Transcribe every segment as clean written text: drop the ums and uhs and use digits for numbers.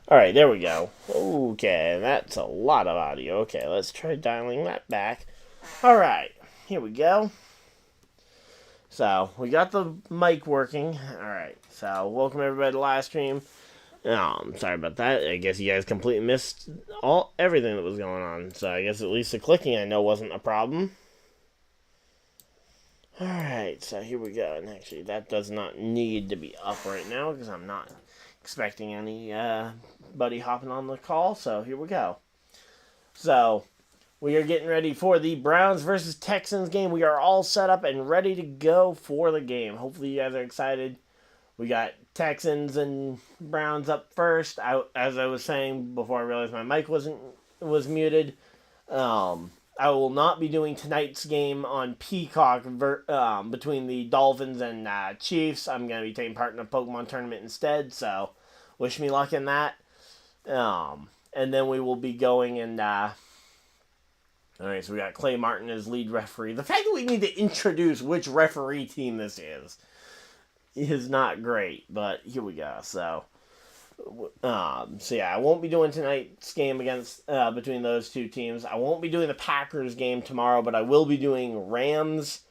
Alright, there we go. Okay, that's a lot of audio. Okay, let's try dialing that back. Alright, here we go. So, we got the mic working. Alright, so welcome everybody to LiveStream. Sorry about that. I guess you guys completely missed everything that was going on. So I guess at least the clicking I know wasn't a problem. Alright, so here we go. And actually, that does not need to be up right now because I'm not expecting anybody hopping on the call. So here we go. So we are getting ready for the Browns versus Texans game. We are all set up and ready to go for the game. Hopefully you guys are excited. We got Texans and Browns up first. As I was saying before I realized my mic was muted. I will not be doing tonight's game on Peacock between the Dolphins and Chiefs. I'm going to be taking part in a Pokemon tournament instead, so wish me luck in that. And then we will be going and... Alright, so we got Clay Martin as lead referee. The fact that we need to introduce which referee team this is not great, but here we go. So yeah, I won't be doing tonight's game against between those two teams. I won't be doing the Packers game tomorrow, but I will be doing Rams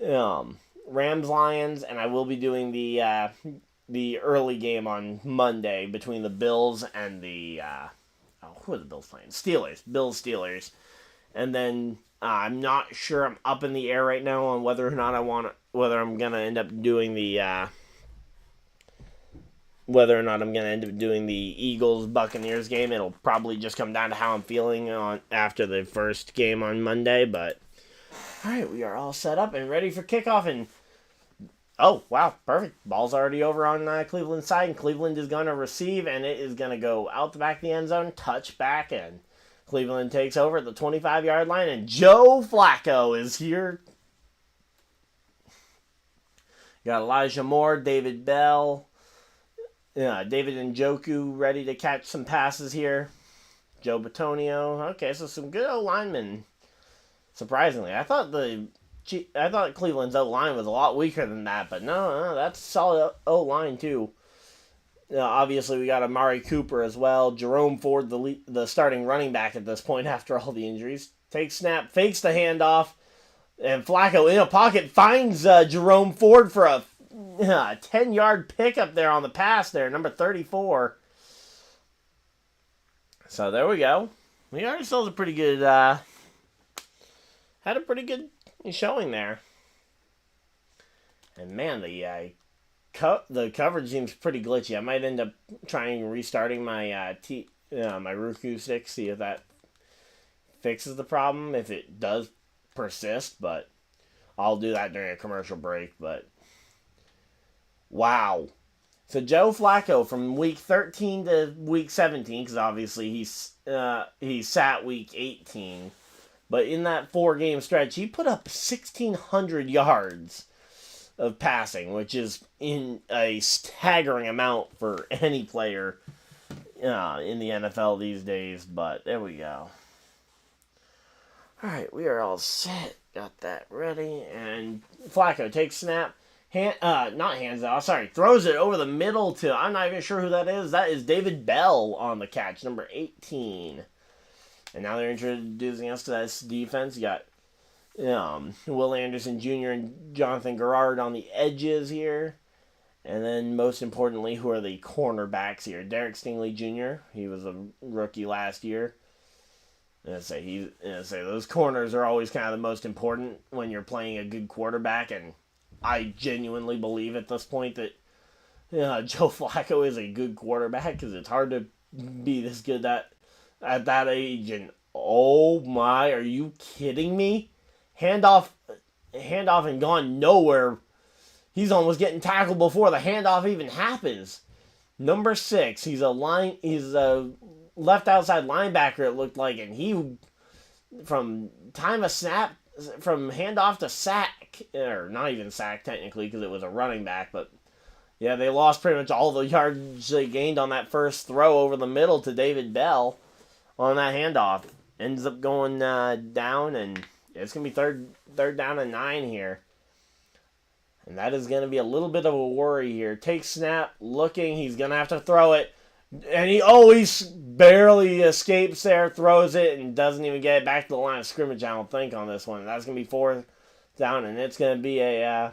Lions, and I will be doing the early game on Monday between the Bills and the who are the Bills playing? Steelers. And then I'm not sure. I'm up in the air right now on whether or not whether I'm gonna end up doing the Eagles Buccaneers game. It'll probably just come down to how I'm feeling after the first game on Monday. But all right, we are all set up and ready for kickoff. And oh wow, perfect! Ball's already over on Cleveland's side, and Cleveland is gonna receive, and it is gonna go out the back of the end zone, touch back, and Cleveland takes over at the 25-yard line, and Joe Flacco is here. You got Elijah Moore, David Bell, David Njoku ready to catch some passes here. Joe Batonio. Okay, so some good O-linemen. Surprisingly, I thought Cleveland's O-line was a lot weaker than that, but no, that's solid O-line too. Obviously, we got Amari Cooper as well. Jerome Ford, the starting running back at this point after all the injuries. Takes snap, fakes the handoff, and Flacco in a pocket finds Jerome Ford for a 10-yard pickup there on the pass there, number 34. So there we go. We got ourselves a pretty good, had a pretty good showing there. And man, the coverage seems pretty glitchy. I might end up trying restarting my my Roku stick, see if that fixes the problem, if it does persist, but I'll do that during a commercial break. But wow. So Joe Flacco from week 13 to week 17, because obviously he sat week 18, but in that 4-game stretch, he put up 1,600 yards of passing, which is in a staggering amount for any player in the NFL these days. But there we go. Alright, we are all set. Got that ready. And Flacco takes snap. Throws it over the middle to, I'm not even sure who that is. That is David Bell on the catch, number 18. And now they're introducing us to this defense. You got Will Anderson Jr. and Jonathan Garrard on the edges here. And then, most importantly, who are the cornerbacks here? Derek Stingley Jr., he was a rookie last year. Those corners are always kind of the most important when you're playing a good quarterback, and I genuinely believe at this point that Joe Flacco is a good quarterback, because it's hard to be this good at that age. And oh my, are you kidding me? Handoff and gone nowhere. He's almost getting tackled before the handoff even happens. Number 6, he's a left outside linebacker, it looked like, and he, from time of snap, from handoff to sack, or not even sack technically because it was a running back, but yeah, they lost pretty much all the yards they gained on that first throw over the middle to David Bell on that handoff. Ends up going down, and it's going to be third down and 9 here. And that is going to be a little bit of a worry here. Takes snap, looking, he's going to have to throw it. And he always barely escapes there, throws it, and doesn't even get it back to the line of scrimmage, I don't think, on this one. That's going to be 4th down, and it's going to be a,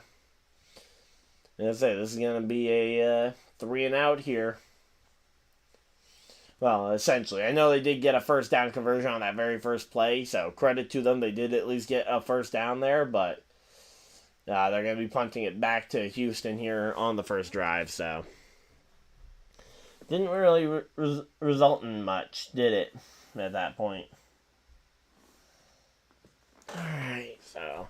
let's say, this is going to be a 3 and out here. Well, essentially. I know they did get a first down conversion on that very first play, so credit to them. They did at least get a first down there, but they're going to be punting it back to Houston here on the first drive, so didn't really result in much, did it, at that point? Alright, so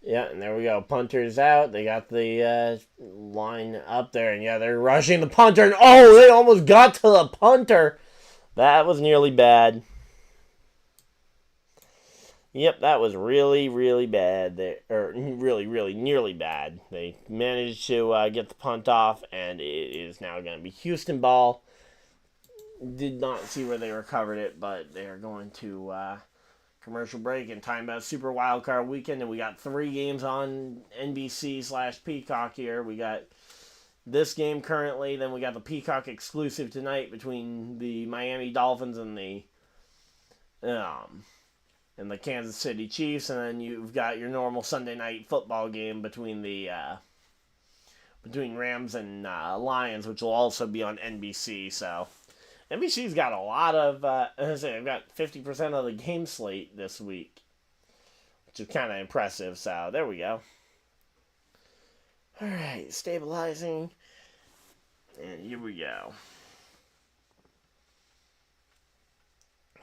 yeah, and there we go. Punter's out. They got the line up there, and yeah, they're rushing the punter, and oh, they almost got to the punter. That was nearly bad. Yep, that was really, really bad. Or really, really nearly bad. They managed to get the punt off, and it is now going to be Houston ball. Did not see where they recovered it, but they are going to commercial break and time about Super Wildcard Weekend, and we got 3 games on NBC/Peacock here. We got this game currently, then we got the Peacock exclusive tonight between the Miami Dolphins and the Kansas City Chiefs, and then you've got your normal Sunday night football game between the between Rams and Lions, which will also be on NBC. So NBC's got a lot of, I've got 50% of the game slate this week, which is kind of impressive. So there we go. All right, stabilizing, and here we go.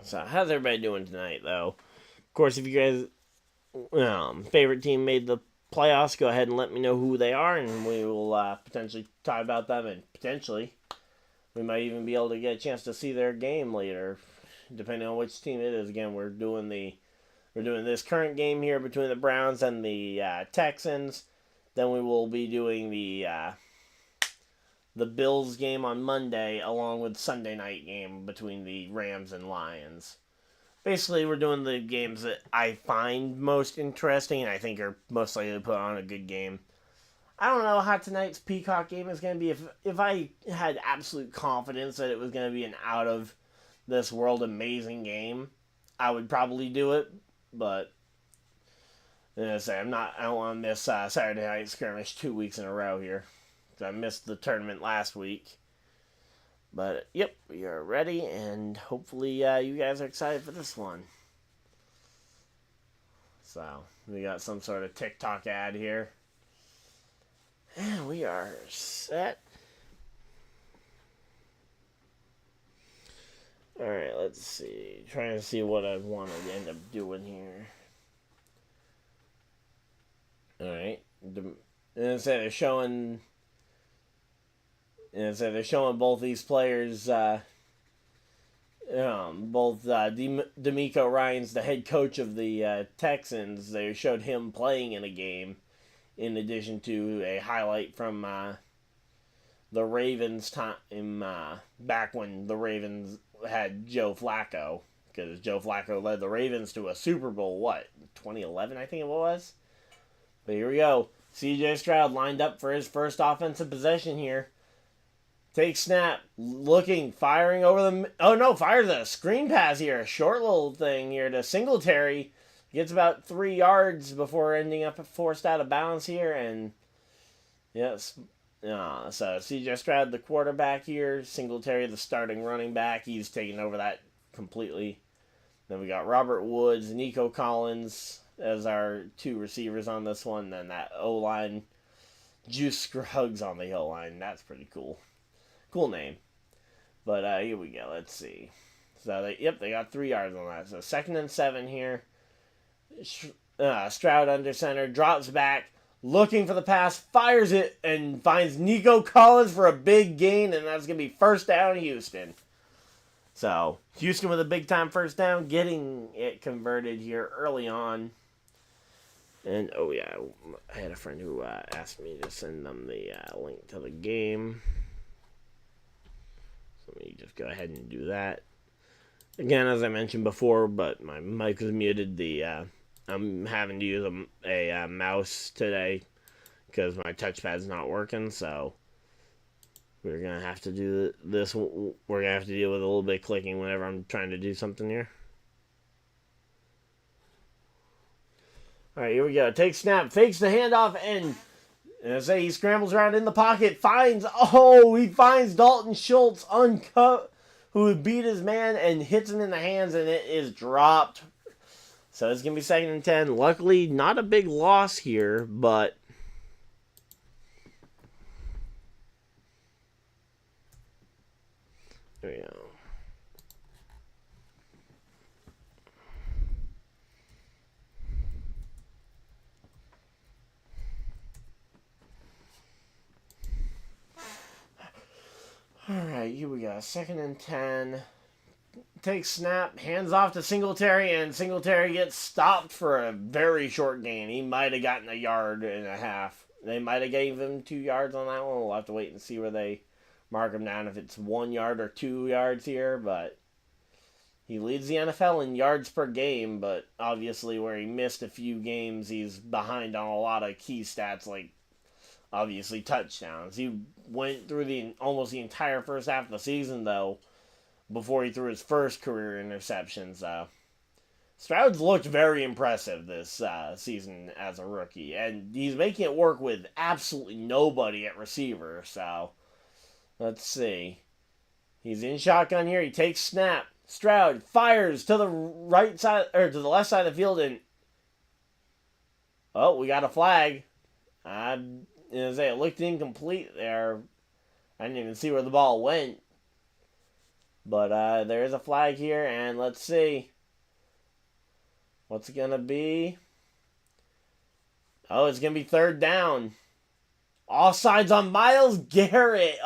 So how's everybody doing tonight, though? Of course, if you guys' favorite team made the playoffs, go ahead and let me know who they are, and we will potentially talk about them, and potentially we might even be able to get a chance to see their game later, depending on which team it is. Again, we're doing this current game here between the Browns and the Texans. Then we will be doing the Bills game on Monday, along with Sunday night game between the Rams and Lions. Basically, we're doing the games that I find most interesting and I think are most likely to put on a good game. I don't know how tonight's Peacock game is going to be. If I had absolute confidence that it was going to be an out-of-this-world amazing game, I would probably do it. But, as I say, I don't want to miss Saturday night skirmish 2 weeks in a row here. I missed the tournament last week. But, yep, we are ready, and hopefully you guys are excited for this one. So, we got some sort of TikTok ad here. And we are set. Alright, let's see. Trying to see what I want to end up doing here. Alright. And they're showing both these players, both D'Amico Ryans, the head coach of the Texans. They showed him playing in a game, in addition to a highlight from the Ravens time, back when the Ravens had Joe Flacco, because Joe Flacco led the Ravens to a Super Bowl, 2011 I think it was? But here we go. C.J. Stroud lined up for his first offensive possession here. Takes snap, looking, firing over the... Oh no, fires a screen pass here. A short little thing here to Singletary. Gets about 3 yards before ending up forced out of bounds here. And yes, so C.J. Stroud, the quarterback here. Singletary, the starting running back. He's taking over that completely. Then we got Robert Woods, Nico Collins as our 2 receivers on this one. Then that O-line, Juice Scruggs on the O-line. That's pretty cool. Cool name. But here we go. Let's see. So, they got 3 yards on that. So, 2nd and 7 here. Stroud under center. Drops back. Looking for the pass. Fires it. And finds Nico Collins for a big gain. And that's going to be first down Houston. So, Houston with a big-time first down. Getting it converted here early on. And, oh yeah. I had a friend who asked me to send them the link to the game. So let me just go ahead and do that. Again, as I mentioned before, but my mic was muted. I'm having to use a mouse today because my touchpad's not working. So We're going to have to do this. We're going to have to deal with a little bit of clicking whenever I'm trying to do something here. All right, here we go. Takes snap, fakes the handoff, and I say he scrambles around in the pocket, he finds Dalton Schultz who would beat his man and hits him in the hands, and it is dropped. So it's going to be 2nd and 10. Luckily, not a big loss here, but there we go. Alright, here we go. 2nd and 10. Takes snap, hands off to Singletary, and Singletary gets stopped for a very short gain. He might have gotten 1.5 yards. They might have gave him 2 yards on that one. We'll have to wait and see where they mark him down, if it's 1 yard or 2 yards here, but he leads the NFL in yards per game, but obviously where he missed a few games, he's behind on a lot of key stats, like obviously touchdowns. He went through almost the entire first half of the season, though, before he threw his first career interception. So Stroud's looked very impressive this season as a rookie, and he's making it work with absolutely nobody at receiver. So let's see. He's in shotgun here. He takes snap. Stroud fires to the right side, or to the left side of the field, and we got a flag. It looked incomplete there. I didn't even see where the ball went. But there is a flag here, and let's see. What's it going to be? It's going to be 3rd down. Offsides on Myles Garrett.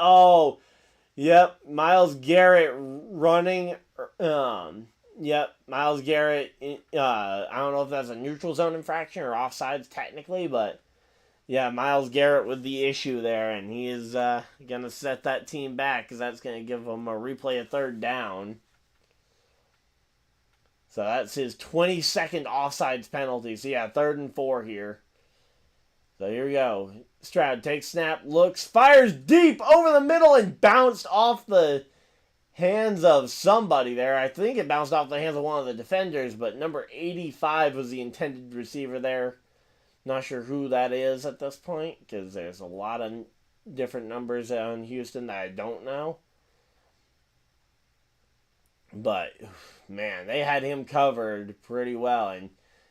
Yep, Myles Garrett running. Myles Garrett. I don't know if that's a neutral zone infraction or offsides technically, but yeah, Myles Garrett with the issue there, and he is going to set that team back because that's going to give them a replay of 3rd down. So that's his 22nd offsides penalty. So yeah, 3rd and 4 here. So here we go. Stroud takes snap, looks, fires deep over the middle, and bounced off the hands of somebody there. I think it bounced off the hands of one of the defenders, but number 85 was the intended receiver there. Not sure who that is at this point, because there's a lot of different numbers on Houston that I don't know. But, man, they had him covered pretty well. And,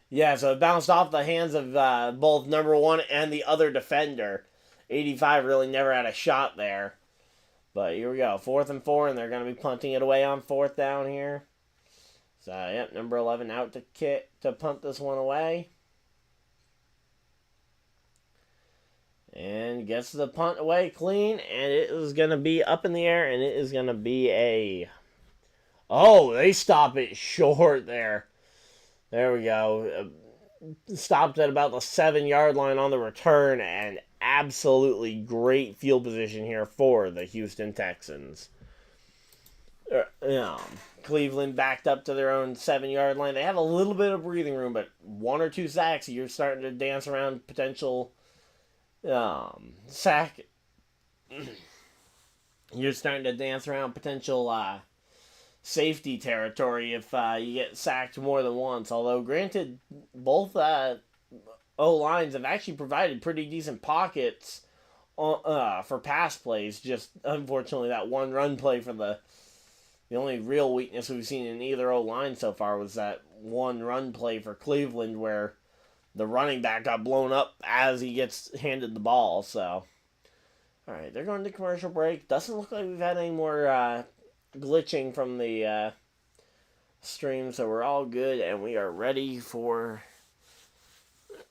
yeah, so it bounced off the hands of both number 1 and the other defender. 85 really never had a shot there. But here we go. 4th and 4, and they're going to be punting it away on 4th down here. So, yep, number 11 out to punt this one away. And gets the punt away clean, and it is going to be up in the air, and it is going to be a... they stop it short there. There we go. Stopped at about the 7-yard line on the return, and absolutely great field position here for the Houston Texans. Cleveland backed up to their own 7-yard line. They have a little bit of breathing room, but 1 or 2 sacks, you're starting to dance around potential... sack. You're starting to dance around potential safety territory if you get sacked more than once. Although, granted, both O-lines have actually provided pretty decent pockets for pass plays. Just, unfortunately, that one run play for the only real weakness we've seen in either O-line so far was that one run play for Cleveland where the running back got blown up as he gets handed the ball. So, all right, they're going to commercial break. Doesn't look like we've had any more glitching from the stream, so we're all good, and we are ready for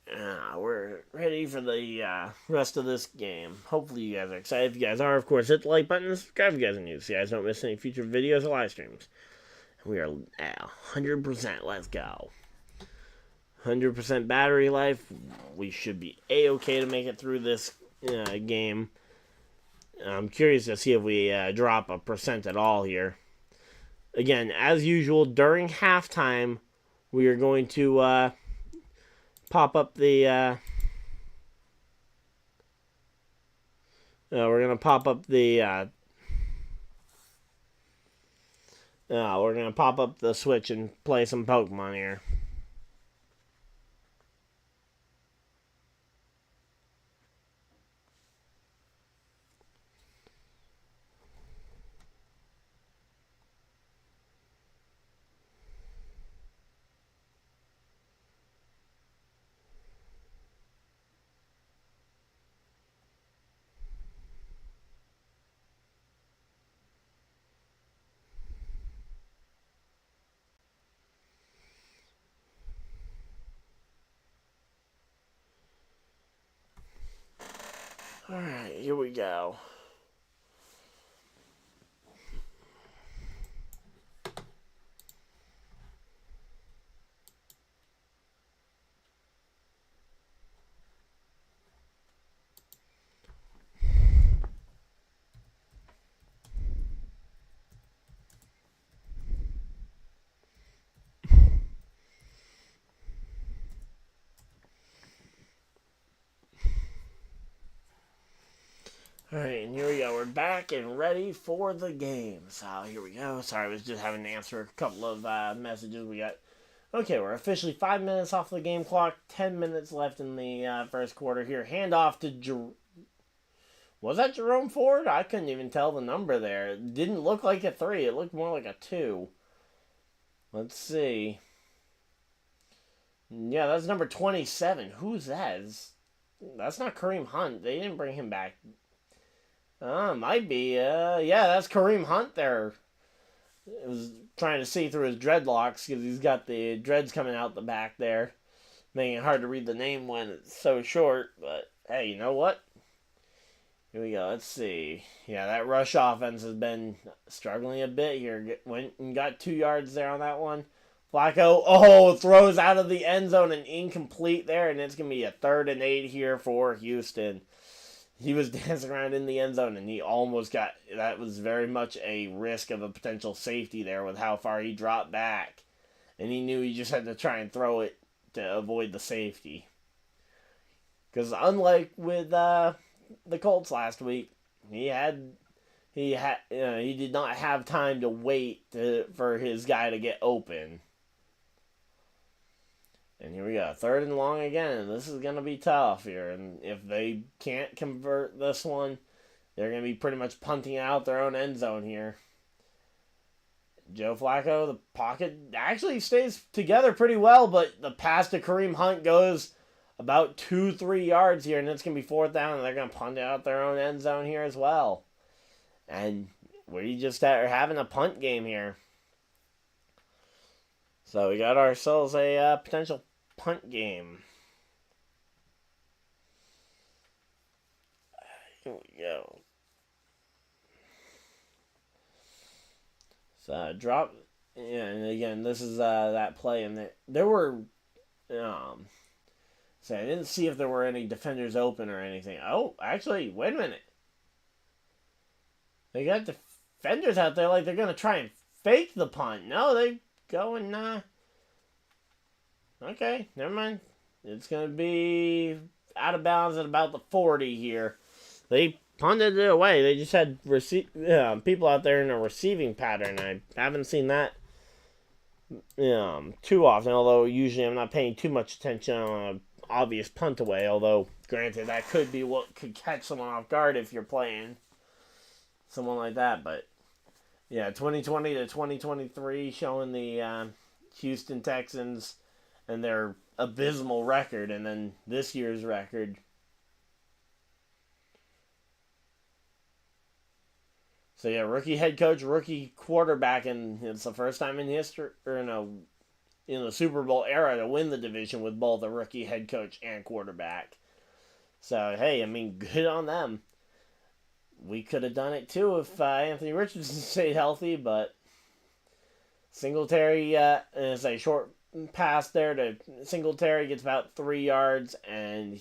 the rest of this game. Hopefully you guys are excited. If you guys are, of course, hit the like button and subscribe if you guys are new so you guys don't miss any future videos or live streams. We are at 100%. Let's go. 100% battery life. We should be A-okay to make it through this game. I'm curious to see if we drop a percent at all here. Again, as usual, during halftime, we are going to pop up the We're gonna pop up the we're gonna pop up the Switch and play some Pokemon here. Alright, here we go. Alright, and here we go. We're back and ready for the game. So, here we go. Sorry, I was just having to answer a couple of messages we got. Okay, we're officially 5 minutes off the game clock. 10 minutes left in the first quarter here. Handoff to Was that Jerome Ford? I couldn't even tell the number there. It didn't look like a 3. It looked more like a 2. Let's see. Yeah, that's number 27. Who's that? That's not Kareem Hunt. They didn't bring him back. Might be. Yeah, that's Kareem Hunt there. It was trying to see through his dreadlocks because he's got the dreads coming out the back there, making it hard to read the name when it's so short. But hey, you know what? Here we go. Let's see. Yeah, that rush offense has been struggling a bit here. Went and got 2 yards there on that one. Flacco, throws out of the end zone and incomplete there, and it's going to be a 3rd and 8 here for Houston. He was dancing around in the end zone, and he almost got... That was very much a risk of a potential safety there with how far he dropped back. And he knew he just had to try and throw it to avoid the safety. Because unlike with the Colts last week, he did not have time to wait for his guy to get open. And here we go. 3rd and long again. This is going to be tough here. And if they can't convert this one, they're going to be pretty much punting out their own end zone here. Joe Flacco, the pocket actually stays together pretty well, but the pass to Kareem Hunt goes about 2-3 yards here, and it's going to be 4th down, and they're going to punt out their own end zone here as well. And we just are having a punt game here. So we got ourselves a potential punt game. Here we go. So drop. Yeah, and again, this is that play, and there were. So I didn't see if there were any defenders open or anything. Oh, actually, wait a minute. They got defenders out there like they're gonna try and fake the punt. No, they go and okay, never mind. It's going to be out of bounds at about the 40 here. They punted it away. They just had people out there in a receiving pattern. I haven't seen that too often, although usually I'm not paying too much attention on an obvious punt away, although granted that could be what could catch someone off guard if you're playing someone like that. But yeah, 2020 to 2023 showing the Houston Texans and their abysmal record, and then this year's record. So yeah, rookie head coach, rookie quarterback, and it's the first time in history, or in the Super Bowl era, to win the division with both a rookie head coach and quarterback. So hey, I mean, good on them. We could have done it too if Anthony Richardson stayed healthy, but Singletary is a short pass there to Singletary, gets about 3 yards and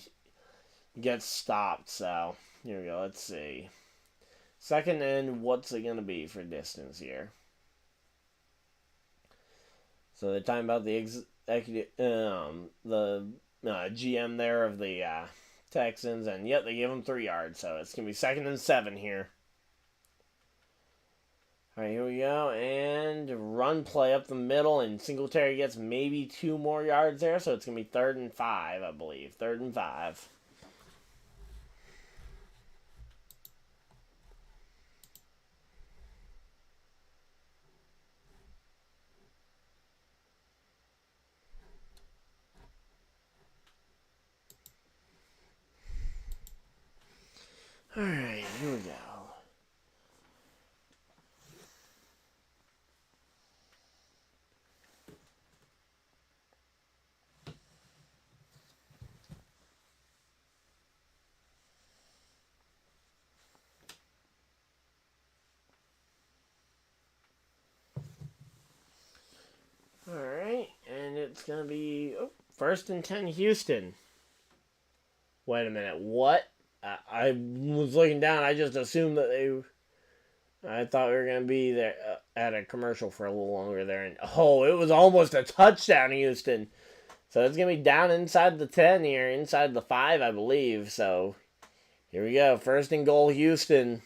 gets stopped. So here we go. Let's see. 2nd and what's it going to be for distance here? So they're talking about the GM there of the Texans, and yep, they give them 3 yards, so it's going to be 2nd and 7 here. All right, here we go, and run play up the middle, and Singletary gets maybe 2 more yards there, so it's going to be 3rd and 5, I believe. 3rd and 5. All right, here we go. All right, and it's going to be 1st and 10 Houston. Wait a minute, what? I was looking down. I just assumed that I thought we were going to be there at a commercial for a little longer there. And it was almost a touchdown, Houston. So it's going to be down inside the 10 here, inside the 5, I believe. So here we go. 1st and goal, Houston.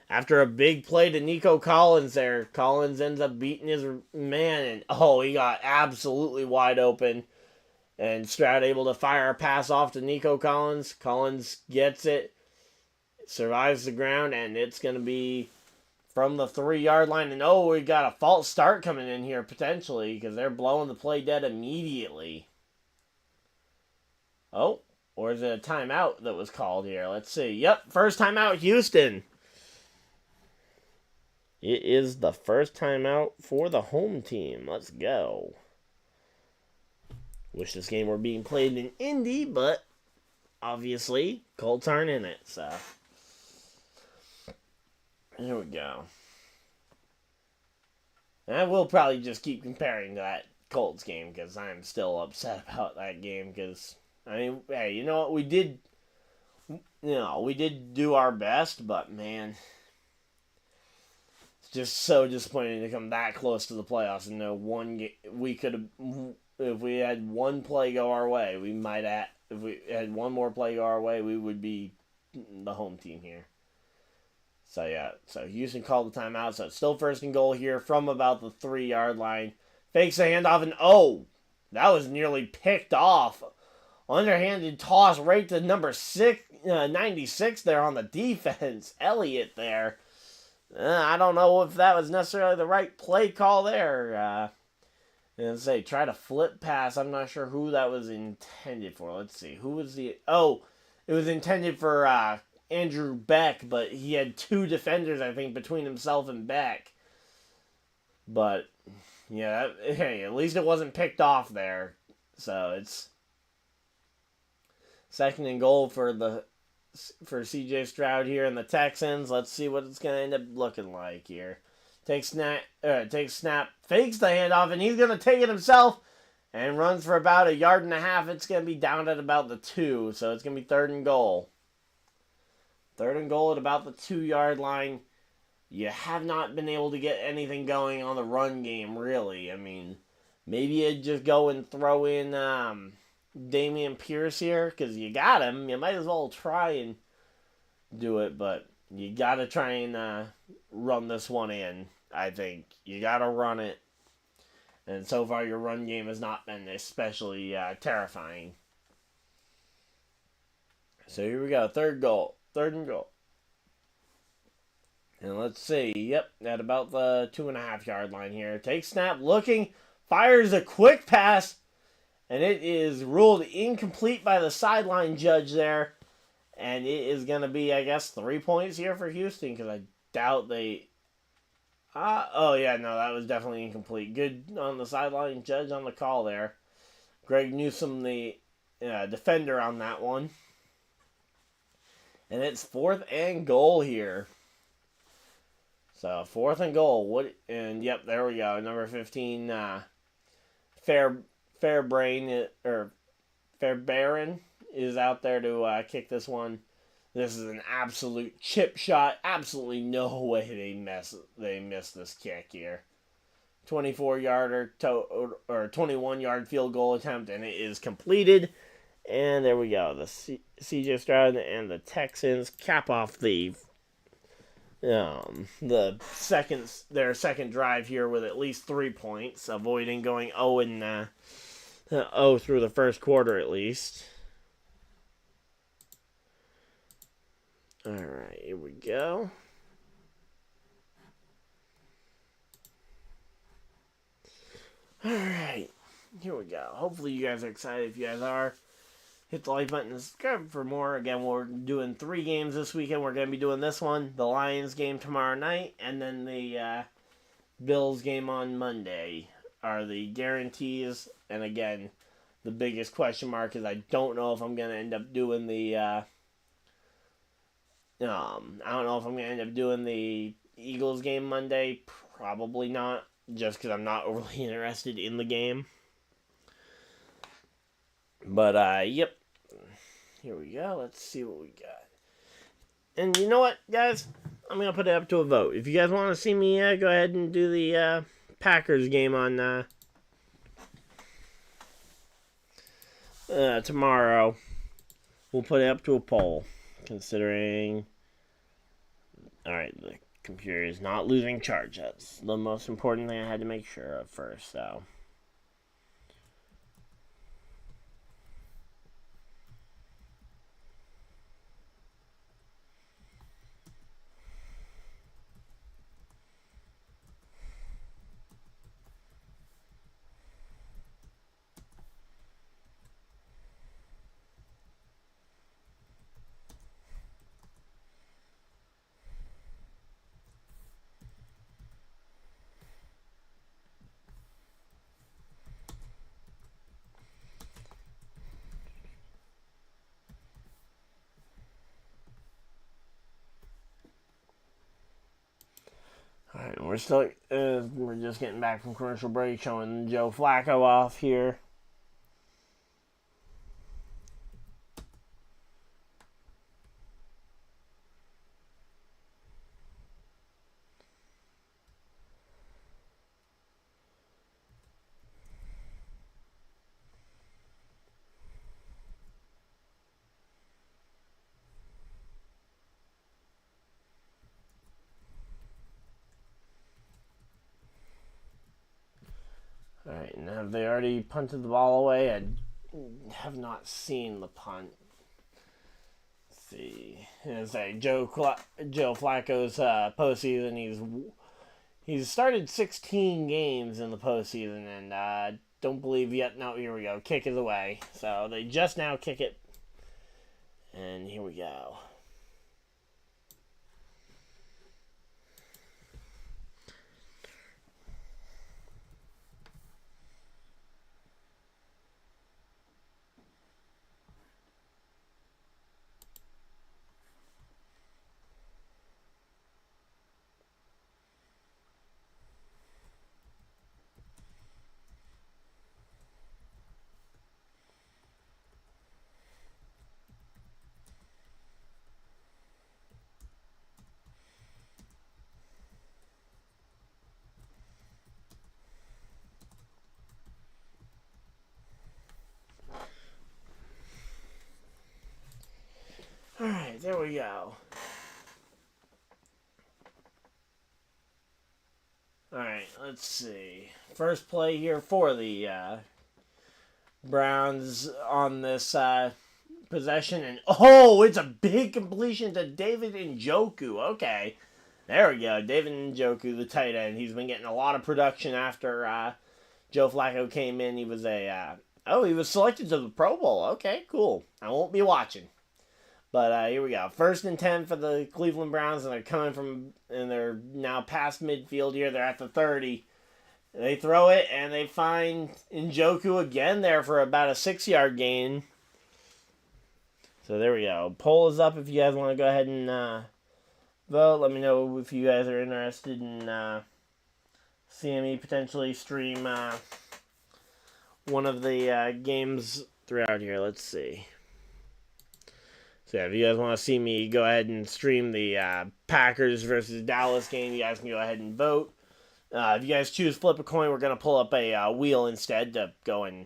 After a big play to Nico Collins there, Collins ends up beating his man. And he got absolutely wide open. And Stroud able to fire a pass off to Nico Collins. Collins gets it, survives the ground, and it's going to be from the 3-yard line. And we got a false start coming in here potentially because they're blowing the play dead immediately. Or is it a timeout that was called here? Let's see. Yep, first timeout, Houston. It is the first timeout for the home team. Let's go. Wish this game were being played in Indy, but obviously Colts aren't in it, so here we go. And I will probably just keep comparing to that Colts game because I'm still upset about that game because, hey, you know what? We did do our best, but man, it's just so disappointing to come that close to the playoffs and know one game we could have. If we had one play go our way, we might have. If we had one more play go our way, we would be the home team here. So yeah, so Houston called the timeout. So it's still 1st and goal here from about the 3-yard line. Fakes the handoff, and that was nearly picked off. Underhanded toss right to number 96 there on the defense. Elliott there. I don't know if that was necessarily the right play call there. And try to flip pass. I'm not sure who that was intended for. Let's see. Who was the... it was intended for Andrew Beck, but he had 2 defenders, I think, between himself and Beck. But, yeah, hey, at least it wasn't picked off there. So it's 2nd and goal for C.J. Stroud here and the Texans. Let's see what it's going to end up looking like here. Takes snap, fakes the handoff, and he's going to take it himself and runs for about 1.5 yards. It's going to be down at about the 2, so it's going to be 3rd and goal. 3rd and goal at about the 2-yard line. You have not been able to get anything going on the run game, really. I mean, maybe you'd just go and throw in Dameon Pierce here, because you got him. You might as well try and do it, but you got to try and run this one in. I think you got to run it. And so far, your run game has not been especially terrifying. So here we go. 3rd and goal. And let's see. Yep, at about the 2.5 yard line here. Takes snap, looking, fires a quick pass, and it is ruled incomplete by the sideline judge there. And it is going to be, I guess, 3 points here for Houston because I doubt they... that was definitely incomplete. Good on the sideline judge on the call there. Greg Newsome, the defender on that one. And it's 4th and goal here. So 4th and goal. Yep, there we go. Number 15, Fairbairn is out there to kick this one. This is an absolute chip shot. Absolutely no way they miss this kick here. 24-yarder or 21-yard field goal attempt, and it is completed. And there we go. The CJ Stroud and the Texans cap off their second drive here with at least 3 points, avoiding going 0 through the first quarter at least. All right, here we go. All right, here we go. Hopefully you guys are excited. If you guys are, hit the like button and subscribe for more. Again, we're doing 3 games this weekend. We're going to be doing this one, the Lions game tomorrow night, and then the Bills game on Monday are the guarantees. And again, the biggest question mark is I don't know if I'm going to end up doing the Eagles game Monday. Probably not, just because I'm not overly interested in the game. But, yep. Here we go. Let's see what we got. And you know what, guys? I'm going to put it up to a vote. If you guys want to see me go ahead and do the Packers game on tomorrow, we'll put it up to a poll. Considering... Alright, the computer is not losing charge. That's the most important thing I had to make sure of first, so... Alright, we're just getting back from commercial break, showing Joe Flacco off here. Alright, and have they already punted the ball away? I have not seen the punt. Let's see. It's like Joe Flacco's postseason. He's started 16 games in the postseason, and don't believe yet. No, here we go. Kick is away. So they just now kick it. And here we go. Alright, there we go. Alright, let's see. First play here for the Browns on this possession. And it's a big completion to David Njoku. Okay. There we go. David Njoku, the tight end. He's been getting a lot of production after Joe Flacco came in. He was he was selected to the Pro Bowl. Okay, cool. I won't be watching. But here we go. 1st and 10 for the Cleveland Browns, and they're now past midfield here. They're at the 30. They throw it, and they find Njoku again there for about a 6-yard gain. So there we go. Poll is up if you guys want to go ahead and vote. Let me know if you guys are interested in seeing me potentially stream one of the games throughout here. Let's see. So if you guys want to see me go ahead and stream the Packers versus Dallas game, you guys can go ahead and vote. If you guys choose flip a coin, we're going to pull up a wheel instead to go and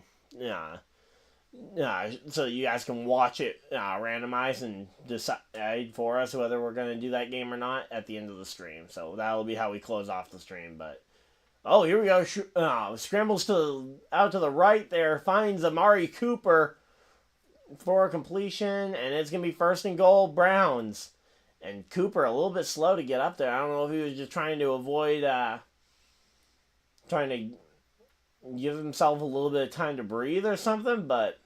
so you guys can watch it randomized and decide for us whether we're going to do that game or not at the end of the stream. So that'll be how we close off the stream. But oh, here we go. Scrambles out to the right there, finds Amari Cooper for a completion, and it's going to be first and goal, Browns. And Cooper a little bit slow to get up there. I don't know if he was just trying to avoid, trying to give himself a little bit of time to breathe or something, but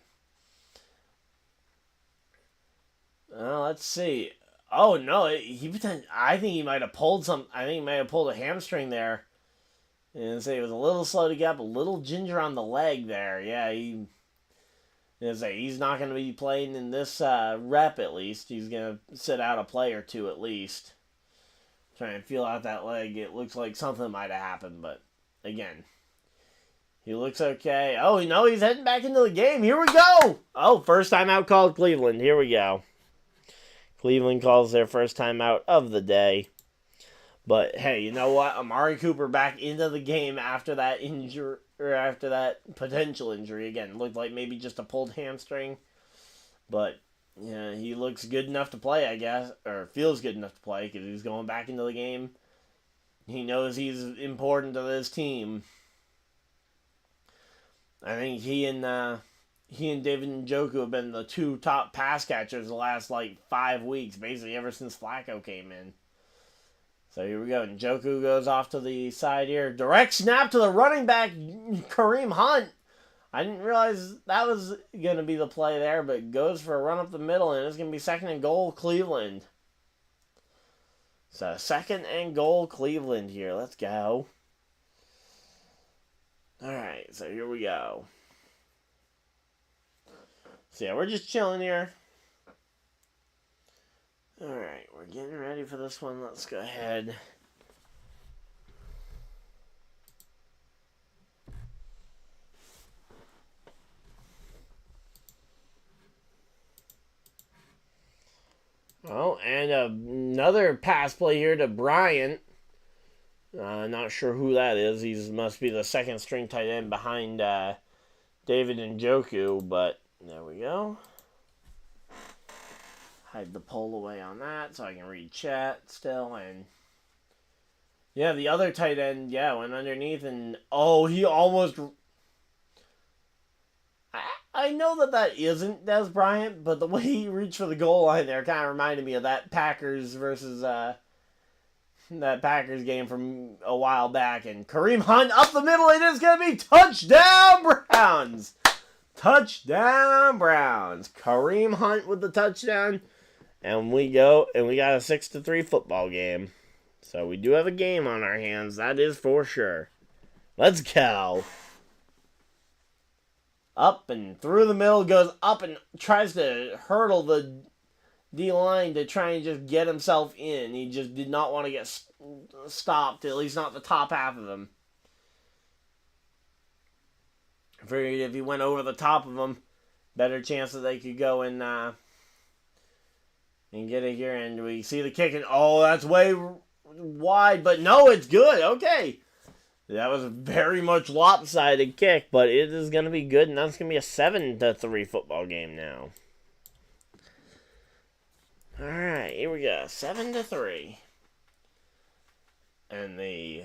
let's see. Oh no, I think he might have pulled a hamstring there. And say he was a little slow to get up, a little ginger on the leg there. Yeah, he's not going to be playing in this rep at least. He's going to sit out a play or two at least. Trying to feel out that leg. It looks like something might have happened, but again, he looks okay. Oh, no, he's heading back into the game. Here we go. Oh, first time out called Cleveland. Here we go. Cleveland calls their first time out of the day. But hey, you know what? Amari Cooper back into the game after that injury, or after that potential injury. Again, looked like maybe just a pulled hamstring. But yeah, he looks good enough to play, I guess, or feels good enough to play because he's going back into the game. He knows he's important to this team. I think he and David Njoku have been the two top pass catchers the last 5 weeks, basically ever since Flacco came in. So here we go. Njoku goes off to the side here. Direct snap to the running back, Kareem Hunt. I didn't realize that was going to be the play there, but goes for a run up the middle, and it's going to be second and goal, Cleveland. So second and goal, Cleveland here. Let's go. All right, so here we go. So yeah, we're just chilling here. Alright, we're getting ready for this one. Let's go ahead. Oh, and another pass play here to Bryant. Not sure who that is. He must be the second string tight end behind David Njoku, but there we go. Hide the poll away on that so I can read chat still. And yeah, the other tight end, went underneath, and he almost. I know that isn't Des Bryant, but the way he reached for the goal line there kind of reminded me of that Packers versus that Packers game from a while back. And Kareem Hunt up the middle, and it's going to be touchdown Browns! Touchdown Browns! Kareem Hunt with the touchdown. And we got a 6-3 football game. So we do have a game on our hands, that is for sure. Let's go. Up and through the middle, goes up and tries to hurdle the D-line to try and just get himself in. He just did not want to get stopped, at least not the top half of him. I figured if he went over the top of him, better chance that they could go and get it here. And we see the kick, and that's way wide, but no, it's good. Okay. That was a very much lopsided kick, but it is going to be good, and that's going to be a 7-3 football game now. All right, here we go. 7-3. And the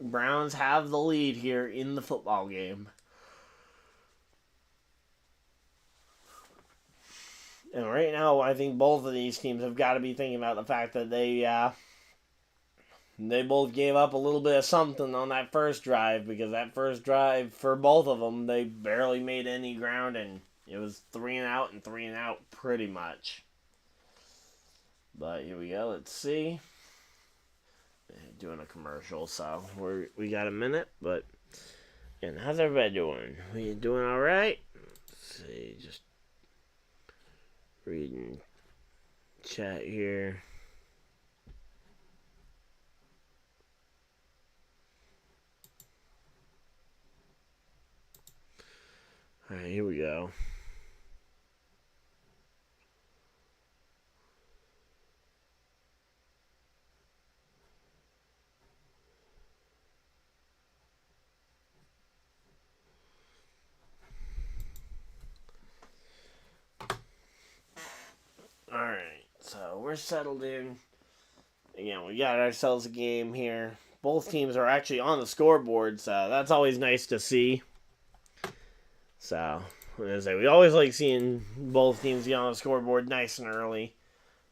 Browns have the lead here in the football game. And right now, I think both of these teams have got to be thinking about the fact that they both gave up a little bit of something on that first drive, because that first drive for both of them, they barely made any ground, and it was 3 and out pretty much. But here we go. Let's see. Doing a commercial, so we got a minute. But and how's everybody doing? We doing all right? Let's see. Just reading chat here. All right, here we go. we're settled in. Again, we got ourselves a game here. Both teams are actually on the scoreboard, so that's always nice to see. So, as I say, we always like seeing both teams get on the scoreboard nice and early.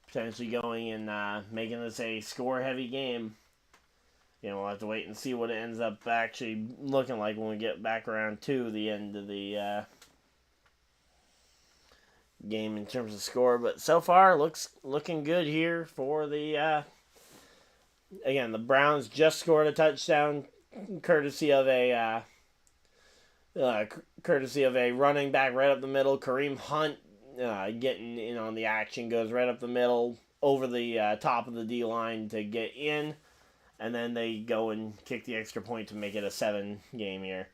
Potentially going and making this a score-heavy game. We'll have to wait and see what it ends up actually looking like when we get back around to the end of the game in terms of score. But so far, looking good here for the... again, the Browns just scored a touchdown courtesy of a running back right up the middle. Kareem Hunt getting in on the action, goes right up the middle over the top of the D-line to get in, and then they go and kick the extra point to make it a 7-game here.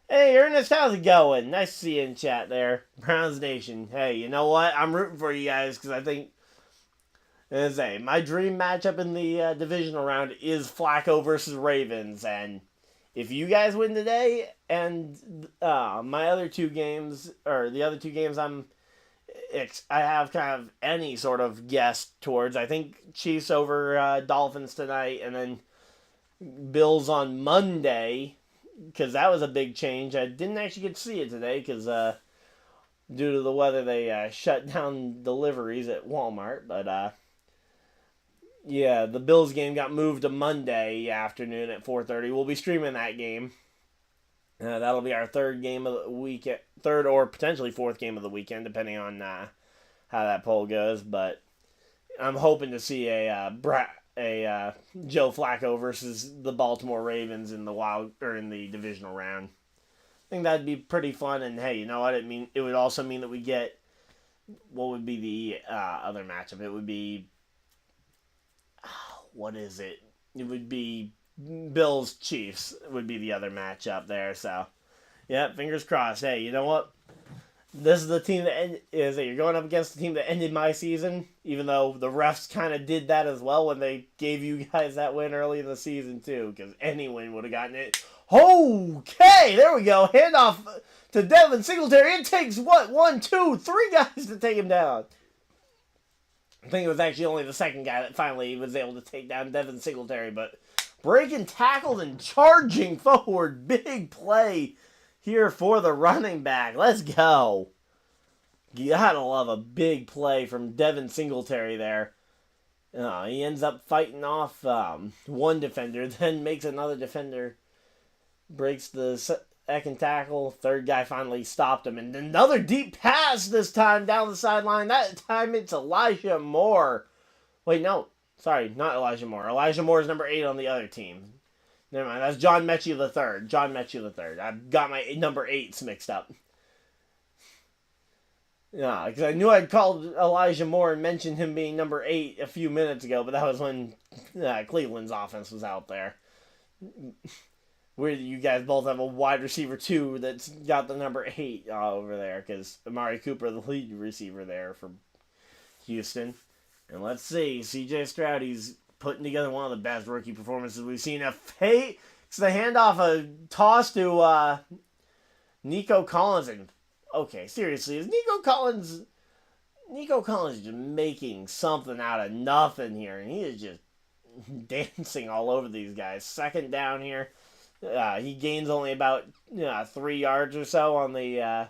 Hey, Ernest, how's it going? Nice to see you in chat there. BrownsNation. Hey, you know what? I'm rooting for you guys because I think, as I say, my dream matchup in the divisional round is Flacco versus Ravens, and if you guys win today, and my other two games, or the other two games I have kind of any sort of guess towards. I think Chiefs over Dolphins tonight, and then Bills on Monday, because that was a big change. I didn't actually get to see it today, because due to the weather, they shut down deliveries at Walmart, but yeah, the Bills game got moved to Monday afternoon at 4:30. We'll be streaming that game. That'll be our third game of the weekend, third or potentially fourth game of the weekend, depending on how that poll goes. But I'm hoping to see a Joe Flacco versus the Baltimore Ravens in the divisional round. I think that'd be pretty fun. And hey, you know what? It would also mean that we get what would be the other matchup. It would be what is it? It would be Bills Chiefs would be the other matchup there. So, yeah, fingers crossed. Hey, you know what? This is the team that you're going up against the team that ended my season, even though the refs kind of did that as well when they gave you guys that win early in the season too, because any win would have gotten it. Okay, there we go. Handoff to Devin Singletary. It takes, 1, 2, 3 guys to take him down. I think it was actually only the second guy that finally was able to take down Devin Singletary, but breaking tackles and charging forward. Big play here for the running back. Let's go. You gotta love a big play from Devin Singletary there. He ends up fighting off one defender, then makes another defender. Breaks the second tackle. Third guy finally stopped him. And another deep pass this time down the sideline. That time it's Elijah Moore. Wait, no. Sorry, not Elijah Moore. Elijah Moore is number 8 on the other team. Never mind. That's John Mechie III. John Mechie III. I've got my number 8s mixed up. Yeah, because I knew I'd called Elijah Moore and mentioned him being number 8 a few minutes ago, but that was when Cleveland's offense was out there. Where you guys both have a wide receiver 2 that's got the number 8 over there, because Amari Cooper, the lead receiver there for Houston. And let's see, C.J. Stroud, he's putting together one of the best rookie performances we've seen. It's the handoff, a toss to Nico Collins. And, okay, seriously, is Nico Collins just making something out of nothing here? And he is just dancing all over these guys. Second down here. He gains only about 3 yards or so on the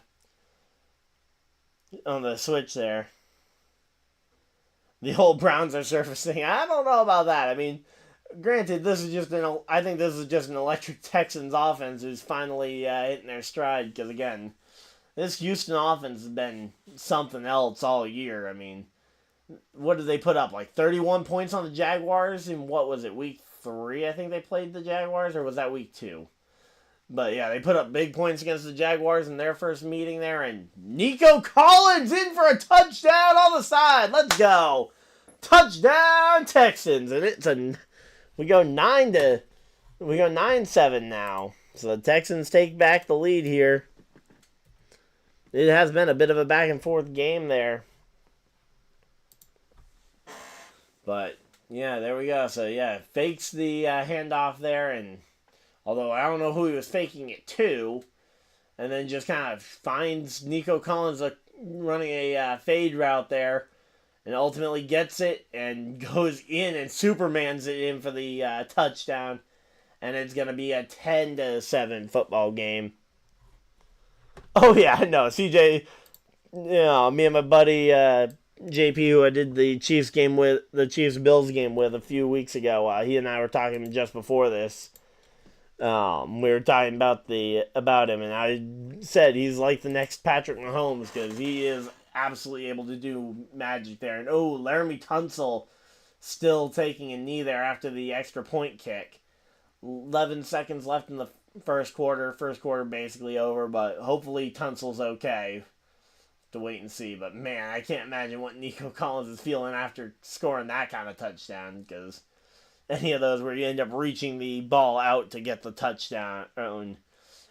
switch there. The whole Browns are surfacing. I don't know about that. I mean, granted, I think this is just an electric Texans offense who's finally hitting their stride. Because again, this Houston offense has been something else all year. I mean, what did they put up? Like 31 points on the Jaguars in what was it, week 3? I think they played the Jaguars, or was that week 2? But yeah, they put up big points against the Jaguars in their first meeting there, and Nico Collins in for a touchdown on the side. Let's go. Touchdown Texans. And we go 9-7 now. So the Texans take back the lead here. It has been a bit of a back and forth game there. But yeah, there we go. So yeah, fakes the handoff there, and although I don't know who he was faking it to, and then just kind of finds Nico Collins running a fade route there, and ultimately gets it and goes in and Supermans it in for the touchdown. And it's going to be a 10-7 football game. Oh, yeah, no, CJ, me and my buddy JP, who I did the Chiefs-Bills game with a few weeks ago, he and I were talking just before this. We were talking about him, and I said he's like the next Patrick Mahomes because he is absolutely able to do magic there. And Laramie Tunsil still taking a knee there after the extra point kick. 11 seconds left in the first quarter. First quarter basically over, but hopefully Tunsil's okay. To wait and see. But man, I can't imagine what Nico Collins is feeling after scoring that kind of touchdown, because any of those where you end up reaching the ball out to get the touchdown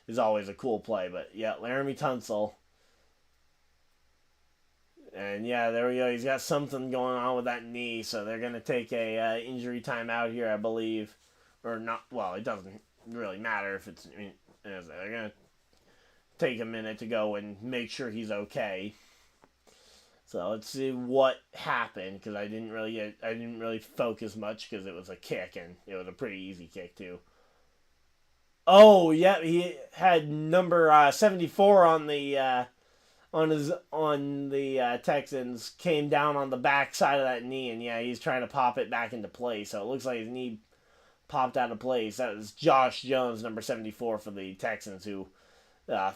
is always a cool play. But yeah, Laramie Tunsil. And yeah, there we go. He's got something going on with that knee, so they're going to take a injury timeout here, I believe. Or not, well, it doesn't really matter if it's, they're going to take a minute to go and make sure he's okay. So let's see what happened, because I didn't really focus much because it was a kick, and it was a pretty easy kick too. Oh yeah, he had number 74 on the Texans, came down on the back side of that knee, and yeah, he's trying to pop it back into place. So it looks like his knee popped out of place. That was Josh Jones, number 74 for the Texans, who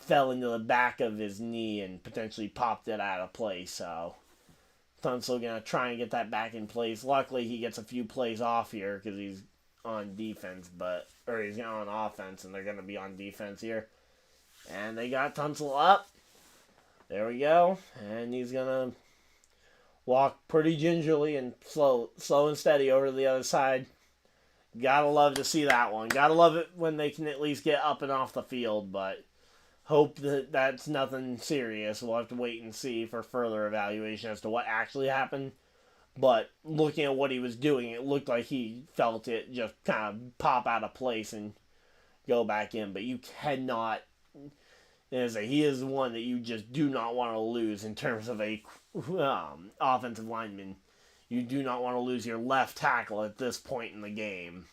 fell into the back of his knee and potentially popped it out of place. So Tunsil going to try and get that back in place. Luckily, he gets a few plays off here because he's on defense, or he's on offense, and they're going to be on defense here. And they got Tunsil up. There we go. And he's going to walk pretty gingerly and slow and steady over to the other side. Gotta love to see that one. Gotta love it when they can at least get up and off the field, but hope that that's nothing serious. We'll have to wait and see for further evaluation as to what actually happened. But looking at what he was doing, it looked like he felt it just kind of pop out of place and go back in. But you cannot, he is one that you just do not want to lose in terms of a offensive lineman. You do not want to lose your left tackle at this point in the game.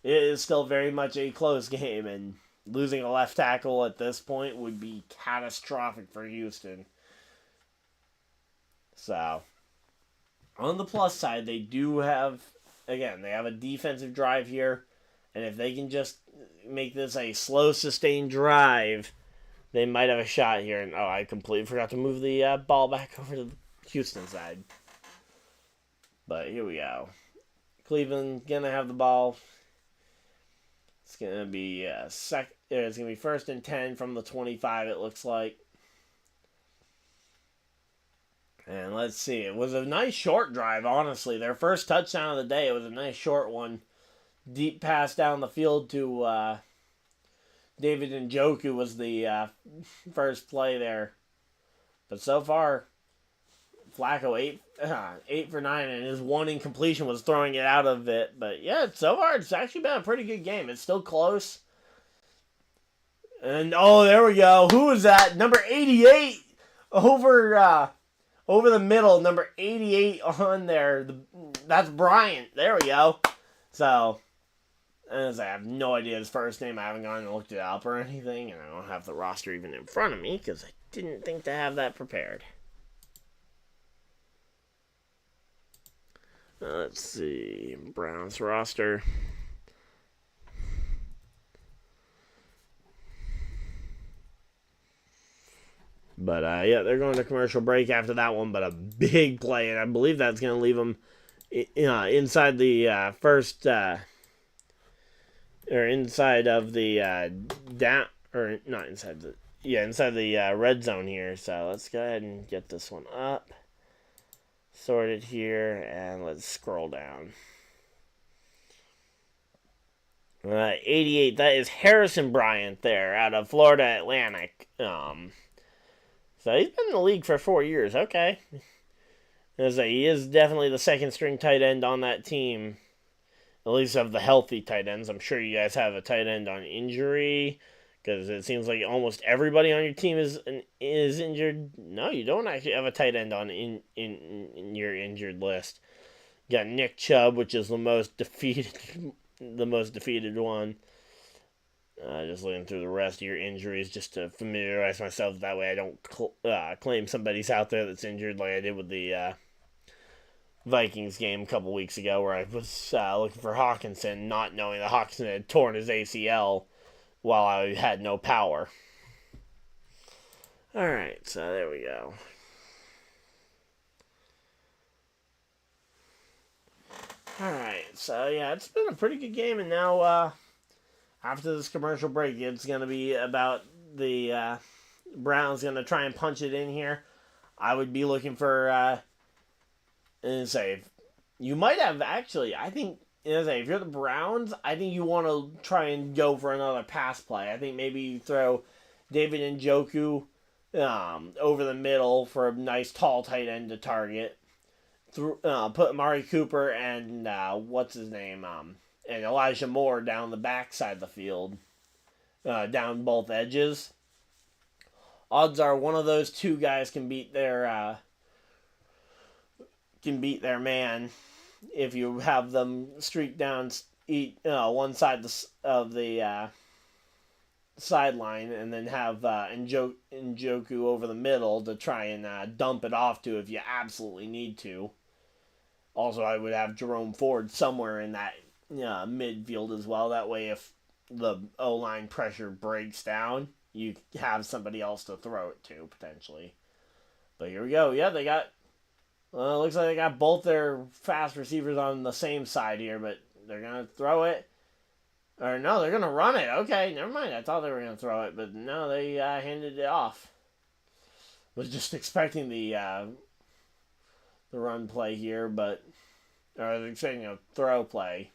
It is still very much a close game, and losing a left tackle at this point would be catastrophic for Houston. So, on the plus side, they do have, again, they have a defensive drive here, and if they can just make this a slow, sustained drive, they might have a shot here. And I completely forgot to move the ball back over to the Houston side. But here we go. Cleveland gonna have the ball. It's gonna be it's gonna be 1st and 10 from the 25. It looks like. And let's see. It was a nice short drive. Honestly, their first touchdown of the day. It was a nice short one. Deep pass down the field to David Njoku was the first play there. But so far, Flacco 8 for 9, and his one incompletion was throwing it out of it. But yeah, so far it's actually been a pretty good game. It's still close. And there we go. Who is that? Number 88 over the middle. Number 88 on there. That's Bryant. There we go. So, as I have no idea his first name. I haven't gone and looked it up or anything, and I don't have the roster even in front of me because I didn't think to have that prepared. Let's see, Browns roster. But yeah, they're going to commercial break after that one. But a big play, and I believe that's going to leave them inside the first, or inside of the down, or not inside the, inside the red zone here. So let's go ahead and get this one up. Sorted here, and let's scroll down. 88, that is Harrison Bryant there out of Florida Atlantic. So he's been in the league for 4 years. Okay. He is definitely the second string tight end on that team. At least of the healthy tight ends. I'm sure you guys have a tight end on injury. Because it seems like almost everybody on your team is injured. No, you don't actually have a tight end on in your injured list. You got Nick Chubb, which is the most defeated one. Just looking through the rest of your injuries just to familiarize myself. That way I don't claim somebody's out there that's injured like I did with the Vikings game a couple weeks ago where I was looking for Hawkinson, not knowing that Hawkinson had torn his ACL while I had no power. Alright, so there we go. Alright, so yeah, it's been a pretty good game, and now after this commercial break, it's going to be about the Browns going to try and punch it in here. I would be looking for, you might have actually, I think, if you're the Browns, I think you want to try and go for another pass play. I think maybe you throw David Njoku over the middle for a nice tall tight end to target. Put Amari Cooper and, what's his name, and Elijah Moore down the backside of the field, down both edges. Odds are one of those two guys can beat their man if you have them streak down one side of the sideline and then have Njoku over the middle to try and dump it off to if you absolutely need to. Also, I would have Jerome Ford somewhere in that midfield as well. That way, if the O-line pressure breaks down, you have somebody else to throw it to, potentially. But here we go. Yeah, they got... Well, it looks like they got both their fast receivers on the same side here, but they're going to throw it. Or no, they're going to run it. Okay, never mind. I thought they were going to throw it, but no, they handed it off. Was just expecting the run play here, or I was expecting a throw play.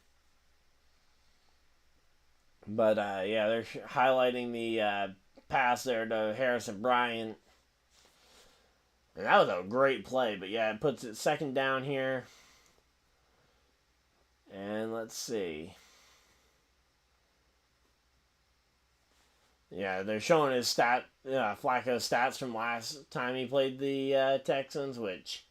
But, yeah, they're highlighting the pass there to Harrison Bryant. And that was a great play, but yeah, it puts it second down here. And let's see. Yeah, they're showing his Flacco's stats from last time he played the Texans, which...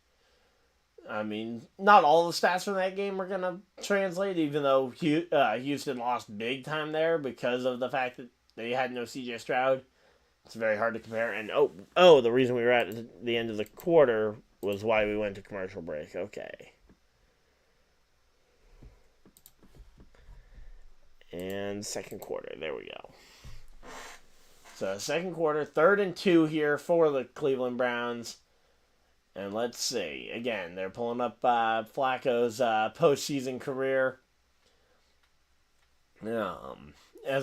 I mean, not all the stats from that game are going to translate, even though Houston lost big time there because of the fact that they had no C.J. Stroud. It's very hard to compare. And, the reason we were at the end of the quarter was why we went to commercial break. Okay. And second quarter. There we go. So, second quarter, 3rd and 2 here for the Cleveland Browns. And let's see. Again, they're pulling up Flacco's postseason career. They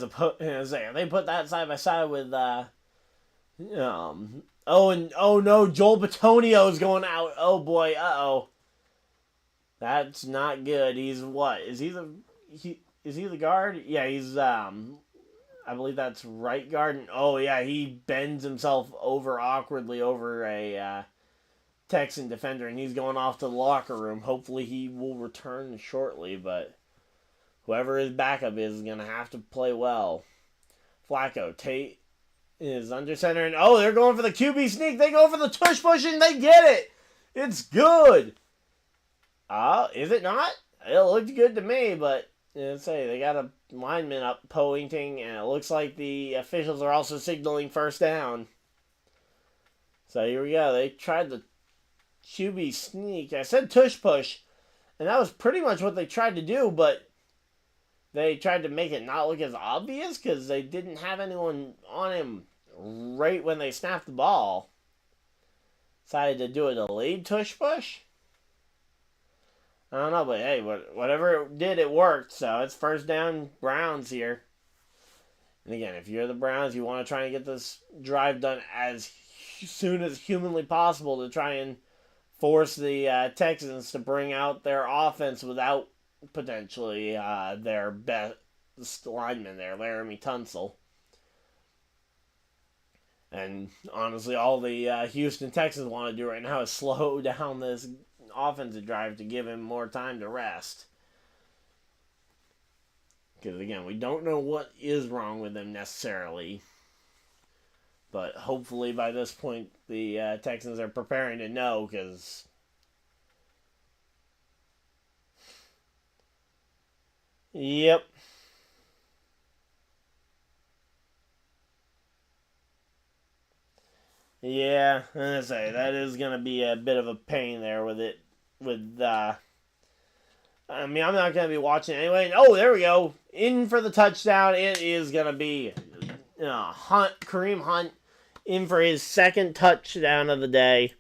put that side by side with. No, Joel Bitonio's going out. Oh boy, that's not good. He's what? Is he the guard? Yeah, he's I believe that's right guard. And, he bends himself over awkwardly over a Texan defender, and he's going off to the locker room. Hopefully he will return shortly, but whoever his backup is going to have to play well. Flacco, Tate is under center, and they're going for the QB sneak. They go for the tush push, and they get it. It's good. Is it not? It looked good to me, but they got a lineman up pointing, and it looks like the officials are also signaling first down. So here we go. They tried the QB sneak. I said tush push, and that was pretty much what they tried to do, but they tried to make it not look as obvious because they didn't have anyone on him right when they snapped the ball. Decided to do a delayed tush push. I don't know, but hey, whatever it did, it worked. So it's first down Browns here. And again, if you're the Browns, you want to try and get this drive done as soon as humanly possible to try and force the Texans to bring out their offense without potentially their best lineman there, Laramie Tunsil. And honestly, all the Houston Texans want to do right now is slow down this offensive drive to give him more time to rest. Because, again, we don't know what is wrong with them necessarily. But hopefully by this point, the Texans are preparing to know, because yep. Yeah, I'm going to say, that is going to be a bit of a pain there with it. I mean, I'm not going to be watching anyway. Oh, there we go. In for the touchdown. It is going to be Kareem Hunt in for his second touchdown of the day.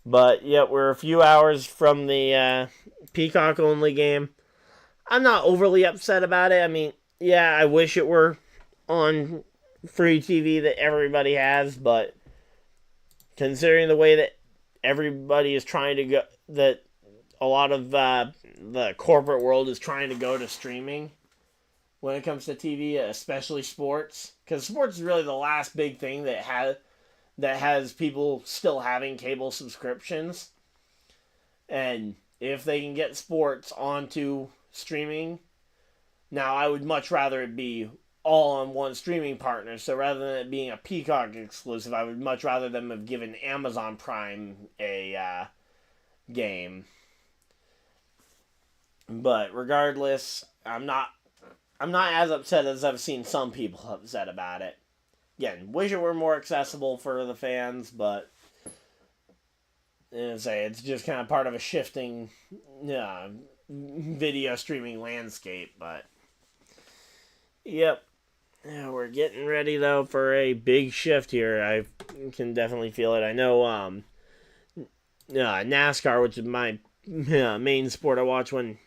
But, yeah, we're a few hours from the Peacock-only game. I'm not overly upset about it. I mean, yeah, I wish it were on free TV that everybody has, but considering the way that everybody is trying to go, that a lot of the corporate world is trying to go to streaming when it comes to TV, especially sports, because sports is really the last big thing that has people still having cable subscriptions. And if they can get sports onto streaming, now I would much rather it be all on one streaming partner. So rather than it being a Peacock exclusive, I would much rather them have given Amazon Prime a game. But regardless, I'm not as upset as I've seen some people upset about it. Again, wish it were more accessible for the fans, but it's just kind of part of a shifting video streaming landscape. But yep, we're getting ready though for a big shift here. I can definitely feel it. I know NASCAR, which is my main sport I watch when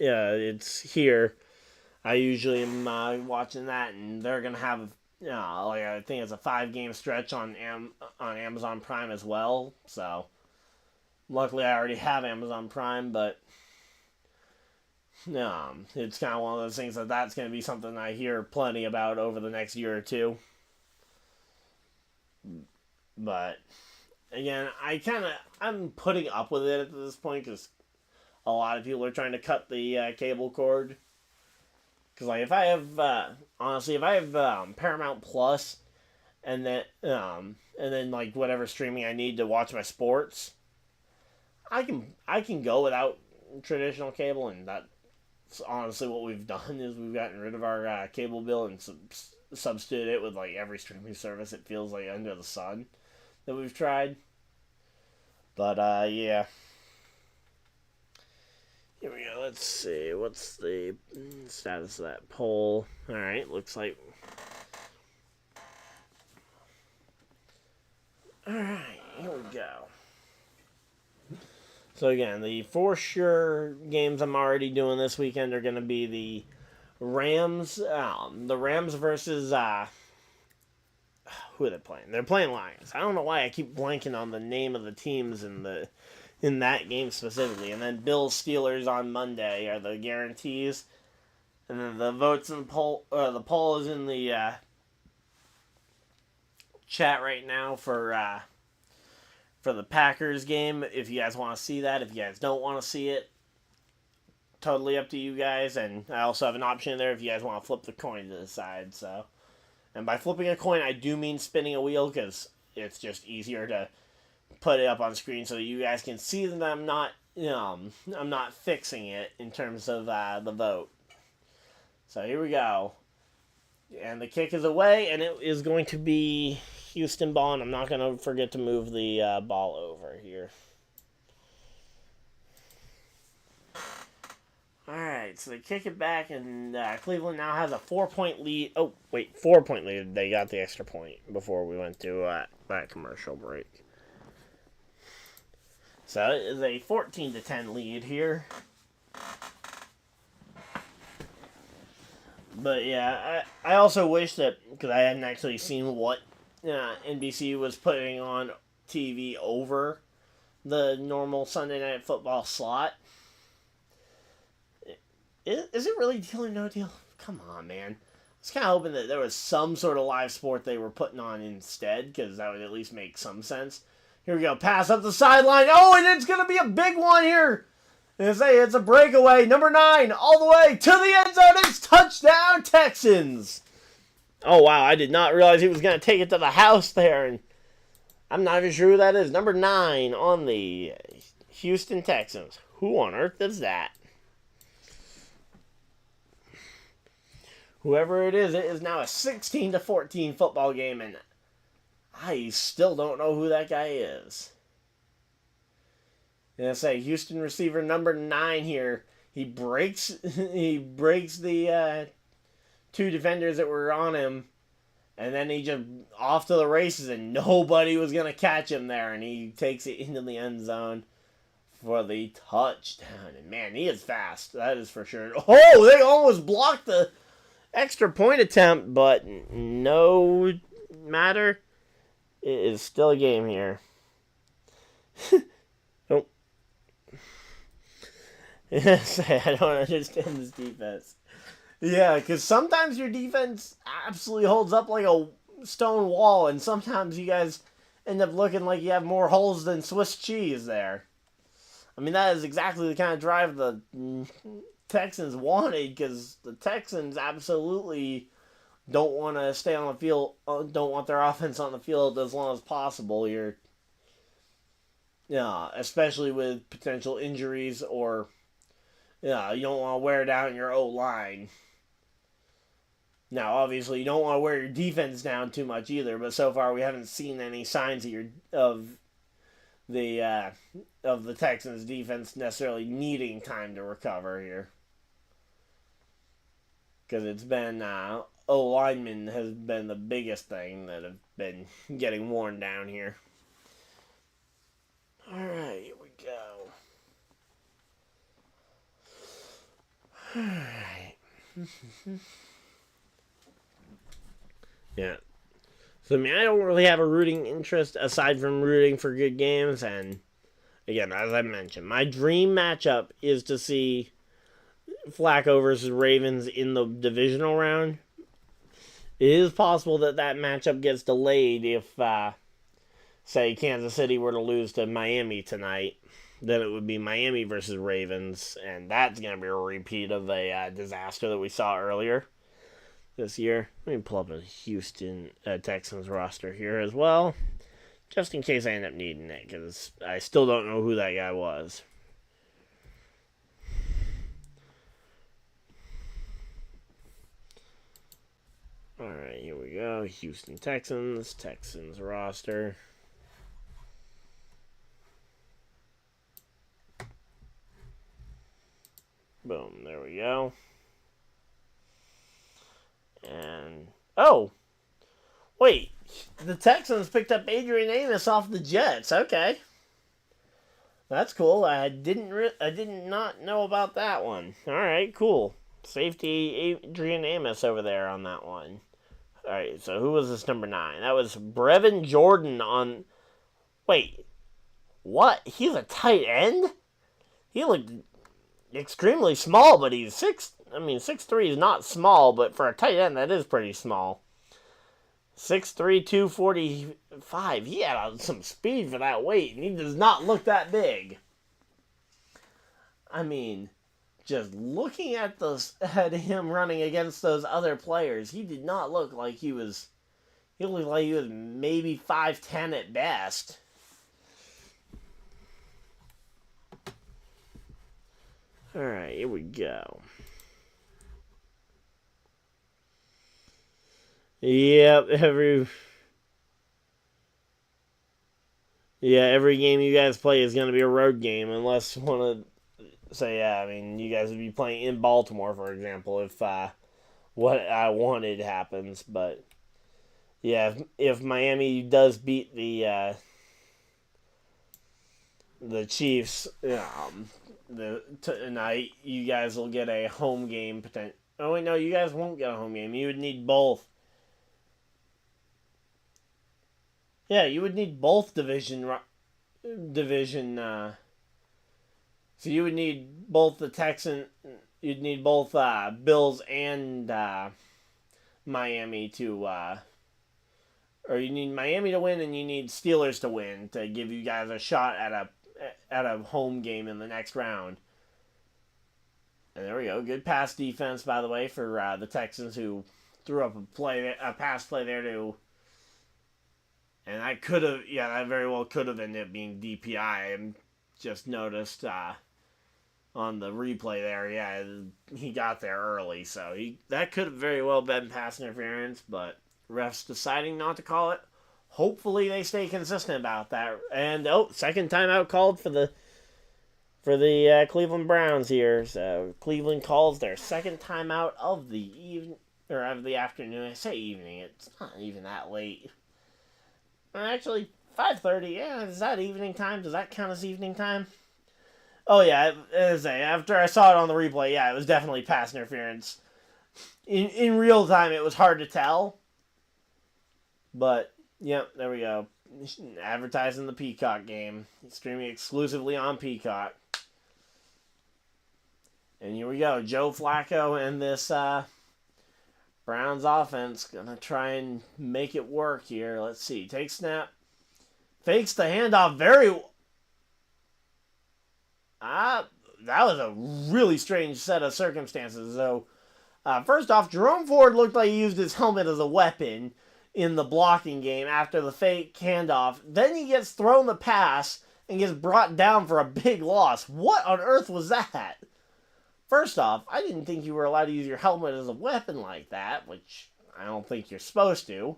it's here. I usually am watching that, and they're gonna have I think it's a 5-game stretch on Amazon Prime as well. So luckily I already have Amazon Prime, but it's kind of one of those things that's going to be something I hear plenty about over the next year or two. But again, I'm putting up with it at this point because a lot of people are trying to cut the cable cord. Because if I have Paramount Plus, and then like whatever streaming I need to watch my sports, I can go without traditional cable, and that's honestly what we've done is we've gotten rid of our cable bill and substituted it with like every streaming service it feels like under the sun that we've tried. But yeah. Here we go. Let's see. What's the status of that poll? Alright, looks like... Alright, here we go. So again, the for sure games I'm already doing this weekend are going to be the Rams. The Rams versus... who are they playing? They're playing Lions. I don't know why I keep blanking on the name of the teams in that game specifically. And then Bills Steelers on Monday are the guarantees. And then the votes in the poll is in the chat right now for the Packers game. If you guys want to see that, if you guys don't want to see it, totally up to you guys. And I also have an option there if you guys want to flip the coin to the side. So, and by flipping a coin, I do mean spinning a wheel because it's just easier to put it up on screen so that you guys can see that I'm not fixing it in terms of the vote. So here we go. And the kick is away, and it is going to be Houston ball, and I'm not going to forget to move the ball over here. Alright, so they kick it back, and Cleveland now has a 4-point lead. Oh, wait, 4-point lead. They got the extra point before we went to that commercial break. So it is a 14-10 lead here. But yeah, I also wish that, because I hadn't actually seen what NBC was putting on TV over the normal Sunday Night Football slot. Is it really Deal or No Deal? Come on, man. I was kind of hoping that there was some sort of live sport they were putting on instead, because that would at least make some sense. Here we go. Pass up the sideline. Oh, and it's going to be a big one here. And say it's a breakaway. Number 9, all the way to the end zone. It's touchdown, Texans. Oh, wow. I did not realize he was going to take it to the house there. And I'm not even sure who that is. Number 9 on the Houston Texans. Who on earth is that? Whoever it is now a 16-14 football game. And I still don't know who that guy is. And I say Houston receiver number 9 here. He breaks the 2 defenders that were on him, and then he just off to the races, and nobody was gonna catch him there, and he takes it into the end zone for the touchdown. And man, he is fast. That is for sure. Oh, they almost blocked the extra point attempt, but no matter. It is still a game here. Oh. I don't understand this defense. Yeah, because sometimes your defense absolutely holds up like a stone wall, and sometimes you guys end up looking like you have more holes than Swiss cheese there. I mean, that is exactly the kind of drive the Texans wanted, because the Texans absolutely don't want to stay on the field, don't want their offense on the field as long as possible. Especially with potential injuries, or you don't want to wear down your O-line. Now, obviously, you don't want to wear your defense down too much either, but so far we haven't seen any signs of the Texans defense necessarily needing time to recover here. Because it's been O-linemen has been the biggest thing that have been getting worn down here. Alright, here we go. Alright. Yeah. So, I mean, I don't really have a rooting interest aside from rooting for good games. And, again, as I mentioned, my dream matchup is to see Flacco versus Ravens in the divisional round. It is possible that matchup gets delayed if, say, Kansas City were to lose to Miami tonight. Then it would be Miami versus Ravens, and that's going to be a repeat of a disaster that we saw earlier this year. Let me pull up a Houston Texans roster here as well, just in case I end up needing it, because I still don't know who that guy was. Alright, here we go. Houston Texans roster. Boom, there we go. And, oh! Wait, the Texans picked up Adrian Amos off the Jets. Okay. That's cool. I did not know about that one. Alright, cool. Safety Adrian Amos over there on that one. Alright, so who was this number 9? That was Brevin Jordan on... Wait. What? He's a tight end? He looked extremely small, but he's 6'3" is not small, but for a tight end, that is pretty small. 6'3", 245. He had some speed for that weight, and he does not look that big. I mean, just looking at him running against those other players, he did not look like he was... He looked like he was maybe 5'10" at best. Alright, here we go. Yep, every game you guys play is going to be a road game, unless you want to say, you guys would be playing in Baltimore, for example, if what I wanted happens. But, yeah, if Miami does beat the Chiefs tonight, you guys will get a home game. Oh, wait, no, you guys won't get a home game. You would need both. Yeah, you would need both division. So you would need both the Texans. You'd need both Bills and Miami to, or you need Miami to win, and you need Steelers to win to give you guys a shot at a home game in the next round. And there we go. Good pass defense, by the way, for the Texans, who threw up a pass play there to. And that could have, that very well could have ended up being DPI. I just noticed on the replay there, he got there early. So that could have very well been pass interference, but refs deciding not to call it. Hopefully they stay consistent about that. And, second timeout called for the Cleveland Browns here. So Cleveland calls their second timeout of the evening, or of the afternoon. I say evening, it's not even that late. Actually, 5:30, is that evening time? Does that count as evening time? Oh, yeah, after I saw it on the replay, it was definitely pass interference. In real time, it was hard to tell. But, there we go. Advertising the Peacock game. Streaming exclusively on Peacock. And here we go. Joe Flacco and this Browns offense gonna try and make it work here. Let's see. Take snap. Fakes the handoff very. That was a really strange set of circumstances. So, first off, Jerome Ford looked like he used his helmet as a weapon in the blocking game after the fake handoff. Then he gets thrown the pass and gets brought down for a big loss. What on earth was that? First off, I didn't think you were allowed to use your helmet as a weapon like that, which I don't think you're supposed to.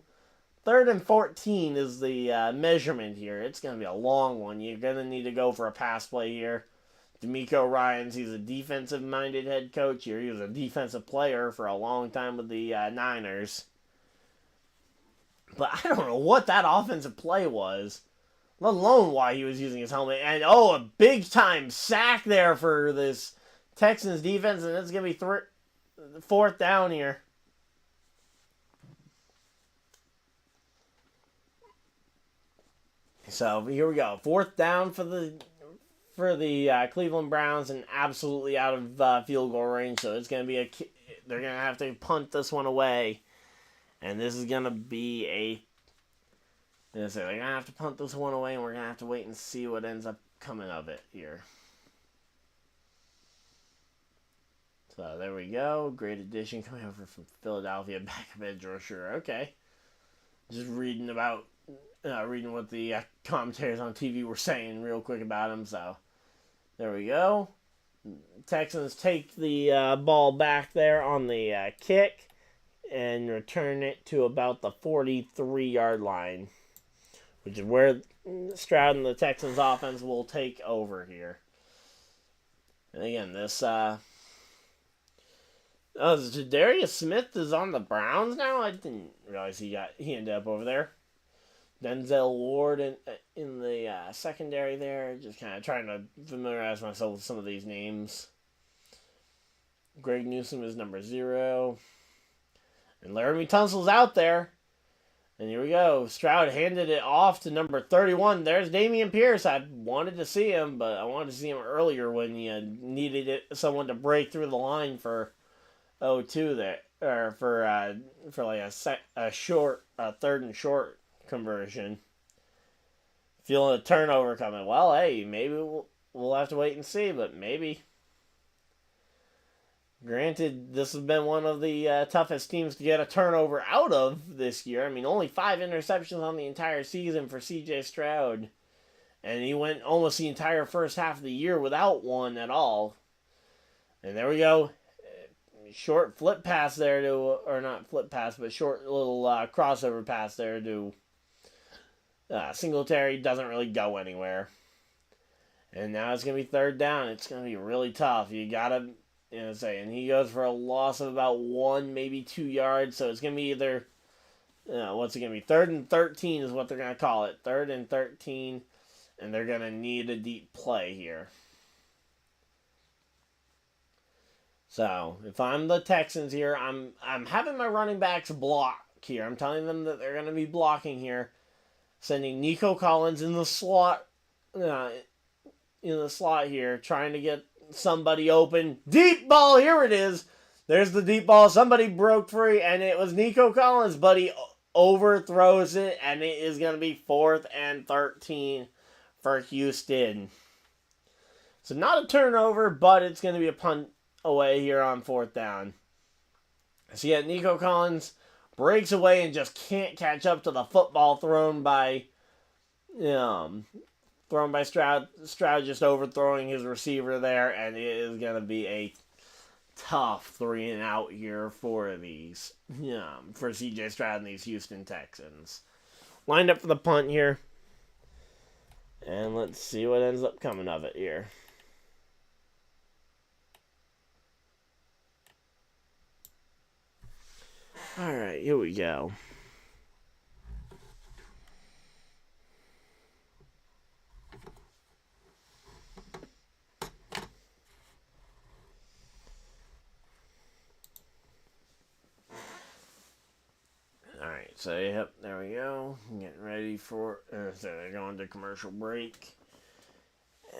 3rd and 14 is the measurement here. It's going to be a long one. You're going to need to go for a pass play here. D'Amico Ryans, he's a defensive-minded head coach here. He was a defensive player for a long time with the Niners. But I don't know what that offensive play was, let alone why he was using his helmet. And, a big-time sack there for this Texans defense, and it's going to be 4th down here. So here we go. 4th down for the Cleveland Browns, and absolutely out of field goal range. So it's going to be they're going to have to punt this one away, and this is going to be they're going to have to punt this one away, and we're going to have to wait and see what ends up coming of it here. So there we go. Great addition coming over from Philadelphia. Backup edge rusher. Okay. Just reading what the commentators on TV were saying real quick about him. So there we go. Texans take the ball back there on the kick and return it to about the 43-yard line, which is where Stroud and the Texans offense will take over here. And again, this Jadarius Smith is on the Browns now? I didn't realize he ended up over there. Denzel Ward in the secondary there. Just kind of trying to familiarize myself with some of these names. Greg Newsome is number 0. And Laramie Tunsil's out there. And here we go. Stroud handed it off to number 31. There's Damian Pierce. I wanted to see him, but I wanted to see him earlier when you needed someone to break through the line for 0-2 there, or for like a 3rd and short conversion. Feeling a turnover coming. Well, hey, maybe we'll have to wait and see, but maybe. Granted, this has been one of the toughest teams to get a turnover out of this year. I mean, only 5 interceptions on the entire season for C.J. Stroud. And he went almost the entire first half of the year without one at all. And there we go. Short flip pass there or not flip pass, but short little crossover pass there to Singletary. Doesn't really go anywhere. And now it's going to be 3rd down. It's going to be really tough. You got to, and he goes for a loss of about 1, maybe 2 yards. So it's going to be either, what's it going to be? 3rd and 13 is what they're going to call it. 3rd and 13. And they're going to need a deep play here. So, if I'm the Texans here, I'm having my running backs block here. I'm telling them that they're going to be blocking here. Sending Nico Collins in the slot here, trying to get somebody open. Deep ball, here it is. There's the deep ball. Somebody broke free, and it was Nico Collins, but he overthrows it, and it is going to be 4th and 13 for Houston. So, not a turnover, but it's going to be a punt away here on 4th down. So yeah, Nico Collins breaks away and just can't catch up to the football thrown by Stroud. Stroud just overthrowing his receiver there, and it is going to be a tough 3 and out here for these, for CJ Stroud and these Houston Texans. Lined up for the punt here, and let's see what ends up coming of it here. All right, here we go. Alright, so yep, there we go. Getting ready for, so they're going to commercial break.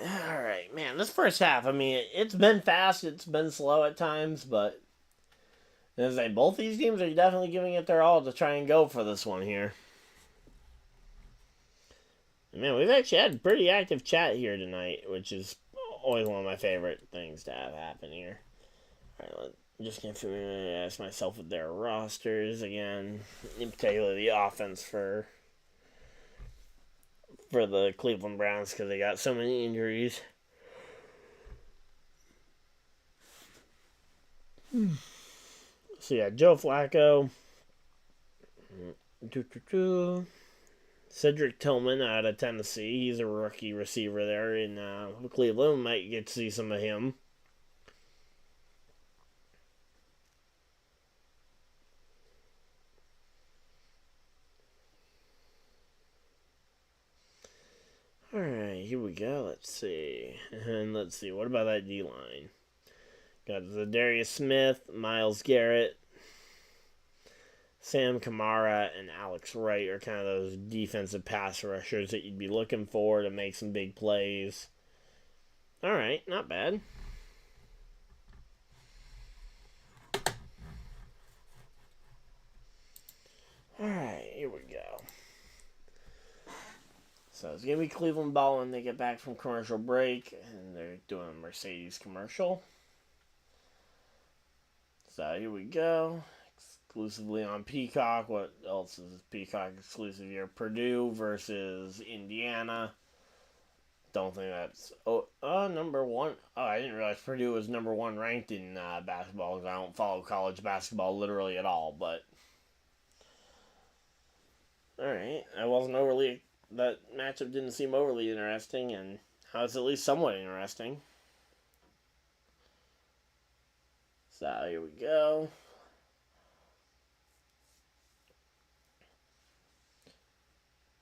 Alright, man, this first half, I mean, it's been fast, it's been slow at times, but as I say, both these teams are definitely giving it their all to try and go for this one here. Man, we've actually had pretty active chat here tonight, which is always one of my favorite things to have happen here. Alright, I'm just going to familiarize myself with their rosters again. In particular, the offense for the Cleveland Browns because they got so many injuries. So yeah, Joe Flacco. Cedric Tillman out of Tennessee. He's a rookie receiver there in Cleveland. We might get to see some of him. Alright, here we go. Let's see. What about that D-line? Got Zadarius Smith, Myles Garrett, Sam Kamara, and Alex Wright are kind of those defensive pass rushers that you'd be looking for to make some big plays. Alright, not bad. Alright, here we go. So it's going to be Cleveland ball when they get back from commercial break, and they're doing a Mercedes commercial. So here we go. Exclusively on Peacock. What else is Peacock exclusive here? Purdue versus Indiana. Don't think that's... number one. Oh, I didn't realize Purdue was number 1 ranked in basketball, because I don't follow college basketball literally at all, but... Alright, I wasn't overly... That matchup didn't seem overly interesting, and how it's at least somewhat interesting. So, here we go.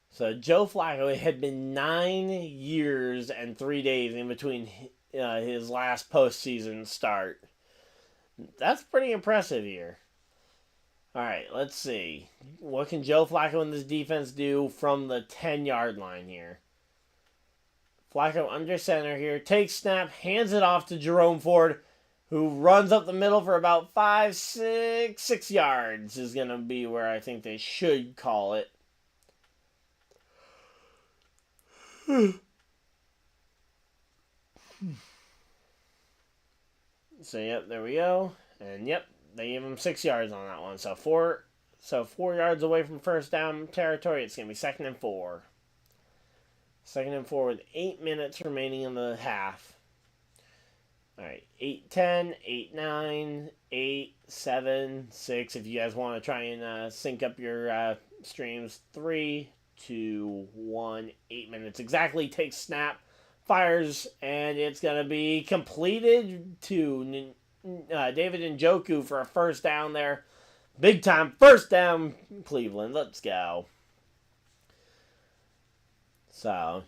So, Joe Flacco, it had been 9 years and 3 days in between his last postseason start. That's pretty impressive here. Alright, let's see. What can Joe Flacco and this defense do from the 10-yard line here? Flacco under center here. Takes snap, hands it off to Jerome Ford, who runs up the middle for about 6 yards is going to be where I think they should call it. So, yep, there we go. And, yep, they gave him 6 yards on that one. So 4 yards away from first down territory. It's going to be 2nd and 4. 2nd and 4 with 8 minutes remaining in the half. Alright, 8-10, 8-9, 8-7-6. If you guys want to try and sync up your streams, 3, 2, 1, 8 minutes exactly. Takes snap, fires, and it's going to be completed to David Njoku for a first down there. Big time first down, Cleveland. Let's go. So,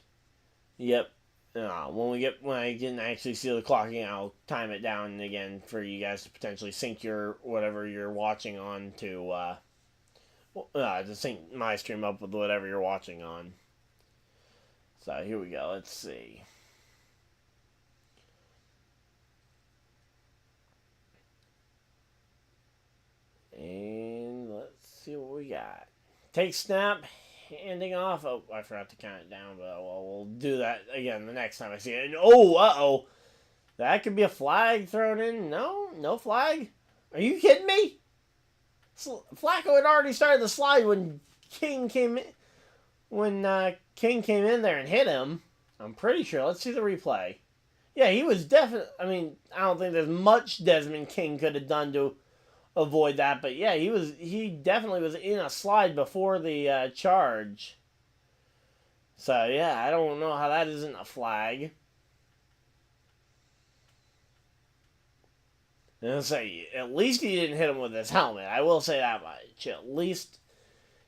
yep. When I can actually see the clock again, I'll time it down again for you guys to potentially sync your whatever you're watching on to sync my stream up with whatever you're watching on. So here we go. Let's see. And let's see what we got. Take snap. Handing off. Oh, I forgot to count it down, but we'll do that again the next time I see it. And, That could be a flag thrown in. No, no flag. Are you kidding me? Flacco had already started the slide when King came in. When King came in there and hit him. I'm pretty sure. Let's see the replay. Yeah, he was definitely. I mean, I don't think there's much Desmond King could have done to avoid that, but yeah, he definitely was in a slide before the charge. So yeah, I don't know how that isn't a flag. And I'll say, at least he didn't hit him with his helmet. I will say that much. At least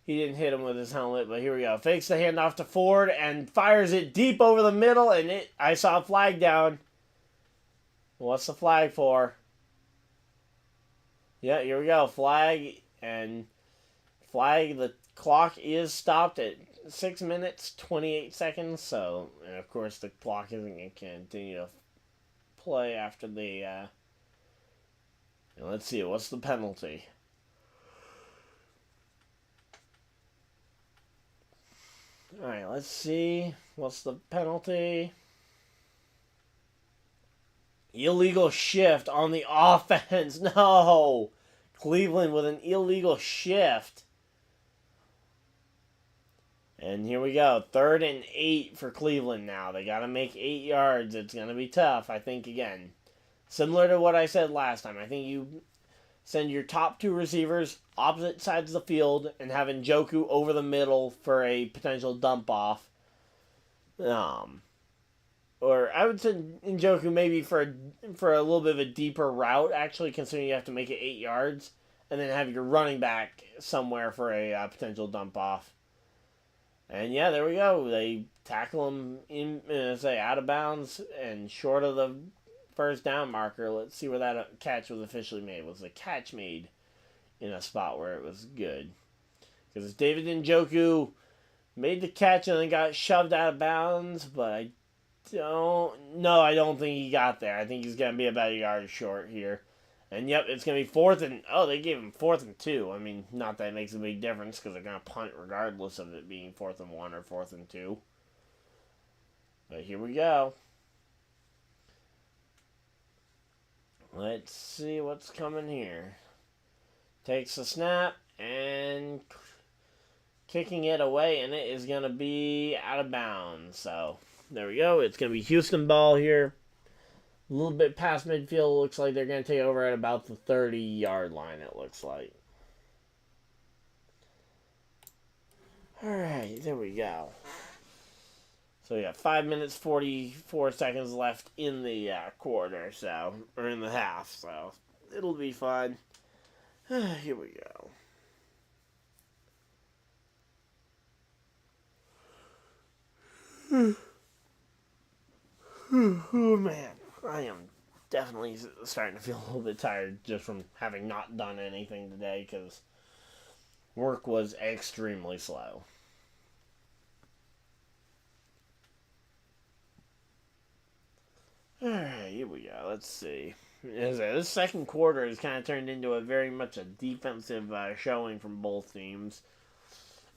he didn't hit him with his helmet. But here we go. Fakes the handoff to Ford and fires it deep over the middle. And I saw a flag down. What's the flag for? Yeah, here we go. Flag. And flag. The clock is stopped at 6 minutes, 28 seconds. So, and of course, the clock isn't going to continue to play after the... let's see, what's the penalty? Alright, let's see. What's the penalty? Illegal shift on the offense. No! Cleveland with an illegal shift. And here we go. 3rd and 8 for Cleveland now. They got to make 8 yards. It's going to be tough, I think, again. Similar to what I said last time. I think you send your top 2 receivers opposite sides of the field and have Njoku over the middle for a potential dump off. Or I would send Njoku maybe for a little bit of a deeper route, actually, considering you have to make it 8 yards. And then have your running back somewhere for a potential dump off. And yeah, there we go. They tackle him out of bounds and short of the first down marker. Let's see where that catch was officially made. Was the catch made in a spot where it was good? Because David Njoku made the catch and then got shoved out of bounds, but I don't think he got there. I think he's going to be about a yard short here. And yep, it's going to be 4th and... Oh, they gave him 4th and 2. I mean, not that it makes a big difference because they're going to punt regardless of it being 4th and 1 or 4th and 2. But here we go. Let's see what's coming here. Takes the snap and kicking it away, and it is going to be out of bounds. So, there we go. It's going to be Houston ball here. A little bit past midfield. Looks like they're going to take over at about the 30-yard line, it looks like. Alright, there we go. So, yeah, 5 minutes, 44 seconds left in the quarter, so, or in the half, so it'll be fun. Here we go. Oh, man. I am definitely starting to feel a little bit tired just from having not done anything today because work was extremely slow. Alright, here we go. Let's see. This second quarter has kind of turned into a very much a defensive showing from both teams.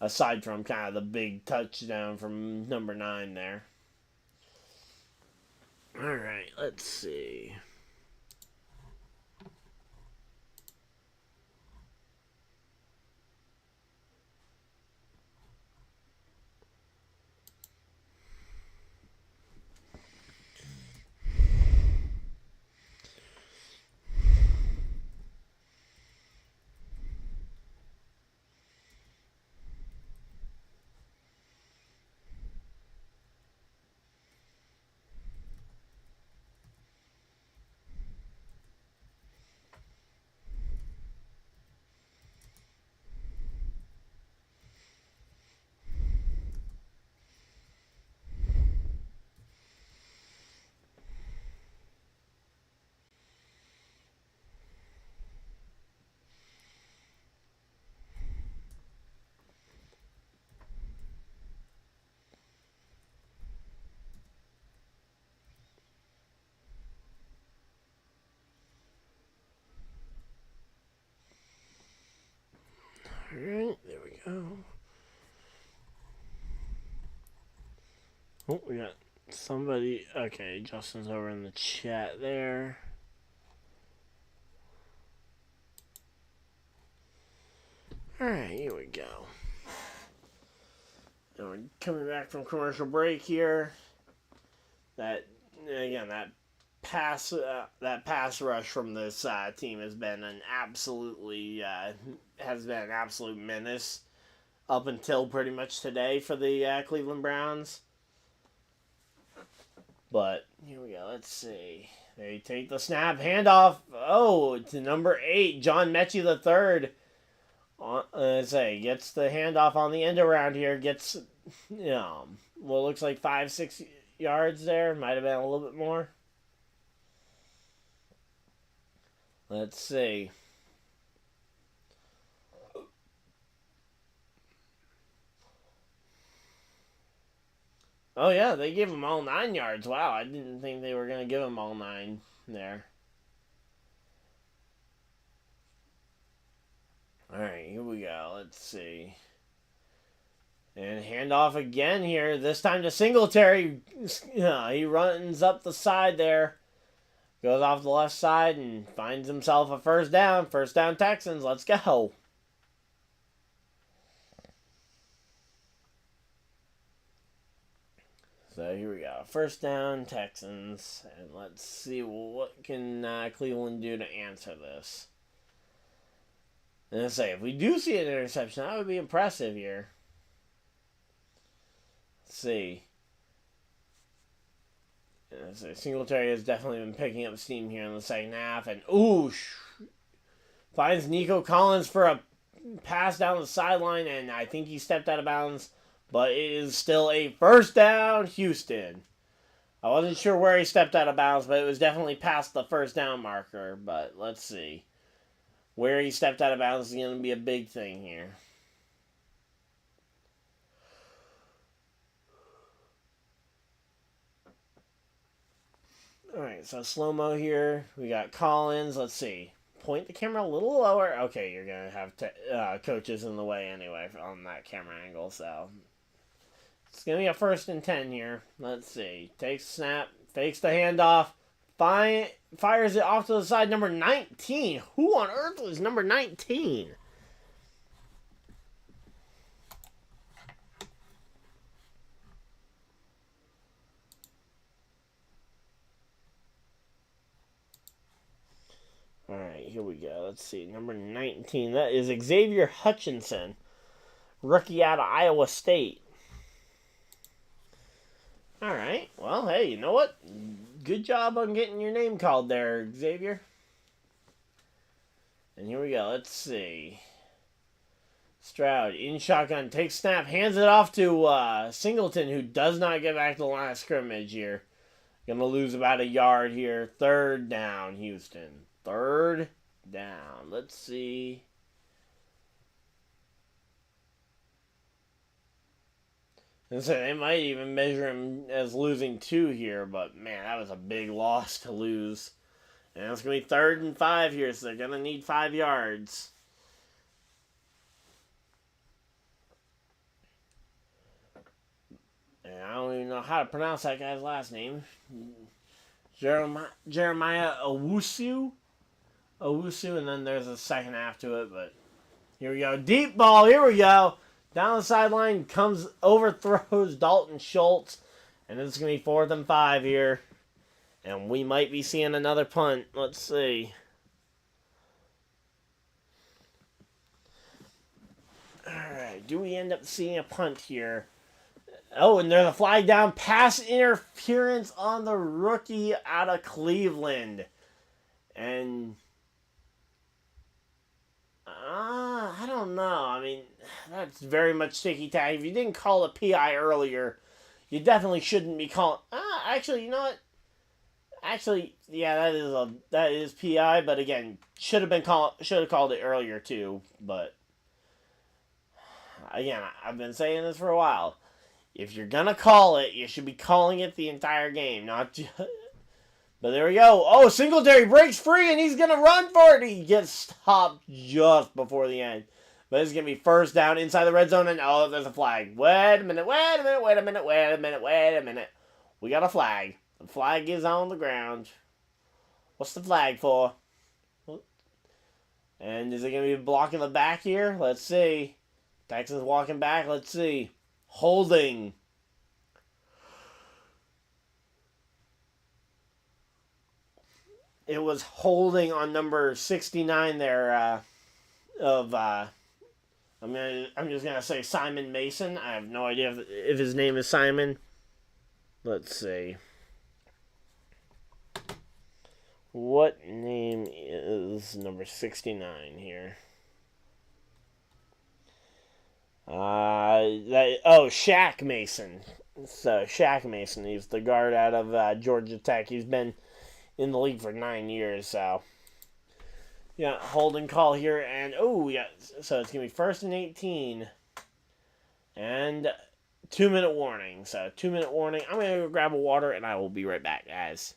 Aside from kind of the big touchdown from number 9 there. Alright, let's see. Alright, there we go. Oh, we got Somebody, okay, Justin's over in the chat there. Alright, here we go. And we're coming back from commercial break here. That pass rush from this team has been an absolute menace up until pretty much today for the Cleveland Browns. But here we go. Let's see. They take the snap, handoff. Oh, to number 8, John Mechie III. Gets the handoff on the end around here. Gets, what looks like 5-6 yards there. Might have been a little bit more. Let's see. Oh, yeah, they gave him all 9 yards. Wow, I didn't think they were going to give him all 9 there. All right, here we go. Let's see. And handoff again here. This time to Singletary. He runs up the side there. Goes off the left side and finds himself a first down. First down Texans. Let's go. So here we go. First down Texans. And let's see what can Cleveland do to answer this. And I say, if we do see an interception, that would be impressive here. Let's see. So Singletary has definitely been picking up steam here in the second half. And, finds Nico Collins for a pass down the sideline. And I think he stepped out of bounds. But it is still a first down, Houston. I wasn't sure where he stepped out of bounds, but it was definitely past the first down marker. But let's see. Where he stepped out of bounds is going to be a big thing here. Alright, so slow-mo here. We got Collins. Let's see. Point the camera a little lower. Okay, you're going to have coaches in the way anyway on that camera angle, so... It's going to be a 1st and 10 here. Let's see. Takes the snap. Fakes the handoff. Fires it off to the side. Number 19. Who on earth was number 19? Alright, here we go. Let's see. Number 19. That is Xavier Hutchinson. Rookie out of Iowa State. Alright, well, hey, you know what? Good job on getting your name called there, Xavier. And here we go, let's see. Stroud, in shotgun, takes snap, hands it off to Singleton, who does not get back to the line of scrimmage here. Gonna lose about a yard here. 3rd down, Houston. 3rd down. Let's see. And so they might even measure him as losing 2 here, but man, that was a big loss to lose. And it's going to be 3rd and 5 here, so they're going to need 5 yards. And I don't even know how to pronounce that guy's last name. Jeremiah Owusu, and then there's a second half to it, but here we go. Deep ball, here we go. Down the sideline, overthrows Dalton Schultz. And it's going to be 4th and 5 here. And we might be seeing another punt. Let's see. Alright, do we end up seeing a punt here? Oh, and there's a flag down. Pass interference on the rookie out of Cleveland. And... I don't know. I mean, that's very much ticky-tacky. If you didn't call a PI earlier, you definitely shouldn't be calling... actually, you know what? Actually, yeah, that is PI, but again, should have called it earlier too, but... Again, I've been saying this for a while. If you're gonna call it, you should be calling it the entire game, not just... But there we go. Oh, Singletary breaks free, and he's going to run for it. He gets stopped just before the end. But it's going to be 1st down inside the red zone, and oh, there's a flag. Wait a minute. We got a flag. The flag is on the ground. What's the flag for? And is it going to be blocking the back here? Let's see. Texans walking back. Let's see. Holding. It was holding on number 69 there I'm just gonna say Simon Mason. I have no idea if his name is Simon. Let's see. What name is number 69 here? Shaq Mason. So Shaq Mason. He's the guard out of Georgia Tech. He's been in the league for 9 years. So yeah, holding call here, and so it's gonna be 1st and 18, and 2-minute warning. So 2-minute warning. I'm gonna go grab a water, and I will be right back, guys.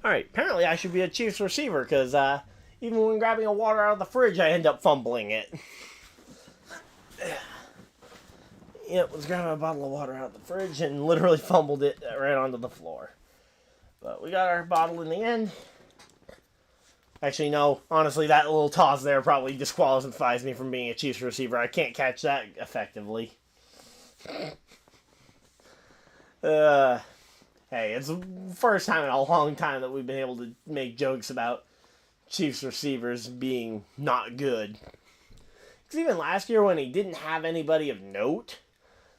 Alright, apparently I should be a Chiefs receiver, because even when grabbing a water out of the fridge, I end up fumbling it. Yep, was grabbing a bottle of water out of the fridge and literally fumbled it right onto the floor. But we got our bottle in the end. Actually, no. Honestly, that little toss there probably disqualifies me from being a Chiefs receiver. I can't catch that effectively. Hey, it's the first time in a long time that we've been able to make jokes about Chiefs receivers being not good. Because even last year when he didn't have anybody of note,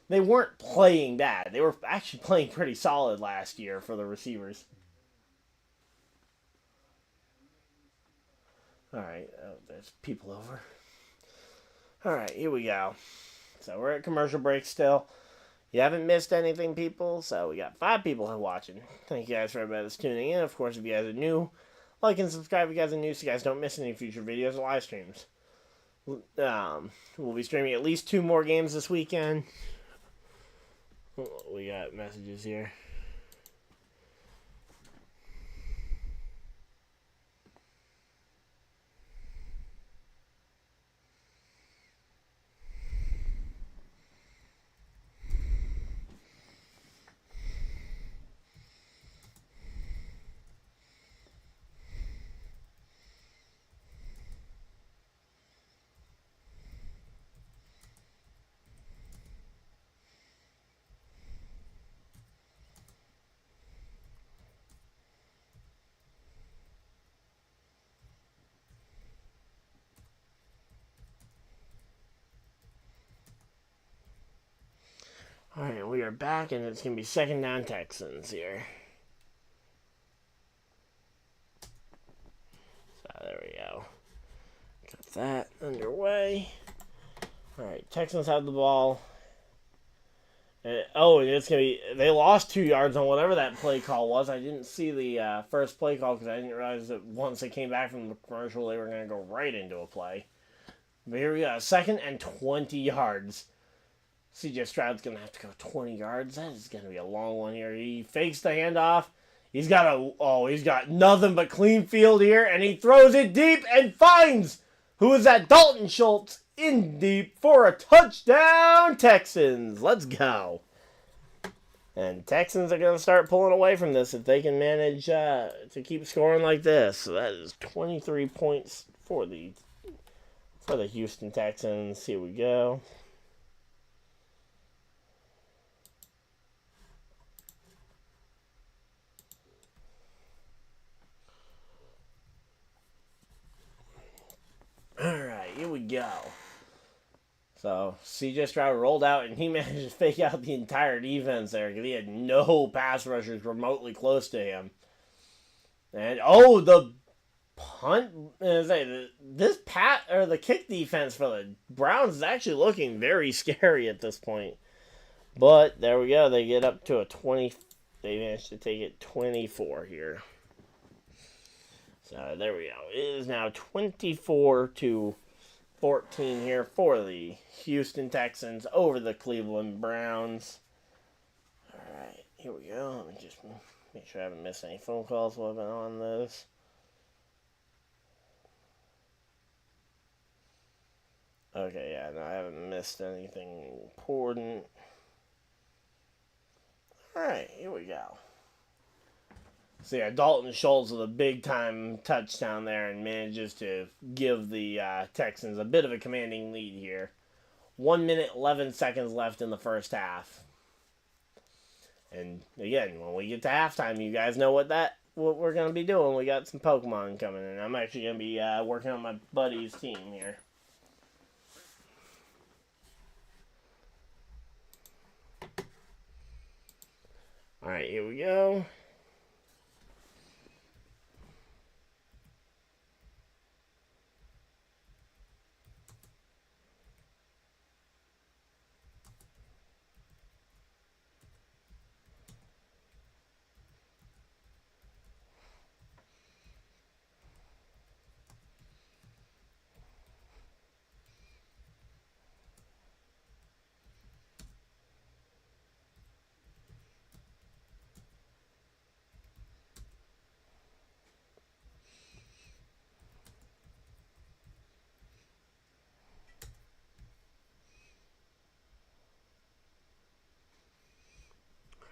they weren't playing bad. They were actually playing pretty solid last year for the receivers. Alright, there's people over. Alright, here we go. So we're at commercial break still. You haven't missed anything, people, so we got 5 people watching. Thank you guys for everybody that's tuning in. Of course, if you guys are new, like and subscribe if you guys are new so you guys don't miss any future videos or live streams. We'll be streaming at least 2 more games this weekend. We got messages here. Alright, we are back, and it's going to be 2nd down Texans here. So, there we go. Got that underway. Alright, Texans have the ball. It's going to be... They lost 2 yards on whatever that play call was. I didn't see the first play call because I didn't realize that once they came back from the commercial, they were going to go right into a play. But here we go. 2nd and 20 yards. CJ Stroud's going to have to go 20 yards. That is going to be a long one here. He fakes the handoff. He's got nothing but clean field here, and he throws it deep and finds, who is that? Dalton Schultz in deep for a touchdown, Texans. Let's go. And Texans are going to start pulling away from this if they can manage to keep scoring like this. So that is 23 points for the Houston Texans. Here we go. Alright, here we go. So, C.J. Stroud rolled out, and he managed to fake out the entire defense there because he had no pass rushers remotely close to him. And, oh, the punt, the kick defense for the Browns is actually looking very scary at this point. But, there we go. They get up to a 20, they managed to take it 24 here. So, there we go. It is now 24-14 here for the Houston Texans over the Cleveland Browns. Alright, here we go. Let me just make sure I haven't missed any phone calls while I've been on this. Okay, yeah, no, I haven't missed anything important. Alright, here we go. So yeah, Dalton Schultz with a big-time touchdown there and manages to give the Texans a bit of a commanding lead here. 1 minute, 11 seconds left in the first half. And again, when we get to halftime, you guys know what we're going to be doing. We got some Pokemon coming in. I'm actually going to be working on my buddy's team here. Alright, here we go.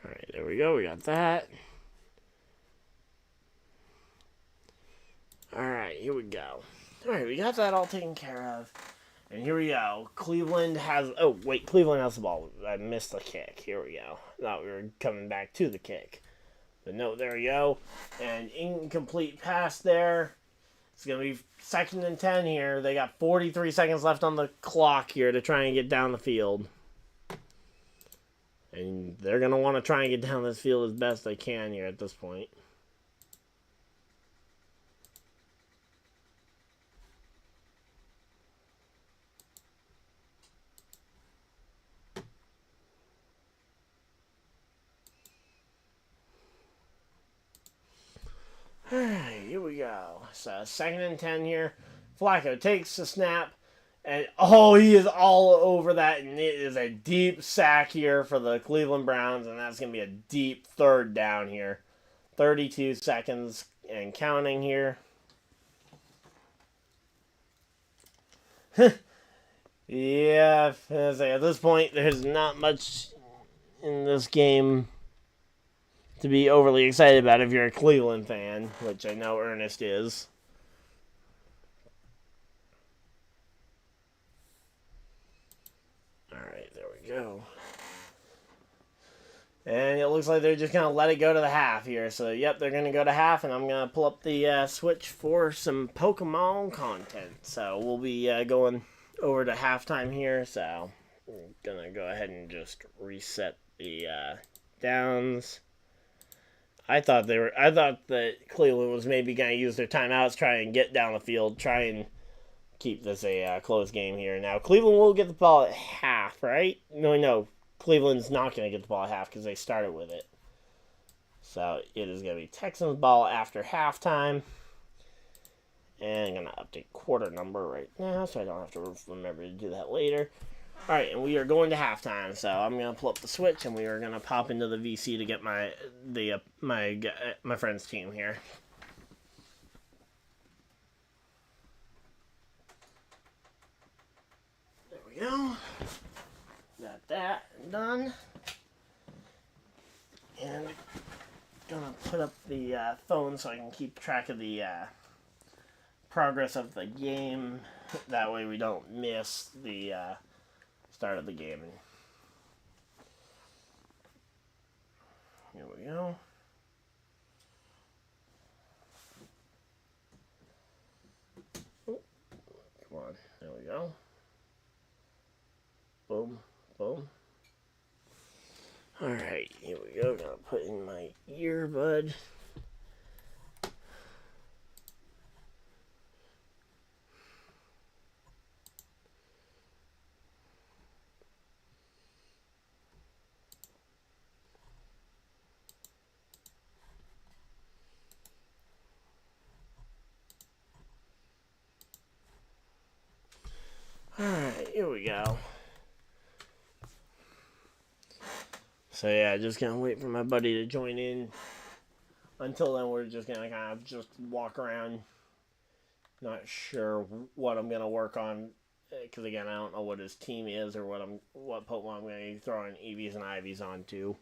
Alright, there we go. We got that. Alright, here we go. Alright, we got that all taken care of. And here we go. Cleveland has the ball. I missed the kick. Here we go. Thought we were coming back to the kick. But no, there we go. And incomplete pass there. It's going to be 2nd and 10 here. They got 43 seconds left on the clock here to try and get down the field. And they're going to want to try and get down this field as best they can here at this point. Alright, here we go. So, 2nd and 10 here. Flacco takes the snap. And, he is all over that. And it is a deep sack here for the Cleveland Browns. And that's going to be a deep 3rd down here. 32 seconds and counting here. Yeah, at this point, there's not much in this game to be overly excited about if you're a Cleveland fan, which I know Ernest is. Alright, there we go. And it looks like they're just going to let it go to the half here. So, yep, they're going to go to half, and I'm going to pull up the Switch for some Pokemon content. So, we'll be going over to halftime here. So, I'm going to go ahead and just reset the downs. I thought that Cleveland was maybe going to use their timeouts, try and get down the field, try and keep this a close game here. Now, Cleveland will get the ball at half, right? No, Cleveland's not going to get the ball at half because they started with it. So, it is going to be Texans ball after halftime. And I'm going to update quarter number right now so I don't have to remember to do that later. Alright, and we are going to halftime, so I'm going to pull up the Switch, and we are going to pop into the VC to get my friend's team here. There we go. Got that done. And gonna put up the phone so I can keep track of the progress of the game. That way we don't miss the start of the game. And here we go. Oh, come on, there we go. Boom, boom. Alright, here we go. Gonna put in my earbud. Alright, here we go. So yeah, just gonna wait for my buddy to join in. Until then, we're just gonna kind of just walk around. Not sure what I'm gonna work on, because again, I don't know what his team is or what Pokemon I'm gonna be throwing EVs and IVs onto.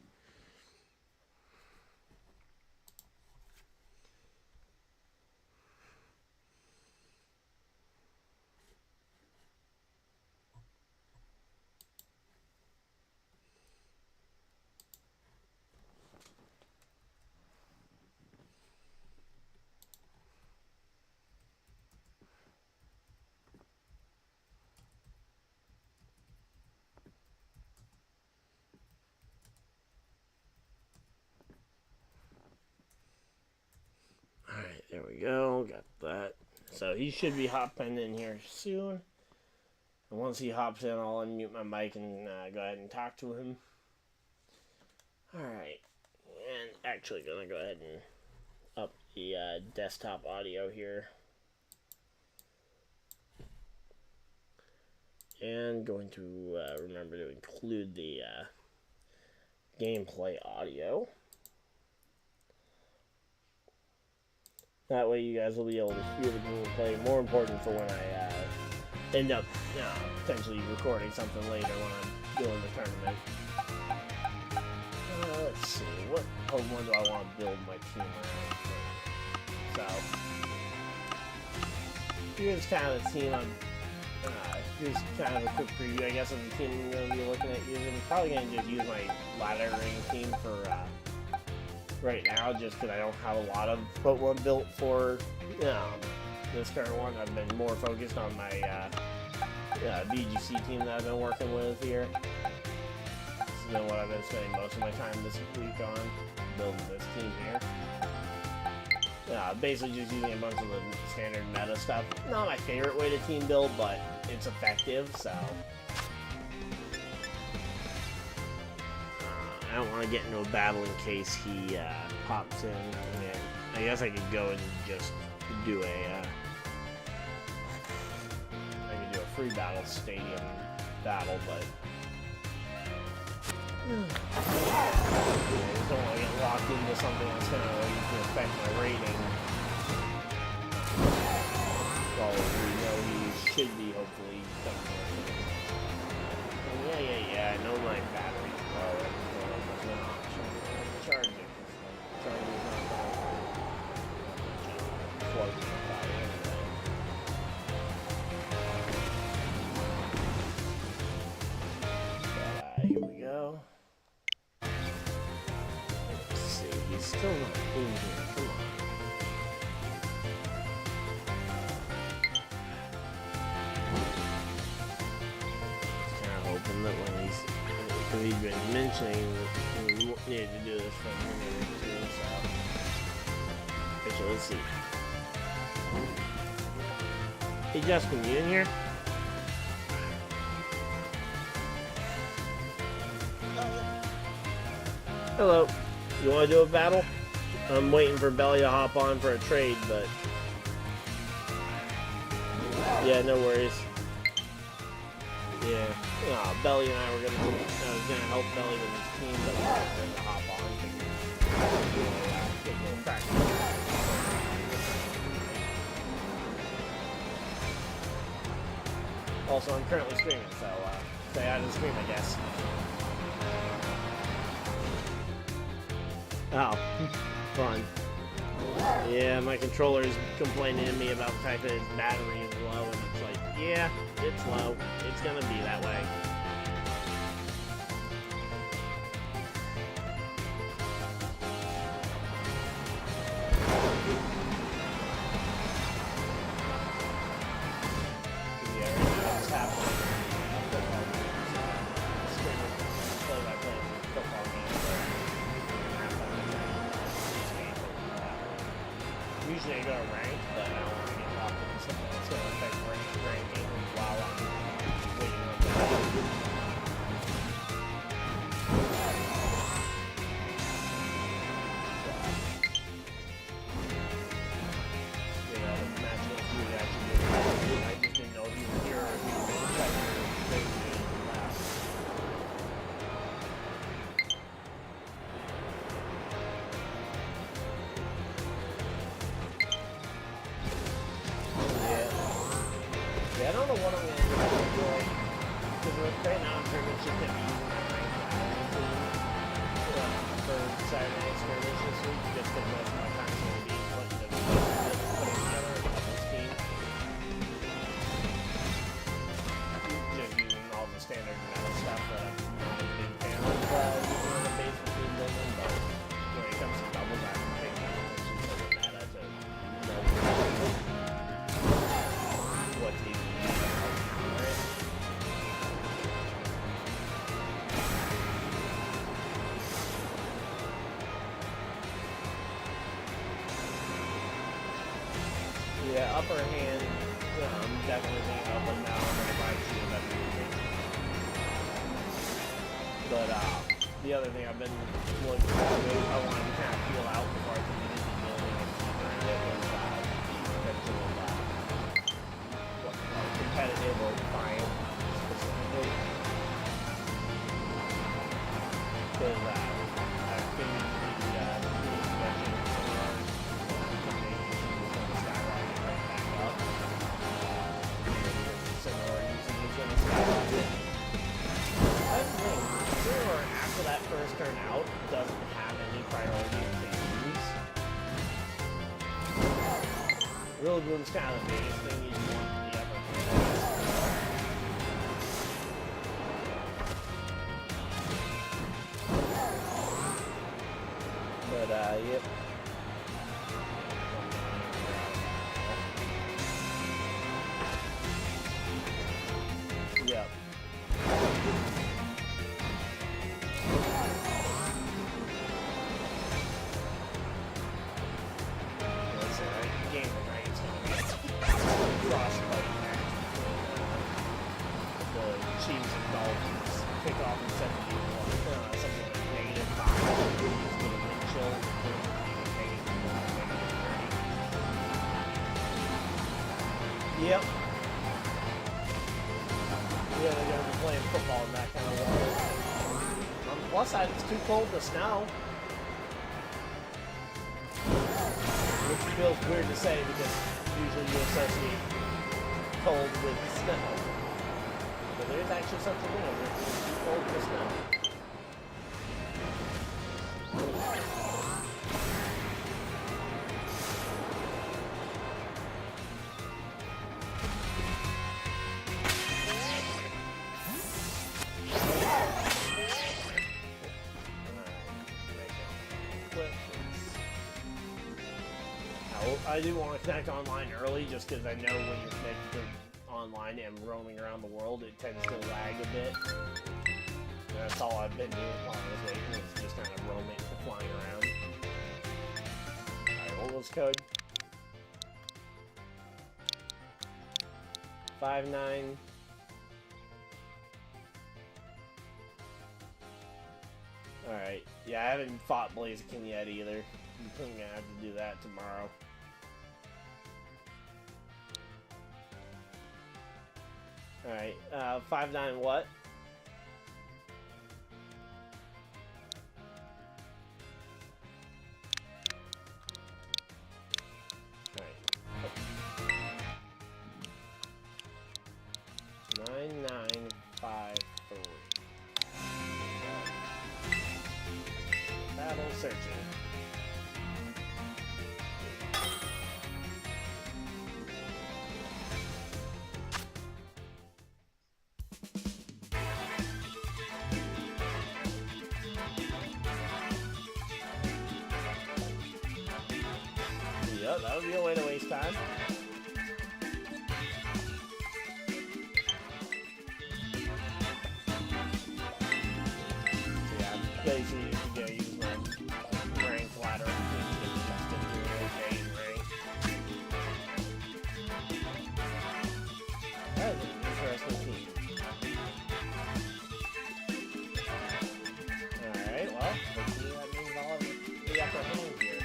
Alright, there we go. Got that. So he should be hopping in here soon. And once he hops in, I'll unmute my mic and go ahead and talk to him. Alright. And actually gonna go ahead and up the desktop audio here. And going to remember to include the gameplay audio. That way you guys will be able to hear the gameplay. More important for when I end up potentially recording something later when I'm doing the tournament. Let's see, what Pokemon do I want to build my team around? So, here's kind of the team here's kind of a quick preview, I guess, of the team I'm going to be looking at using. I'm probably going to just use my laddering team for right now, just because I don't have a lot of Pokemon built for this current one. I've been more focused on my VGC team that I've been working with here. This has been what I've been spending most of my time this week on, building this team here. Basically just using a bunch of the standard meta stuff. Not my favorite way to team build, but it's effective, so I don't want to get into a battle in case he pops in. I guess I could go and just do a free battle stadium battle, but I just don't want to get locked into something that's going to affect my rating. Well, we know he should be hopefully something. Yeah, I know my battery's low. That's an option. Charge it. Charge is not going to plug in the body anyway. But here we go. Let's see, he's still not in here. Come on. Hoping that when he's been mentioning that we needed to do this for a minute or two, so actually, let's see. Hey Justin, you in here? Hello. You want to do a battle? I'm waiting for Belly to hop on for a trade, but yeah, no worries. Yeah. Belly and I were gonna help Belly with his team, but I was going to hop on and get a little practice. Also, I'm currently streaming, so say hi to the stream, I guess. Oh, fun. Yeah, my controller's complaining to me about the fact that its battery is low, and it's like, yeah, it's low. It's gonna be that way. Usually I go to rank, but I don't want to get locked into something that's going to affect ranking while I'm waiting on that. You know, the match against you actually did. I just didn't know if you were here or if you were expecting to last. I don't know what I'm going to do because right now I'm pretty much just going to be using my ranked for Saturday night skirmish this week, just because most of my time is going to be putting together a couple schemes. Just using all the standard meta stuff that I'm not a big fan of using on the base between building, but when it comes to doubles, I have to pay attention to the meta to know what to use. Yeah, upper hand, definitely being open now. I'm going to buy shield every week. But the other thing I've been looking at, I want to kind of feel out before I can get into building and keep around it was competitive or defiant specifically. Because I've been the convention after that first turn out doesn't have any priority to use. Real Boom's kind of the biggest thing you want to ever But yep. Yep. Game, right? It's going to be cross-fight match between the Chiefs and Dolphins. Kick off in 71. Something like -5. It's going to win chill. Yep. Yeah, they're going to be playing football in that kind of weather. On the plus side, it's too cold to snow. Which feels weird to say because usually you associate cold with snow. But there's actually something new. It's too cold for snow. I do want to connect online early just because I know when you're connected online and roaming around the world, it tends to lag a bit. And that's all I've been doing while I was waiting, is just kind of roaming, flying around. Alright, what was code? 59. Alright, yeah, I haven't fought Blaziken yet either. I'm gonna have to do that tomorrow. Alright, 5-9 what? Alright. 9953. Battle searching. that would be a way to waste time. So yeah, basically you can use my rank ladder and get just into an okay rank. That is an interesting team. Alright, well, hopefully that means I'll have the upper hand here.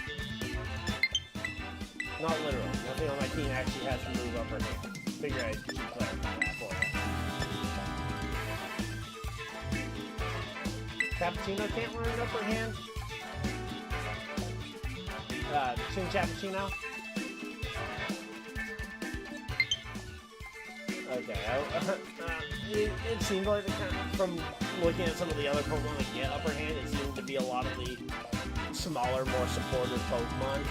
Not literally. Nothing on my team actually has to move upper hand. Figure I should clarify that for you. Cappuccino can't run upper hand? Chin Cappuccino? Okay, it seemed like from looking at some of the other Pokemon that get upper hand, it seemed to be a lot of the smaller, more supportive Pokemon.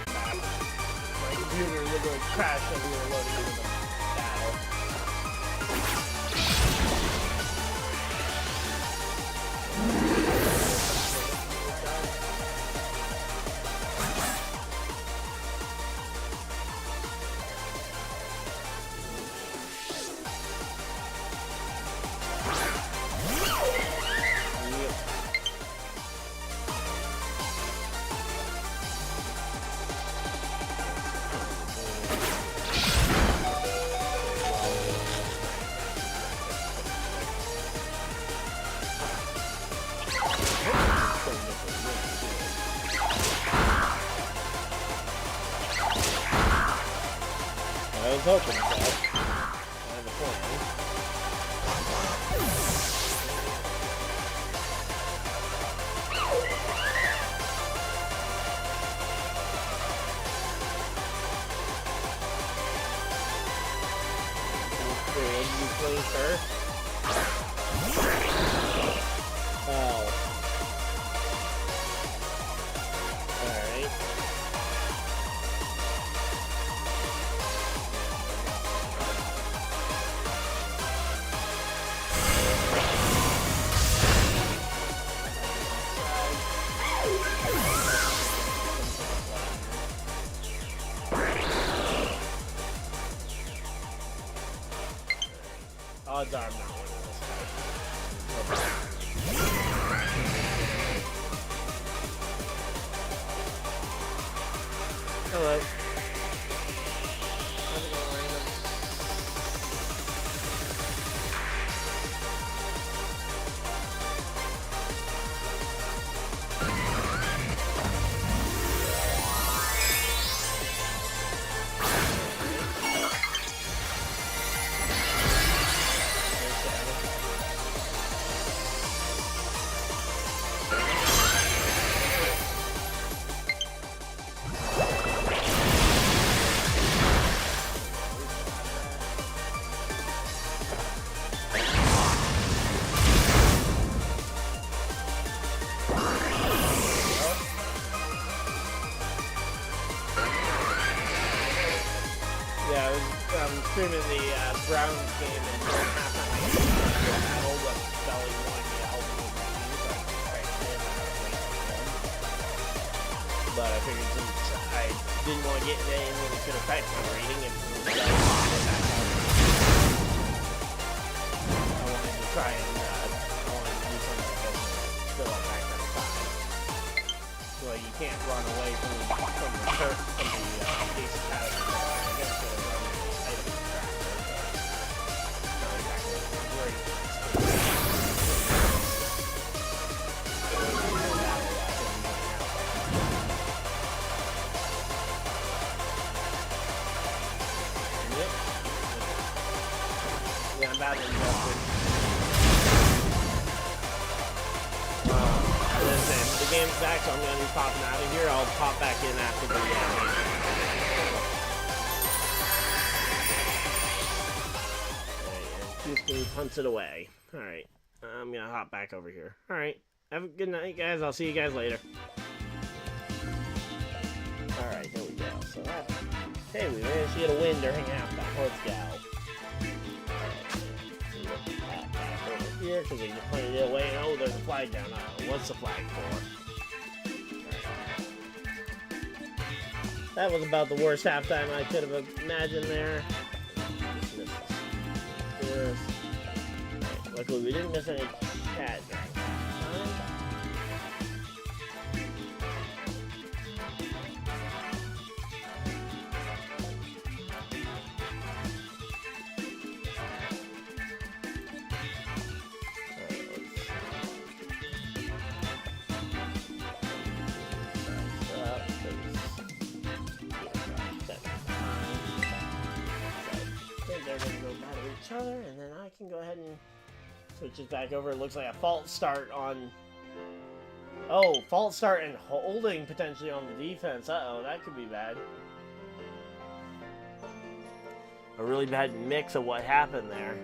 My computer literally crashed as we were loading into the battle. I was hoping so. I have a point. Did you play her? Oh. Alright. Odds are I'm not winning this fight. Hello. How's it going, random? Yeah, I'm streaming the Browns game and half my battle, but Belly wanted me to help him with the team, so I tried to him but I figured since I didn't want to get in anything that could affect my rating, if Belly wanted to back out, I wanted to try and I wanted to do something that doesn't fill up back that time. So you can't run away from the basic pattern. I guess the item tracker, but not exactly great. Yep. Yeah, I'm badly invested. Listen, the game's back, so I'm going to be popping out of here. I'll pop back in after the game. Houston punts it away. Alright, I'm going to hop back over here. Alright, have a good night, guys. I'll see you guys later. Alright, here we go. So that, hey, we managed to get a win during halftime. Let's go. Back over here, because they just pointed it away. Oh, there's a flag down. What's the flag for? That was about the worst halftime I could have imagined there. Luckily, we didn't miss any chat during halftime. They're going to go battle each other, and then I can go ahead and switch it back over. It looks like a false start on... Oh, false start and holding potentially on the defense. Uh-oh, that could be bad. A really bad mix of what happened there.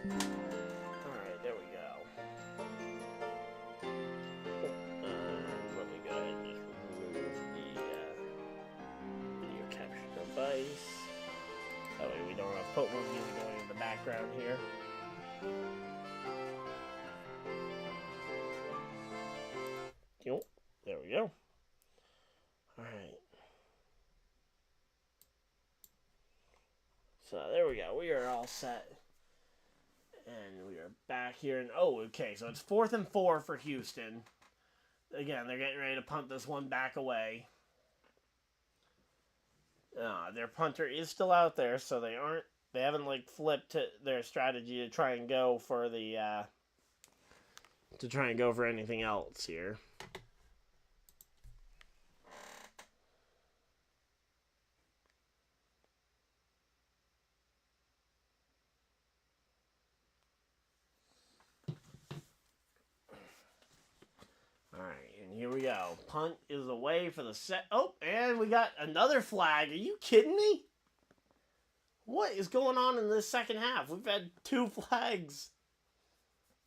Alright, there we go. Let me go ahead and just remove the video capture device. That way we don't have football music going in the background here. There we go. Alright. So there we go. We are all set. And we are back here. And oh, okay. So it's 4th and 4 for Houston. Again, they're getting ready to punt this one back away. Their punter is still out there, so they haven't like flipped their strategy to try and go for the anything else here. Alright, and here we go. Punt is away for the set. Oh, and we got another flag. Are you kidding me? What is going on in this second half? We've had 2 flags.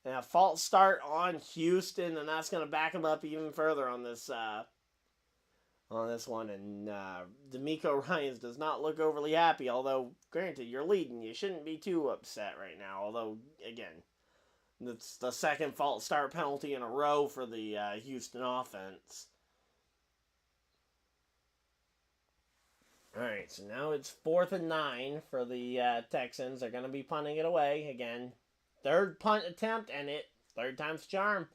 And a false start on Houston, and that's going to back them up even further on this one. And D'Amico Ryans does not look overly happy, although, granted, you're leading. You shouldn't be too upset right now, although, again... It's the second false start penalty in a row for the Houston offense. Alright, so now it's 4th and 9 for the Texans. They're going to be punting it away. Again, 3rd punt attempt, and third time's charm.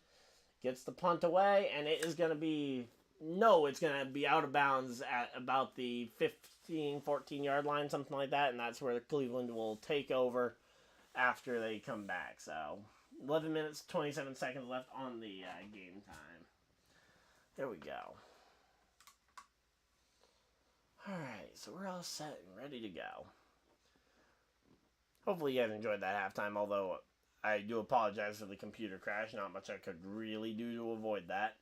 Gets the punt away, and it is going to be... No, it's going to be out of bounds at about the 15, 14-yard line, something like that, and that's where Cleveland will take over after they come back, so... 11 minutes, 27 seconds left on the game time. There we go. Alright, so we're all set and ready to go. Hopefully you guys enjoyed that halftime, although I do apologize for the computer crash. Not much I could really do to avoid that.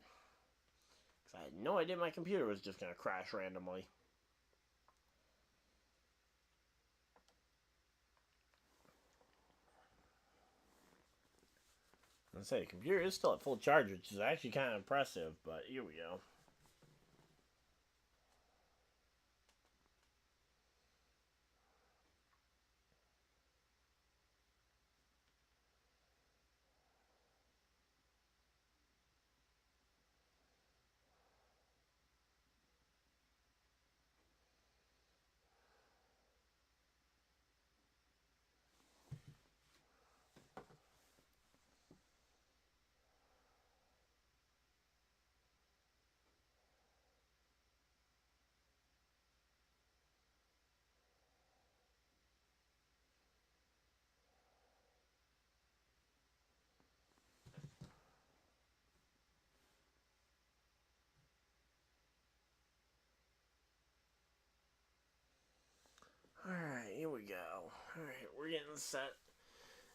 Because I had no idea my computer was just going to crash randomly. I say, the computer is still at full charge, which is actually kind of impressive, but here we go. Alright, here we go. Alright, we're getting set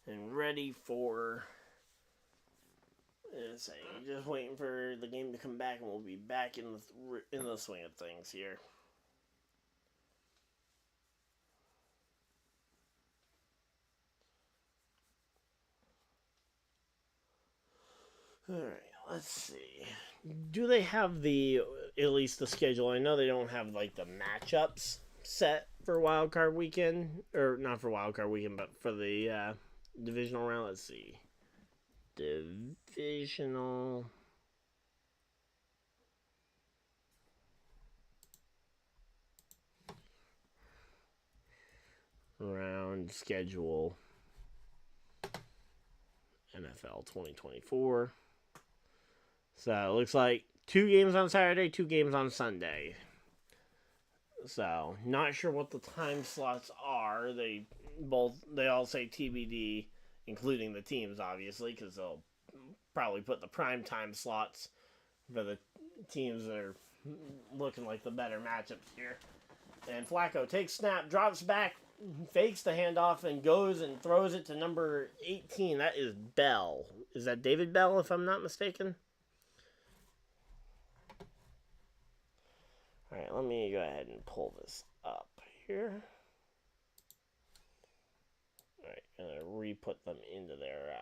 and ready for... just waiting for the game to come back, and we'll be back in the swing of things here. Alright, let's see. Do they have at least the schedule? I know they don't have, like, the matchups set for Wildcard Weekend. Or, not for Wildcard Weekend, but for the divisional round. Let's see. Divisional... on schedule NFL 2024. So it looks like 2 games on Saturday, 2 games on Sunday. So not sure what the time slots are. They all say TBD, including the teams, obviously, because they'll probably put the prime time slots for the teams that are looking like the better matchups here. And Flacco takes snap, drops back, fakes the handoff, and goes and throws it to number 18. That is Bell. Is that David Bell, if I'm not mistaken? All right, let me go ahead and pull this up here. All right, gonna re-put them into their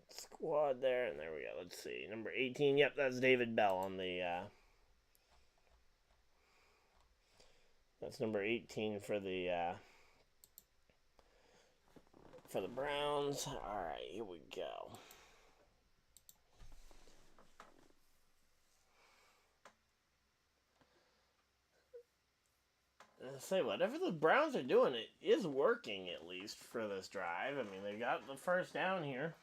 squad there, and there we go. Let's see, number 18. Yep, that's David Bell on the. That's number 18 for the Browns. All right, here we go. Say whatever the Browns are doing, it is working at least for this drive. I mean, they got the first down here,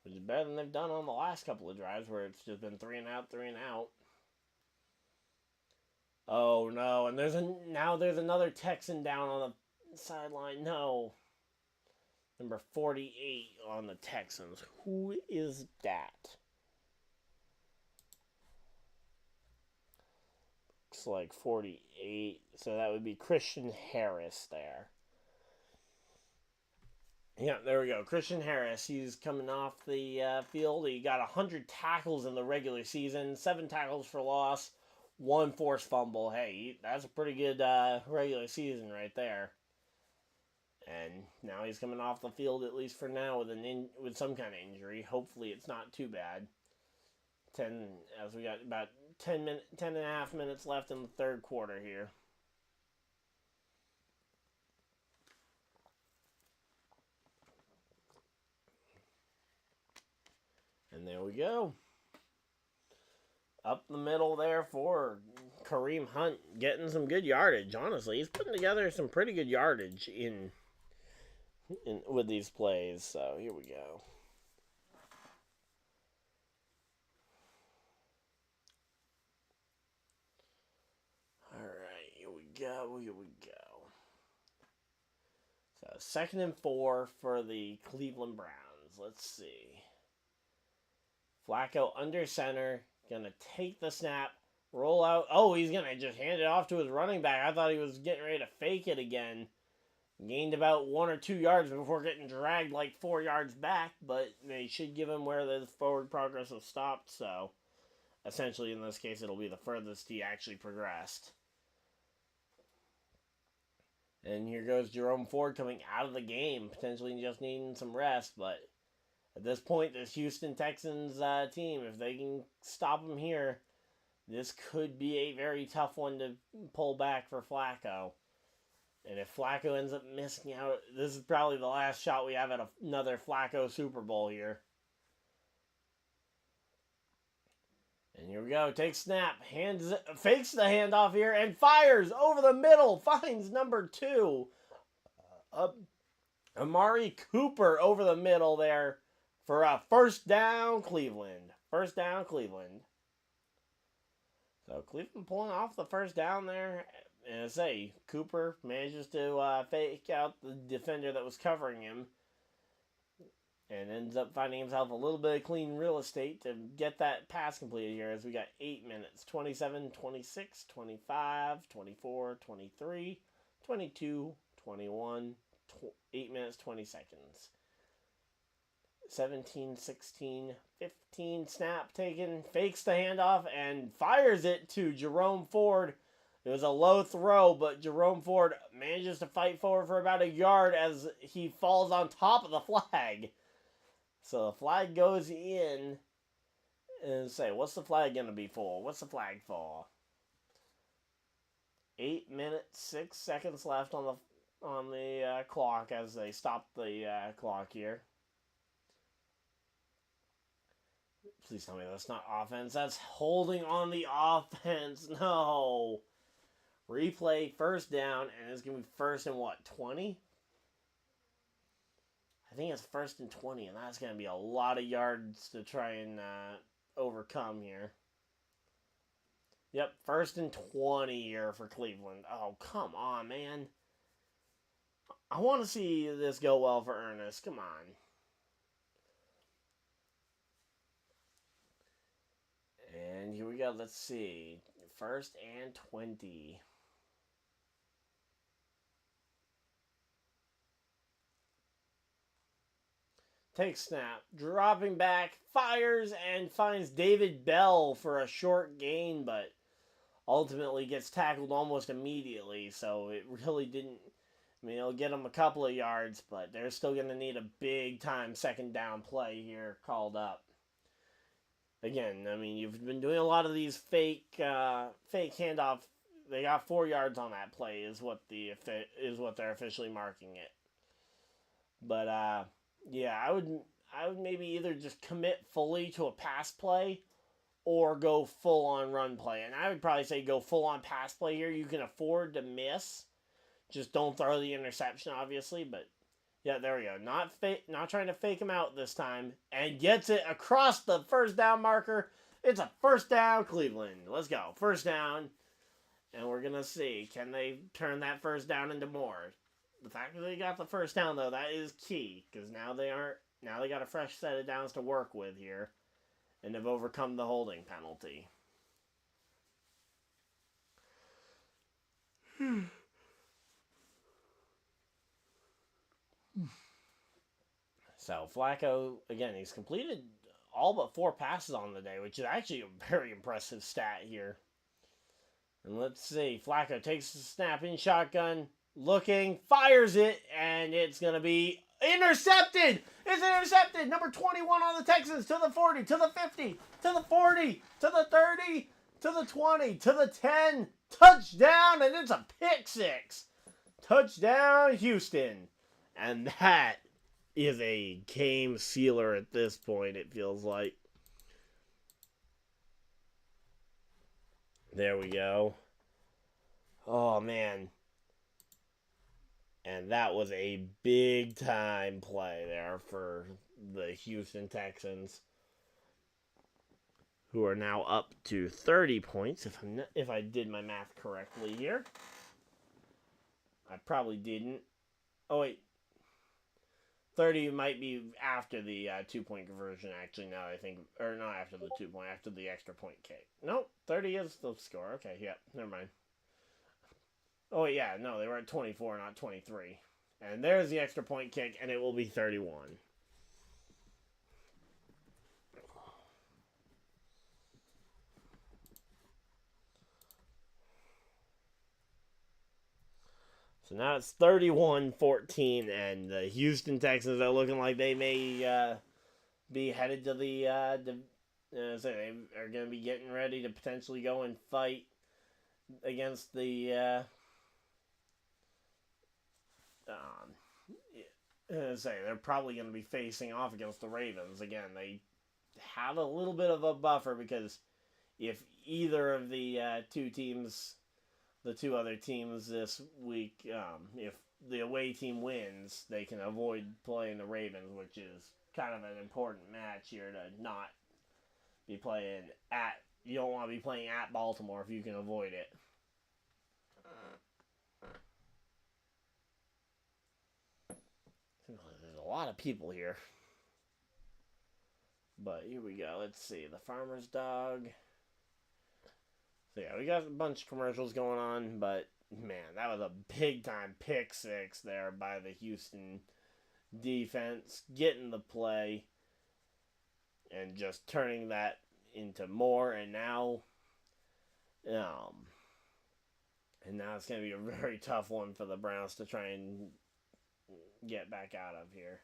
which is better than they've done on the last couple of drives where it's just been 3 and out, 3 and out. Oh no! And there's another Texan down on the sideline. No, number 48 on the Texans. Who is that? Looks like 48. So that would be Christian Harris there. Yeah, there we go. Christian Harris. He's coming off the field. He got 100 tackles in the regular season, 7 tackles for loss, 1 forced fumble. Hey, that's a pretty good regular season right there. And now he's coming off the field, at least for now, with some kind of injury. Hopefully it's not too bad. As we got about 10 and a half minutes left in the third quarter here. And there we go. Up the middle there for Kareem Hunt, getting some good yardage. Honestly, he's putting together some pretty good yardage in with these plays. So here we go. All right, here we go. So 2nd and 4 for the Cleveland Browns. Let's see. Flacco under center. Gonna take the snap, roll out. Oh, he's gonna just hand it off to his running back. I thought he was getting ready to fake it again. Gained about 1 or 2 yards before getting dragged like 4 yards back, but they should give him where the forward progress has stopped. So, essentially, in this case, it'll be the furthest he actually progressed. And here goes Jerome Ford coming out of the game, potentially just needing some rest, but at this point, this Houston Texans team, if they can stop him here, this could be a very tough one to pull back for Flacco. And if Flacco ends up missing out, this is probably the last shot we have at another Flacco Super Bowl here. And here we go. Takes snap. Fakes the handoff here and fires over the middle. Finds number 2. Amari Cooper over the middle there. For a first down, Cleveland. So Cleveland pulling off the first down there. And I say, Cooper manages to fake out the defender that was covering him. And ends up finding himself a little bit of clean real estate to get that pass completed here as we got 8 minutes. 27, 26, 25, 24, 23, 22, 21, 8 minutes, 20 seconds. 17, 16, 15, snap taken, fakes the handoff, and fires it to Jerome Ford. It was a low throw, but Jerome Ford manages to fight forward for about a yard as he falls on top of the flag. So the flag goes in, and say, what's the flag going to be for? What's the flag for? 8 minutes, 6 seconds left on the clock as they stop the clock here. Please tell me that's not offense. That's holding on the offense. No. Replay, first down, and it's going to be first and what, 20? I think it's first and 20, and that's going to be a lot of yards to try and overcome here. Yep, first and 20 here for Cleveland. Oh, come on, man. I want to see this go well for Ernest. Come on. And here we go. Let's see. First and 20. Takes snap. Dropping back. Fires and finds David Bell for a short gain, but ultimately gets tackled almost immediately. So it really didn't. I mean, it'll get them a couple of yards, but they're still going to need a big-time second down play here called up. Again, I mean, you've been doing a lot of these fake handoff. They got 4 yards on that play, is what they're officially marking it. But yeah, I would maybe either just commit fully to a pass play, or go full on run play. And I would probably say go full on pass play here. You can afford to miss. Just don't throw the interception, obviously. But yeah, there we go. Not trying to fake him out this time. And gets it across the first down marker. It's a first down, Cleveland. Let's go. First down. And we're going to see, can they turn that first down into more? The fact that they got the first down, though, that is key. Because now they got a fresh set of downs to work with here. And have overcome the holding penalty. So Flacco, again, he's completed all but 4 passes on the day, which is actually a very impressive stat here. And let's see, Flacco takes the snap in shotgun, looking, fires it, and it's going to be intercepted! It's intercepted! Number 21 on the Texans, to the 40, to the 50, to the 40, to the 30, to the 20, to the 10. Touchdown, and it's a pick 6. Touchdown, Houston. And that is a game sealer at this point, it feels like. There we go. Oh, man. And that was a big-time play there for the Houston Texans, who are now up to 30 points, if I did my math correctly here. I probably didn't. Oh, wait. 30 might be after the 2-point conversion, actually, now I think. Or not after the 2-point, after the extra point kick. Nope, 30 is the score. Okay, yeah, never mind. Oh, yeah, no, they were at 24, not 23. And there's the extra point kick, and it will be 31. So now it's 31-14, and the Houston Texans are looking like they may be headed to the... they are going to be getting ready to potentially go and fight against the... they're probably going to be facing off against the Ravens. Again, they have a little bit of a buffer, because if either of the two other teams this week, if the away team wins, they can avoid playing the Ravens, which is kind of an important match here to not be playing at. You don't want to be playing at Baltimore if you can avoid it. There's a lot of people here. But here we go. Let's see. The Farmer's Dog. So yeah, we got a bunch of commercials going on, but man, that was a big-time pick 6 there by the Houston defense, getting the play and just turning that into more, and now it's going to be a very tough one for the Browns to try and get back out of here.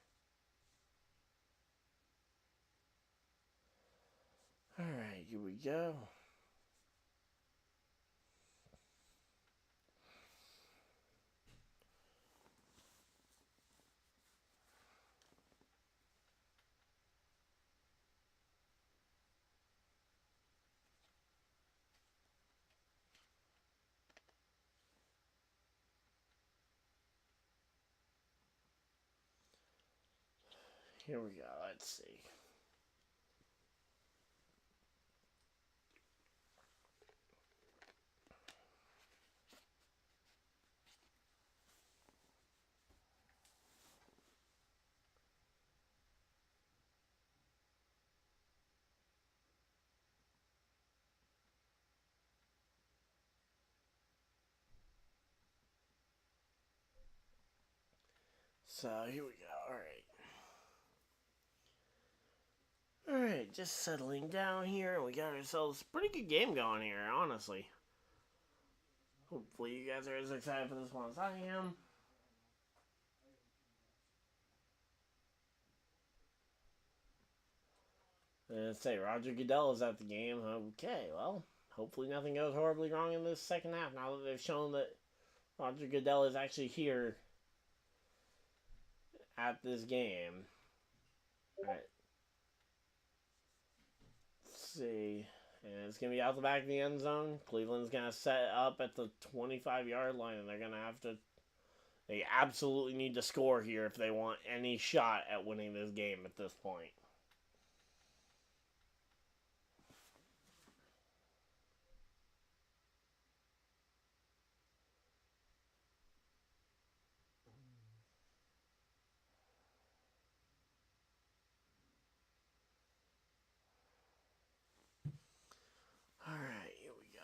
All right, here we go. Here we go. Let's see. So here we go. All right. Alright, just settling down here. We got ourselves a pretty good game going here, honestly. Hopefully you guys are as excited for this one as I am. Let's say Roger Goodell is at the game. Okay, well, hopefully nothing goes horribly wrong in this second half now that they've shown that Roger Goodell is actually here at this game. Alright. Let's see. And it's going to be out the back of the end zone. Cleveland's going to set up at the 25-yard line, and they're going to have to... They absolutely need to score here if they want any shot at winning this game at this point. Alright, here we go.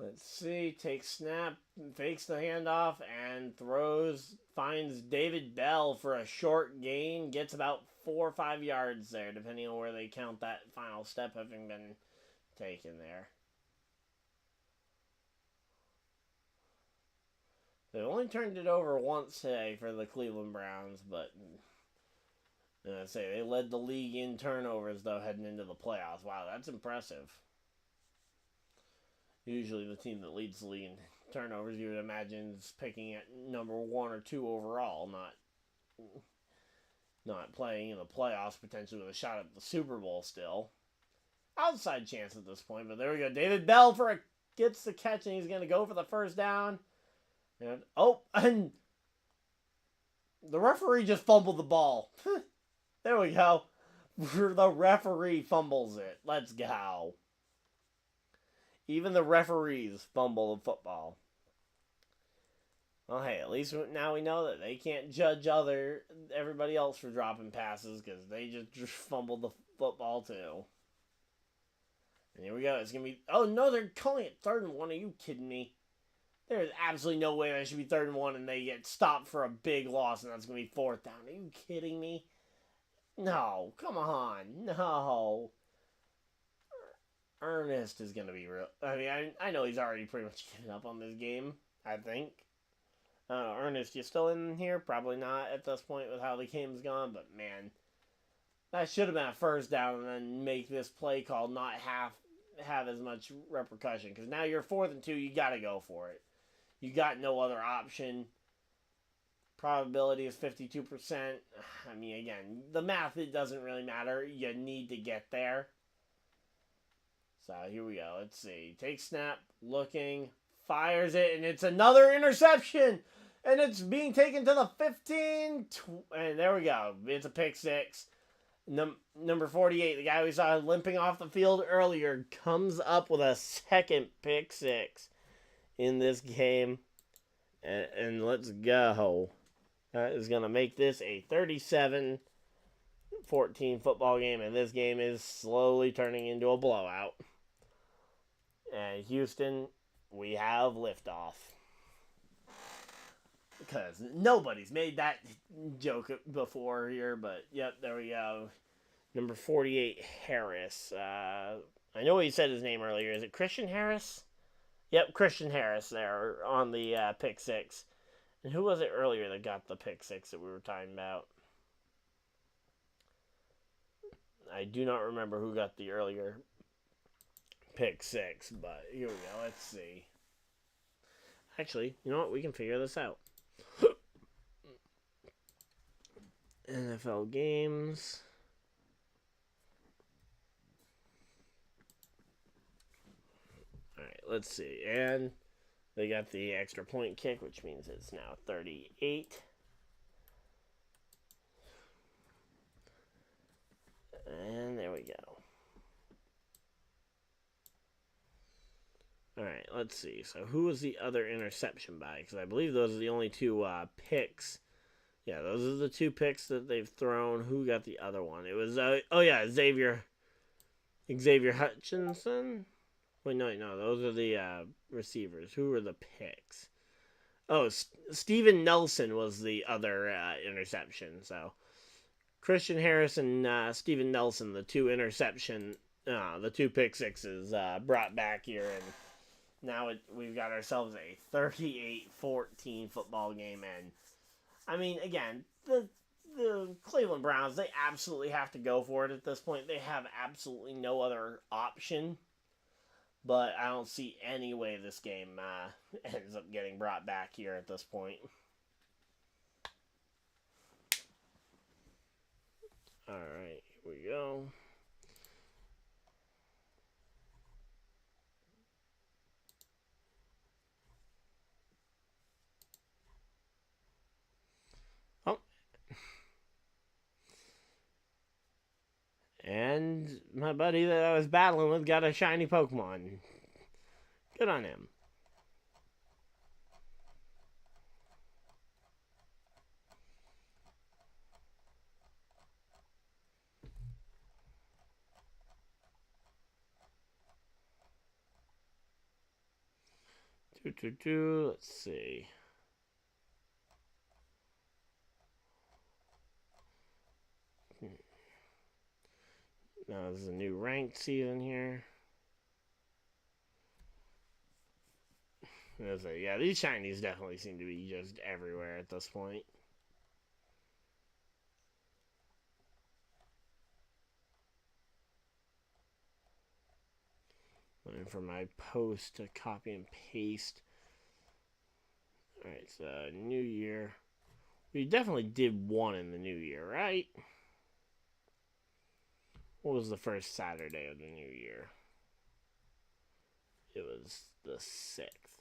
Let's see. Takes snap, fakes the handoff, and throws. Finds David Bell for a short gain. Gets about 4 or 5 yards there, depending on where they count that final step having been taken there. They only turned it over once today for the Cleveland Browns, but... I say they led the league in turnovers, though, heading into the playoffs. Wow, that's impressive. Usually the team that leads the league in turnovers, you would imagine, is picking at number 1 or 2 overall, not playing in the playoffs, potentially with a shot at the Super Bowl still. Outside chance at this point, but there we go. David Bell gets the catch, and he's going to go for the first down. And the referee just fumbled the ball. There we go. The referee fumbles it. Let's go. Even the referees fumble the football. Well, hey, at least now we know that they can't judge everybody else for dropping passes because they just fumbled the football too. And here we go. It's going to be... Oh, no, they're calling it 3rd and 1. Are you kidding me? There's absolutely no way that should be 3rd and 1 and they get stopped for a big loss and that's going to be 4th down. Are you kidding me? No, come on, no. Ernest is going to be real. I mean, I know he's already pretty much given up on this game, I think. Ernest, you still in here? Probably not at this point with how the game's gone, but man, that should have been a first down and then make this play call not have as much repercussion. Because now you're 4th and 2, you got to go for it. You got no other option. Probability is 52%. I mean, again, the math, it doesn't really matter. You need to get there. So, here we go. Let's see. Takes snap, looking, fires it, and it's another interception! And it's being taken to the 15. And there we go. It's a pick 6. Number 48, the guy we saw limping off the field earlier, comes up with a second pick 6 in this game. And let's go. That is going to make this a 37-14 football game, and this game is slowly turning into a blowout. And Houston, we have liftoff. Because nobody's made that joke before here, but yep, there we go. Number 48, Harris. I know what he said his name earlier. Is it Christian Harris? Yep, Christian Harris there on the pick 6. And who was it earlier that got the pick 6 that we were talking about? I do not remember who got the earlier pick 6, but here we go. Let's see. Actually, you know what? We can figure this out. NFL games. Alright, let's see. And they got the extra point kick, which means it's now 38. And there we go. All right, let's see. So who was the other interception by? Because I believe those are the only two picks. Yeah, those are the two picks that they've thrown. Who got the other one? It was, Xavier Hutchinson. Wait, no, those are the receivers. Who were the picks? Oh, Steven Nelson was the other interception. So Christian Harris and Steven Nelson, the two the two pick sixes brought back here, and now we've got ourselves a 38-14 football game. And I mean, again, the Cleveland Browns, they absolutely have to go for it at this point. They have absolutely no other option. But I don't see any way this game ends up getting brought back here at this point. Alright, here we go. Oh. And my buddy that I was battling with got a shiny Pokemon. Good on him. Let's see. Now this is a new ranked season here. Yeah, these shinies definitely seem to be just everywhere at this point. Looking for my post to copy and paste. Alright, so New Year. We definitely did one in the New Year, right? What was the first Saturday of the New Year? It was the 6th.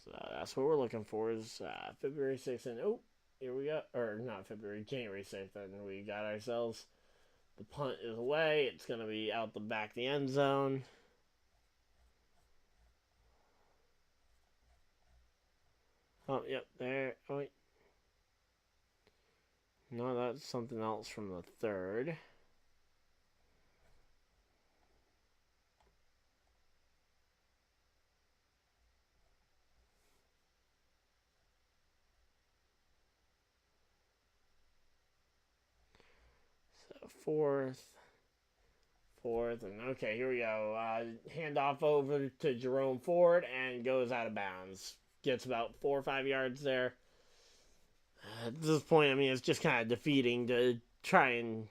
So that's what we're looking for is February 6th. And here we go. Or not February, January 6th. And we got ourselves, the punt is away. It's going to be out the back of the end zone. Oh, yep, there. Oh, wait. No, that's something else from the 3rd. So 4th, and okay, here we go. Handoff over to Jerome Ford and goes out of bounds. Gets about 4 or 5 yards there. At this point, I mean, it's just kind of defeating to try and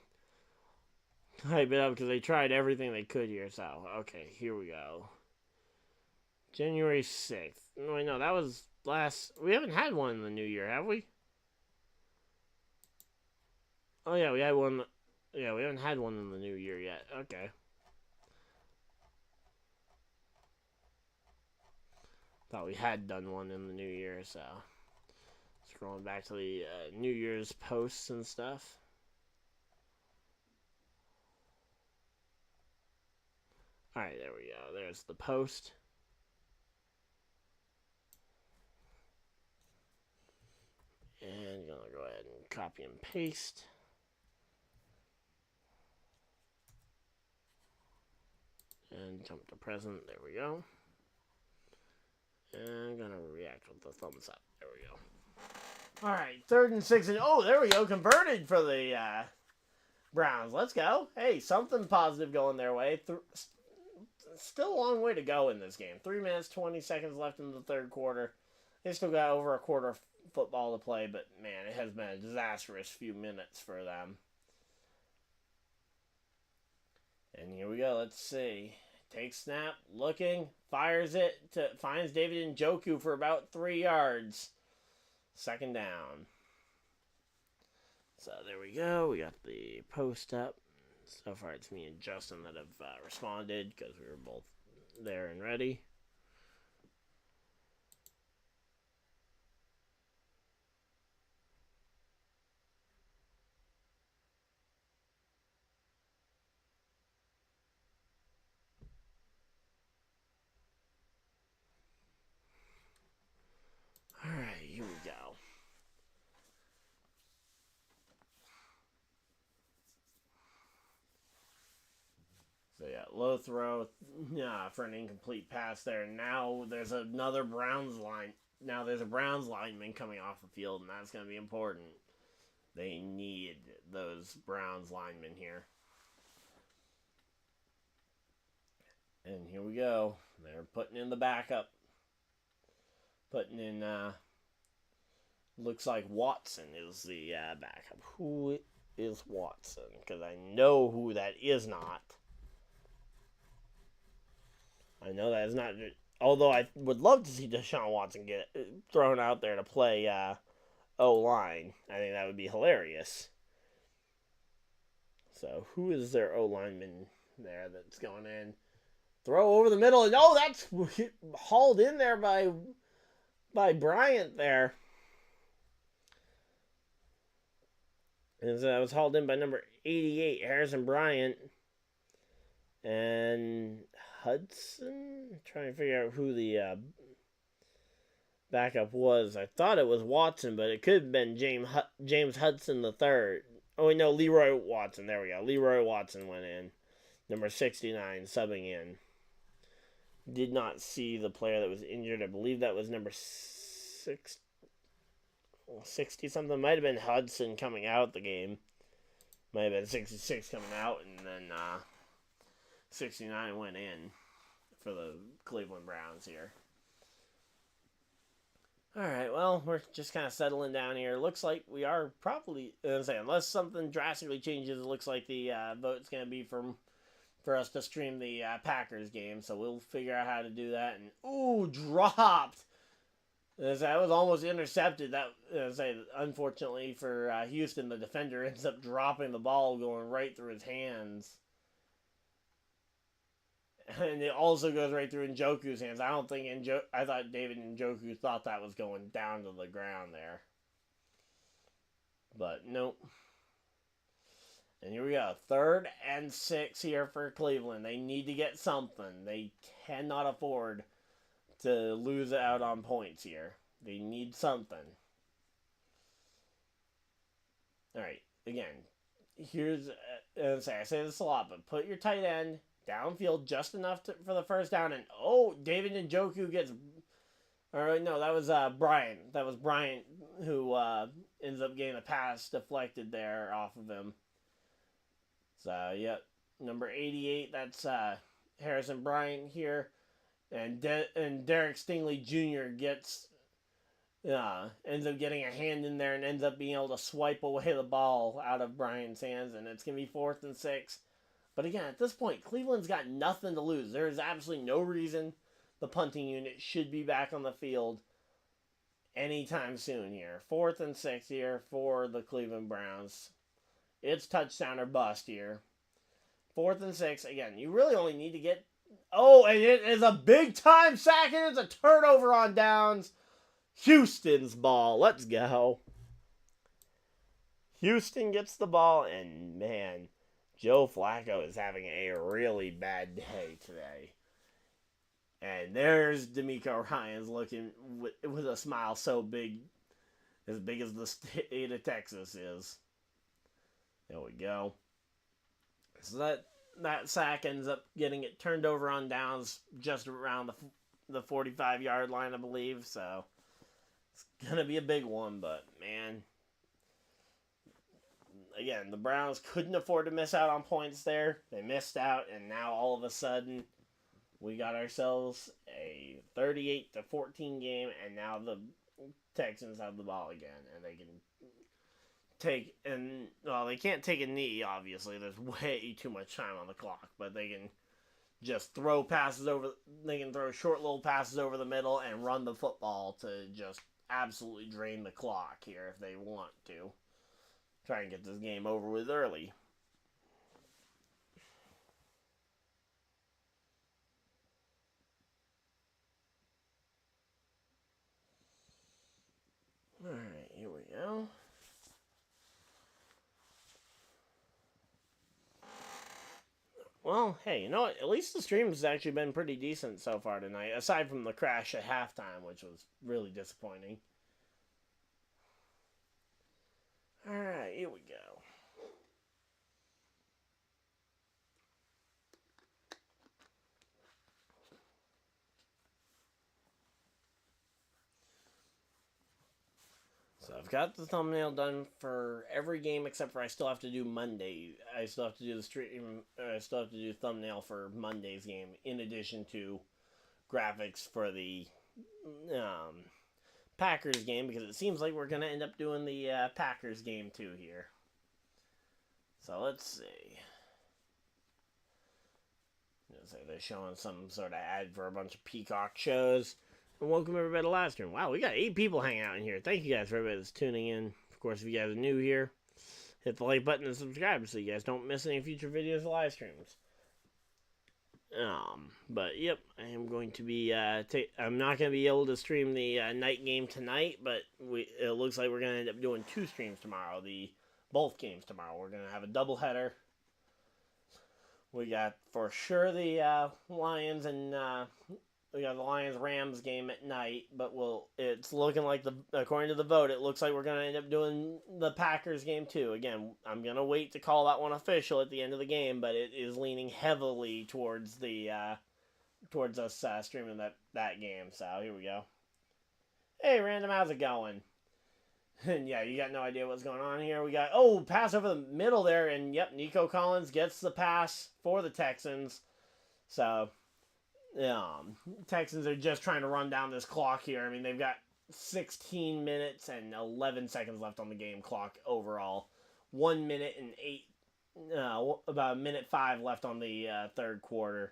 hype it up because they tried everything they could here. So, okay, here we go. January 6th. Wait, no, that was last. We haven't had one in the new year, have we? Oh, yeah, we had one. Yeah, we haven't had one in the new year yet. Okay. Thought we had done one in the new year, so. Scrolling back to the New Year's posts and stuff. Alright, there we go. There's the post. And gonna go ahead and copy and paste. And jump to present. There we go. And I'm gonna react with the thumbs up. There we go. Alright, 3rd and 6. And there we go. Converted for the Browns. Let's go. Hey, something positive going their way. Still a long way to go in this game. 3 minutes, 20 seconds left in the 3rd quarter. They still got over a quarter of football to play, but man, it has been a disastrous few minutes for them. And here we go. Let's see. Takes snap, looking, fires it, finds David Njoku for about 3 yards. 2nd down. So there we go. We got the post up. So far it's me and Justin that have responded because we were both there and ready. low throw for an incomplete pass there. Now there's another Browns line. Now there's a Browns lineman coming off the field, and that's going to be important. They need those Browns linemen here. And here we go. They're putting in the backup. Putting in, looks like Watson is the backup. Who is Watson? Because I know who that is not. I know that is not. Although I would love to see Deshaun Watson get thrown out there to play O-line. I think that would be hilarious. So who is their O-lineman there that's going in? Throw over the middle. And that's hauled in there by Bryant there. And that was hauled in by number 88, Harrison Bryant. And Hudson? I'm trying to figure out who the backup was. I thought it was Watson, but it could have been James Hudson III. Oh, no, Leroy Watson. There we go. Leroy Watson went in. Number 69, subbing in. Did not see the player that was injured. I believe that was number 60-something. Might have been Hudson coming out the game. Might have been 66 coming out, and then 69 went in for the Cleveland Browns here. Alright, well, we're just kind of settling down here. Looks like we are probably, unless something drastically changes, it looks like the vote's going to be for us to stream the Packers game. So we'll figure out how to do that. And, ooh, dropped! That was almost intercepted. That unfortunately for Houston, the defender ends up dropping the ball, going right through his hands. And it also goes right through Njoku's hands. I thought David Njoku thought that was going down to the ground there. But nope. And here we go. 3rd and 6 here for Cleveland. They need to get something. They cannot afford to lose out on points here. They need something. Alright, again. Here's, I say this a lot, but put your tight end downfield just enough for the first down, and David Njoku gets. Alright, no, that was Bryant. That was Bryant who ends up getting a pass deflected there off of him. So, yep, number 88, that's Harrison Bryant here, and Derek Stingley Jr. ends up getting a hand in there and ends up being able to swipe away the ball out of Bryant's hands, and it's going to be 4th and 6. But again, at this point, Cleveland's got nothing to lose. There is absolutely no reason the punting unit should be back on the field anytime soon here. 4th and 6 here for the Cleveland Browns. It's touchdown or bust here. 4th and 6. Again, you really only need to get... and it is a big-time sack, and it's a turnover on downs. Houston's ball. Let's go. Houston gets the ball, and man... Joe Flacco is having a really bad day today. And there's DeMeco Ryans looking with a smile so big, as big as the state of Texas is. There we go. So that sack ends up getting it turned over on downs just around the 45-yard line, I believe. So it's going to be a big one, but man... Again, the Browns couldn't afford to miss out on points there. They missed out, and now all of a sudden, we got ourselves a 38-14 game, and now the Texans have the ball again, and they can they can't take a knee, obviously. There's way too much time on the clock, but they can just throw passes over. They can throw short little passes over the middle and run the football to just absolutely drain the clock here if they want to. Try and get this game over with early. Alright, here we go. Well, hey, you know what? At least the stream has actually been pretty decent so far tonight, aside from the crash at halftime, which was really disappointing. Alright, here we go. So I've got the thumbnail done for every game except for I still have to do Monday. I still have to do the stream. I still have to do thumbnail for Monday's game in addition to graphics for the Packers game, because it seems like we're going to end up doing the Packers game too here. So let's see. They're showing some sort of ad for a bunch of Peacock shows. And welcome everybody to LiveStream. Wow, we got 8 people hanging out in here. Thank you guys for everybody that's tuning in. Of course, if you guys are new here, hit the like button and subscribe so you guys don't miss any future videos of live streams. But yep, I am going to be, I'm not going to be able to stream the night game tonight, but it looks like we're going to end up doing 2 streams tomorrow, both games tomorrow. We're going to have a doubleheader. We got, for sure, the Lions and, we got the Lions-Rams game at night, but it's looking like, according to the vote, it looks like we're going to end up doing the Packers game too. Again, I'm going to wait to call that one official at the end of the game, but it is leaning heavily towards towards us streaming that game. So, here we go. Hey, Random, how's it going? And yeah, you got no idea what's going on here. We got, pass over the middle there, and yep, Nico Collins gets the pass for the Texans. So, Texans are just trying to run down this clock here. I mean, they've got 16 minutes and 11 seconds left on the game clock overall. 1 minute and about 1:05 left on the third quarter.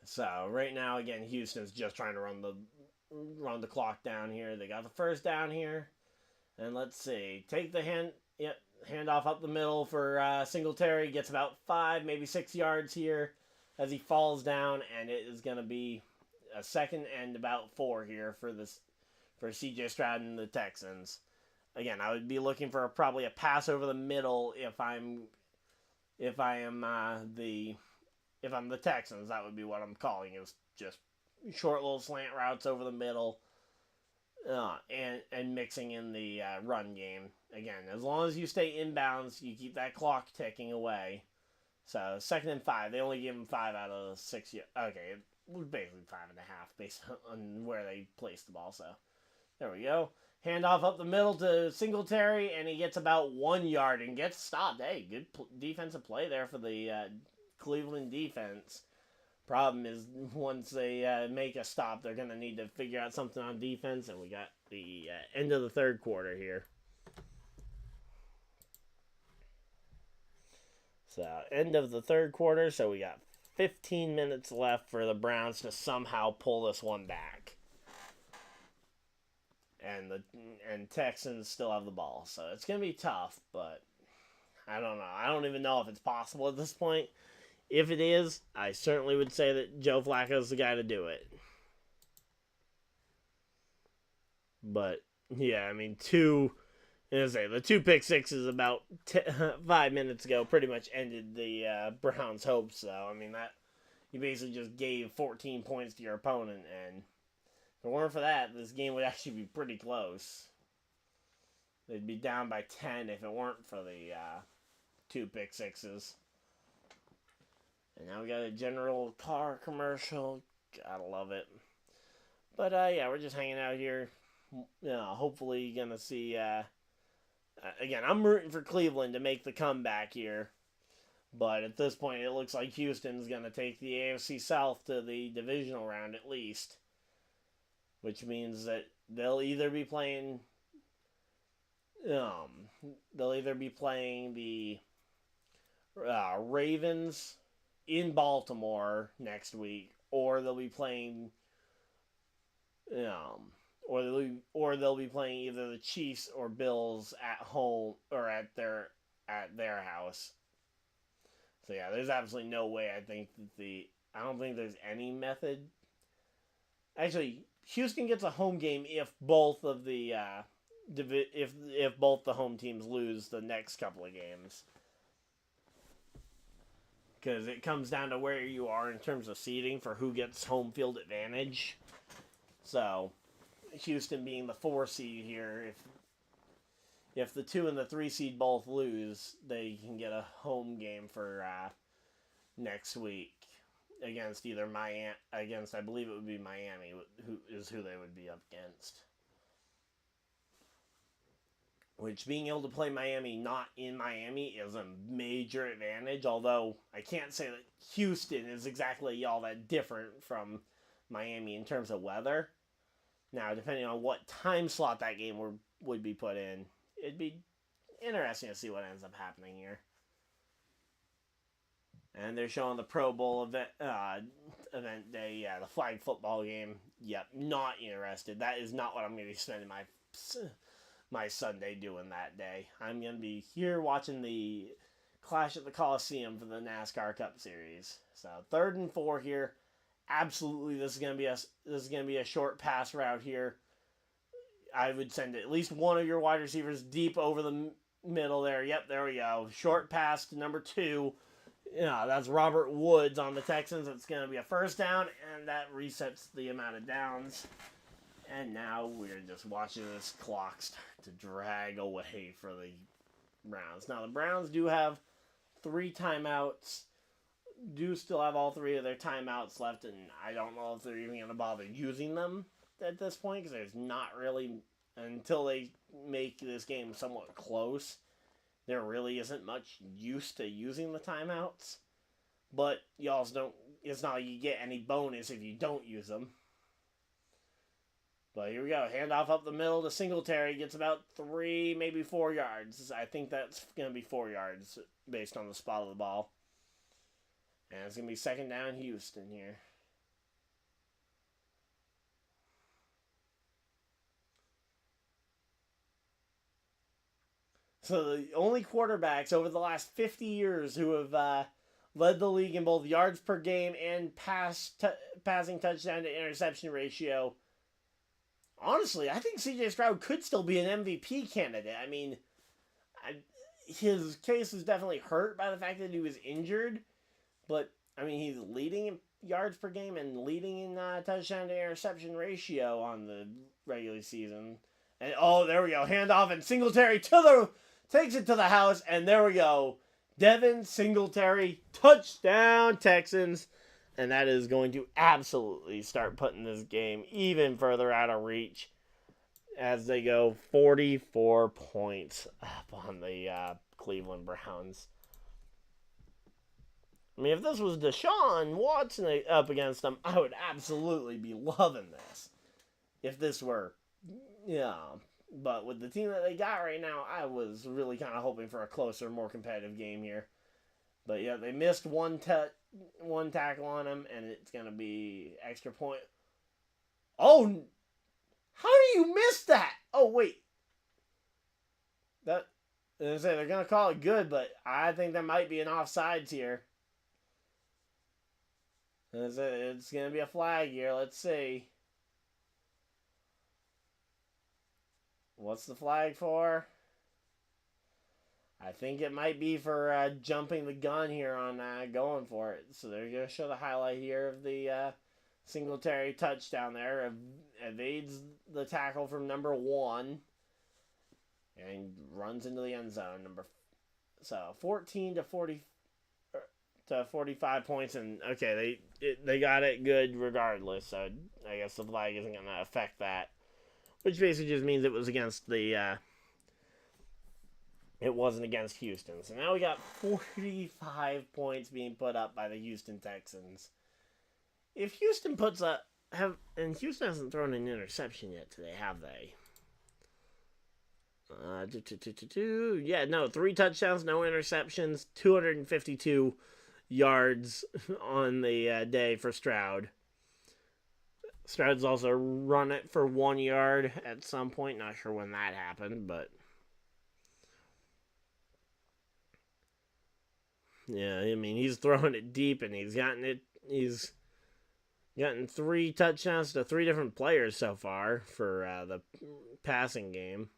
So, right now, again, Houston's just trying to run the clock down here. They got the first down here. And let's see. Take the handoff up the middle for Singletary. Gets about 5, maybe 6 yards here as he falls down, and it is going to be a 2nd and about 4 here for CJ Stroud and the Texans. Again, I would be looking for probably a pass over the middle if I'm the Texans. That would be what I'm calling, is just short little slant routes over the middle, and mixing in the run game. Again, as long as you stay inbounds, you keep that clock ticking away. So, 2nd and 5. They only give him 5 out of 6. Okay, it was basically 5.5 based on where they placed the ball. So, there we go. Handoff up the middle to Singletary, and he gets about 1 yard and gets stopped. Hey, good defensive play there for the Cleveland defense. Problem is, once they make a stop, they're going to need to figure out something on defense, and we got the end of the third quarter here. So, end of the third quarter, so we got 15 minutes left for the Browns to somehow pull this one back. And Texans still have the ball, so it's going to be tough, but I don't know. I don't even know if it's possible at this point. If it is, I certainly would say that Joe Flacco's the guy to do it. But, yeah, I mean, the 2 pick sixes about 5 minutes ago pretty much ended the Browns' hopes. So, I mean, that you basically just gave 14 points to your opponent, and if it weren't for that, this game would actually be pretty close. They'd be down by 10 if it weren't for the 2 pick sixes. And now we got a General car commercial. Gotta love it. But, yeah, we're just hanging out here. Hopefully you're going to see... again, I'm rooting for Cleveland to make the comeback here. But at this point, it looks like Houston's going to take the AFC South to the divisional round at least. Which means that they'll either be playing... the Ravens in Baltimore next week, or they'll be playing... Or they'll be playing either the Chiefs or Bills at home or at their house. So yeah, there's absolutely no way I don't think there's any method. Actually, Houston gets a home game if both of the if both the home teams lose the next couple of games. Because it comes down to where you are in terms of seeding for who gets home field advantage. So, Houston being the 4 seed here, if the 2 and the 3 seed both lose, they can get a home game for next week against either I believe it would be Miami, who they would be up against. which being able to play Miami not in Miami is a major advantage, although I can't say that Houston is exactly all that different from Miami in terms of weather. Now, depending on what time slot that game would be put in, it'd be interesting to see what ends up happening here. And they're showing the Pro Bowl event day. Yeah, the flag football game. Yep, not interested. That is not what I'm going to be spending my Sunday doing that day. I'm going to be here watching the Clash at the Coliseum for the NASCAR Cup Series. So 3rd and 4 here. Absolutely, this is going to be a short pass route here. I would send at least one of your wide receivers deep over the middle there. Yep, there we go. Short pass to number 2. Yeah, that's Robert Woods on the Texans. It's going to be a first down, and that resets the amount of downs. And now we're just watching this clock start to drag away for the Browns. Now, the Browns do have 3 timeouts. Do still have all 3 of their timeouts left, and I don't know if they're even going to bother using them at this point, because there's not really, until they make this game somewhat close, there really isn't much use to using the timeouts. But you also don't, it's not like you get any bonus if you don't use them. But here we go. Handoff up the middle to Singletary. Gets about 3, maybe 4 yards. I think that's going to be 4 yards based on the spot of the ball. And it's going to be 2nd down Houston here. So the only quarterbacks over the last 50 years who have led the league in both yards per game and passing touchdown to interception ratio. Honestly, I think C.J. Stroud could still be an MVP candidate. I mean, his case was definitely hurt by the fact that he was injured. But, I mean, he's leading in yards per game and leading in touchdown to interception ratio on the regular season. And, oh, there we go. Handoff, and Singletary takes it to the house. And there we go. Devin Singletary, touchdown Texans. And that is going to absolutely start putting this game even further out of reach as they go 44 points up on the Cleveland Browns. I mean, if this was Deshaun Watson up against them, I would absolutely be loving this. If this were, yeah. But with the team that they got right now, I was really kind of hoping for a closer, more competitive game here. But yeah, they missed one tackle on him, and it's going to be extra point. Oh, how do you miss that? Oh, wait. They're going to call it good, but I think there might be an offsides here. It's going to be a flag here. Let's see. What's the flag for? I think it might be for jumping the gun here on going for it. So they're going to show the highlight here of the Singletary touchdown there. Evades the tackle from number 1 and runs into the end zone. So 14 to 45 points, and okay, they got it good regardless. So I guess the flag isn't going to affect that, which basically just means it was against the. It wasn't against Houston. So now we got 45 points being put up by the Houston Texans. If Houston puts up... And Houston hasn't thrown an interception yet today, have they? Yeah, no. 3 touchdowns, no interceptions. 252 yards on the day for Stroud. Stroud's also run it for 1 yard at some point. Not sure when that happened, but... Yeah, I mean, he's throwing it deep, and he's gotten 3 touchdowns to 3 different players so far for the passing game.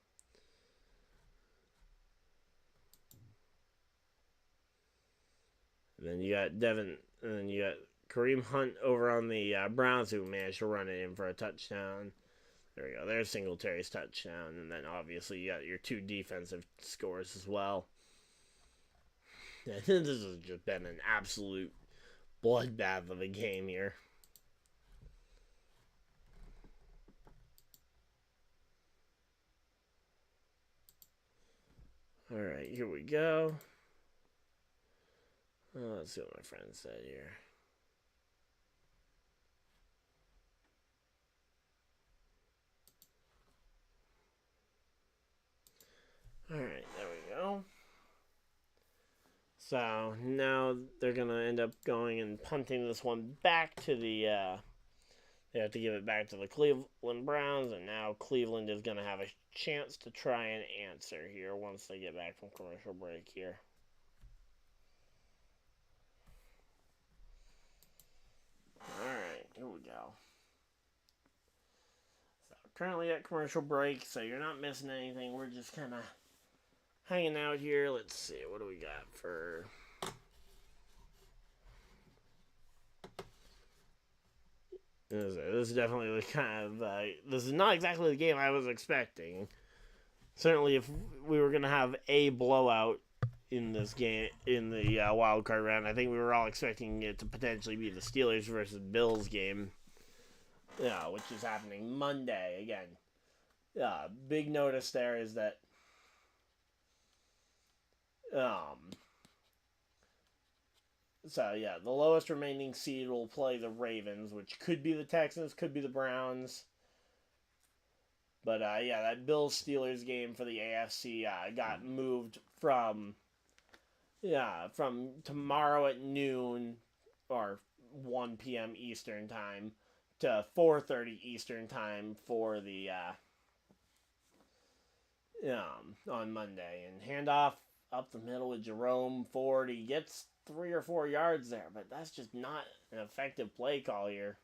And then you got Kareem Hunt over on the Browns, who managed to run it in for a touchdown. There we go. There's Singletary's touchdown, and then obviously you got your 2 defensive scores as well. This has just been an absolute bloodbath of a game here. All right, here we go. Let's see what my friend said here. All right, there we go. So now they're going to end up going and punting this one back to the, they have to give it back to the Cleveland Browns, and now Cleveland is going to have a chance to try and answer here once they get back from commercial break here. Alright, here we go. So currently at commercial break, so you're not missing anything. We're just kind of hanging out here. Let's see, what do we got for... This is definitely the kind of... this is not exactly the game I was expecting. Certainly if we were going to have a blowout in this game, in the wild card round, I think we were all expecting it to potentially be the Steelers versus Bills game. Yeah, which is happening Monday again. Big notice there is that so yeah, the lowest remaining seed will play the Ravens, which could be the Texans, could be the Browns. But yeah, that Bills-Steelers game for the AFC got moved from tomorrow at noon or 1 p.m. Eastern time to 4:30 Eastern time for the on Monday. And handoff up the middle with Jerome Ford. He gets 3 or 4 yards there, but that's just not an effective play call here.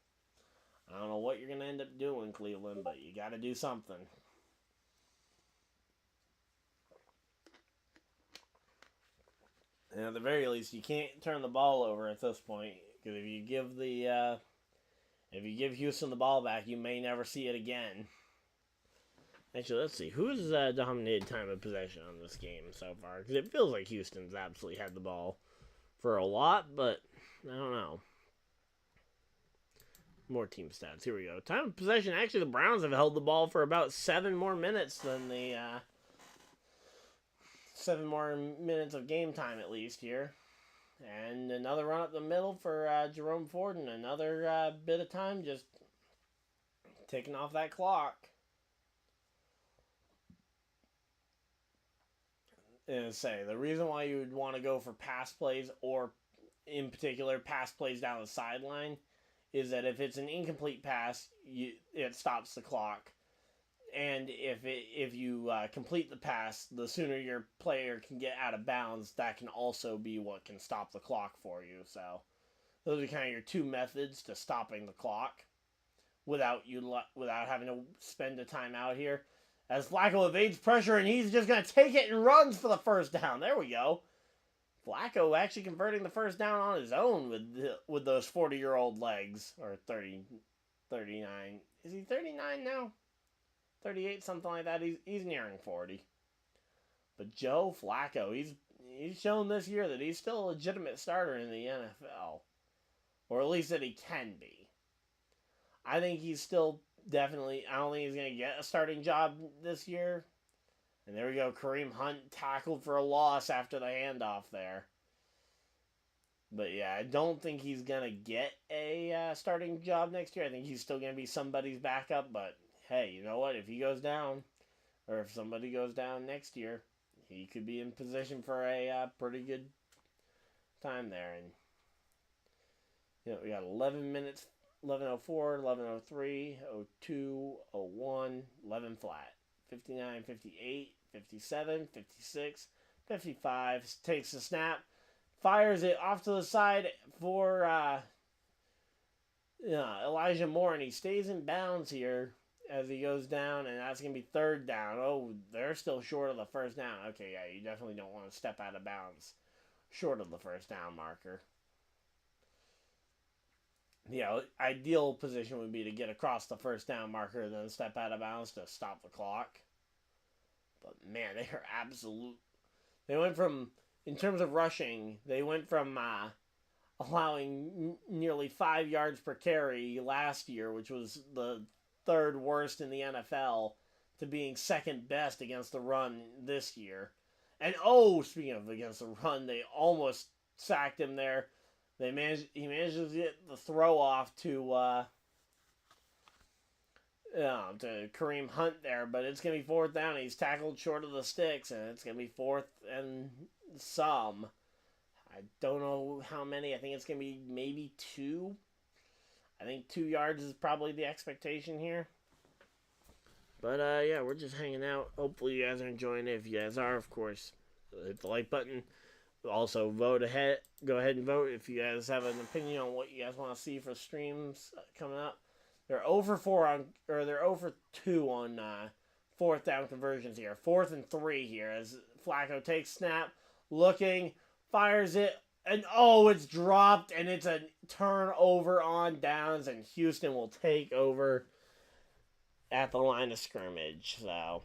I don't know what you're going to end up doing, Cleveland, but you got to do something. And at the very least, you can't turn the ball over at this point, because if you give Houston the ball back, you may never see it again. Actually, let's see. Who's dominated time of possession on this game so far? Because it feels like Houston's absolutely had the ball for a lot, but I don't know. More team stats. Here we go. Time of possession. Actually, the Browns have held the ball for about 7 more minutes than the 7 more minutes of game time at least here. And another run up the middle for Jerome Ford, and another bit of time just ticking off that clock. And say the reason why you would want to go for pass plays, or in particular pass plays down the sideline, is that if it's an incomplete pass, it stops the clock. And if you complete the pass, the sooner your player can get out of bounds, that can also be what can stop the clock for you. So those are kind of your 2 methods to stopping the clock without having to spend a timeout here. As Flacco evades pressure, and he's just going to take it and runs for the first down. There we go. Flacco actually converting the first down on his own with those 40-year-old legs. Or 39. Is he 39 now? 38, something like that. He's nearing 40. But Joe Flacco, he's shown this year that he's still a legitimate starter in the NFL. Or at least that he can be. I think he's still definitely, I don't think he's going to get a starting job this year. And there we go, Kareem Hunt tackled for a loss after the handoff there. But yeah, I don't think he's going to get a starting job next year. I think he's still going to be somebody's backup. But hey, you know what? If he goes down, or if somebody goes down next year, he could be in position for a pretty good time there. And we got 11 minutes, 11:04, 11:03, 02, 01, 11 flat. 59, 58, 57, 56, 55, takes the snap, fires it off to the side for Elijah Moore, and he stays in bounds here as he goes down, and that's going to be 3rd down. Oh, they're still short of the first down. Okay, yeah, you definitely don't want to step out of bounds short of the first down marker. The ideal position would be to get across the first down marker and then step out of bounds to stop the clock. But man, they are absolute. They went from, in terms of rushing, they went from allowing nearly 5 yards per carry last year, which was the 3rd worst in the NFL, to being 2nd best against the run this year. And speaking of against the run, they almost sacked him there. He manages to get the throw off to Kareem Hunt there, but it's going to be fourth down. He's tackled short of the sticks, and it's going to be fourth and some. I don't know how many. I think it's going to be maybe 2. I think 2 yards is probably the expectation here. But, yeah, we're just hanging out. Hopefully you guys are enjoying it. If you guys are, of course, hit the like button. Also, vote ahead. Go ahead and vote if you guys have an opinion on what you guys want to see for streams coming up. They're 0 for 4 on, or they're 0 for 2 on fourth down conversions here. 4th and 3 here as Flacco takes snap, looking, fires it, and it's dropped, and it's a turnover on downs, and Houston will take over at the line of scrimmage. So,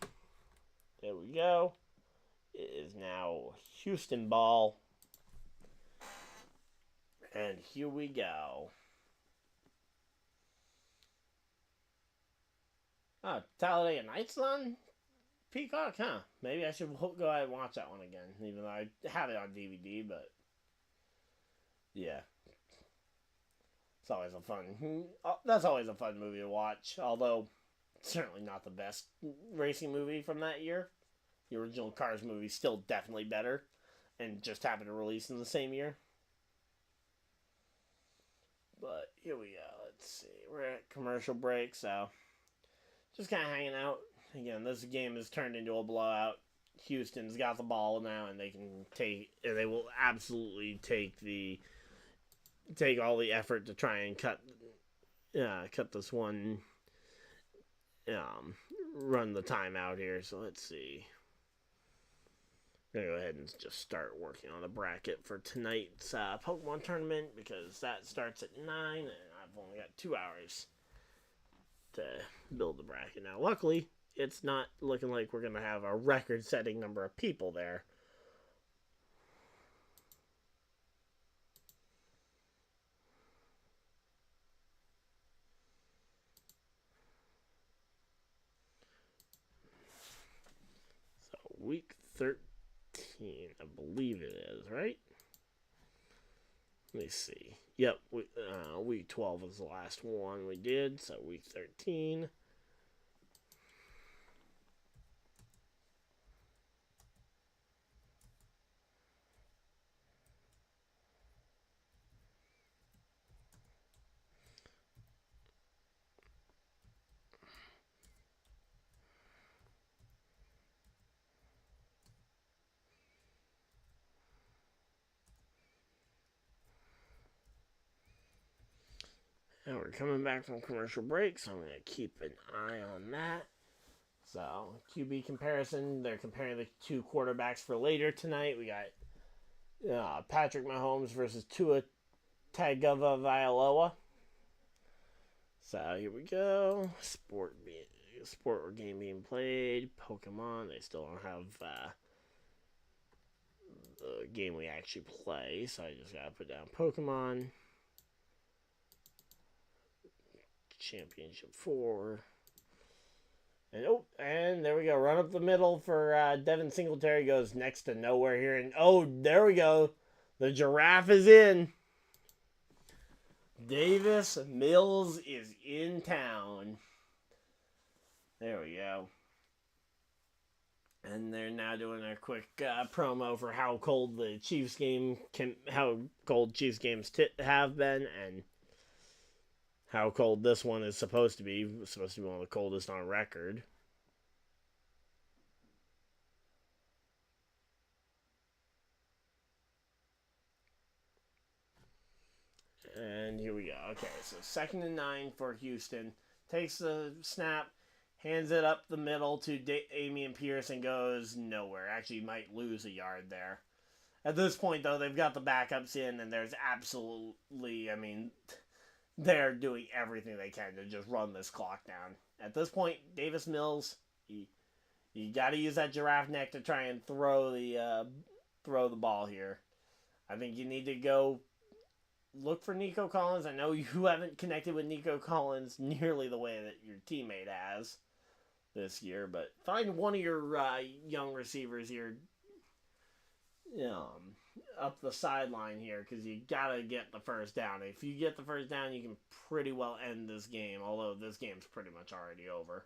there we go. It is now Houston ball. And here we go. Talladega Nights on Peacock, huh? Maybe I should go ahead and watch that one again, even though I have it on DVD, but yeah. It's always that's always a fun movie to watch, although certainly not the best racing movie from that year. The original Cars movie is still definitely better, and just happened to release in the same year. But here we go. Let's see. We're at commercial break, so just kind of hanging out. Again, this game has turned into a blowout. Houston's got the ball now, and they will absolutely take all the effort to try and cut this one, run the timeout here. So let's see. I'm going to go ahead and just start working on the bracket for tonight's Pokemon tournament, because that starts at 9, and I've only got 2 hours to build the bracket. Now, luckily, it's not looking like we're going to have a record-setting number of people there. So, week 13, I believe it is, right? Let me see. Yep, week 12 was the last one we did, so week 13. And we're coming back from commercial break, so I'm going to keep an eye on that. So, QB comparison, they're comparing the 2 quarterbacks for later tonight. We got Patrick Mahomes versus Tua Tagovailoa. So, here we go. Sport or game being played. Pokemon, they still don't have the game we actually play, so I just got to put down Pokemon. Championship 4. And there we go. Run up the middle for Devin Singletary. Goes next to nowhere here. And there we go. The giraffe is in. Davis Mills is in town. There we go. And they're now doing a quick promo for how cold the Chiefs games have been, and how cold this one is supposed to be. It's supposed to be one of the coldest on record. And here we go. Okay, so 2nd and 9 for Houston. Takes the snap, hands it up the middle to Damian Pierce, and goes nowhere. Actually, might lose a yard there. At this point, though, they've got the backups in, and there's absolutely, they're doing everything they can to just run this clock down. At this point, Davis Mills, you got to use that giraffe neck to try and throw the ball here. I think you need to go look for Nico Collins. I know you haven't connected with Nico Collins nearly the way that your teammate has this year, but find one of your young receivers here. up the sideline here because you gotta get the first down. If you get the first down, you can pretty well end this game. Although this game's pretty much already over.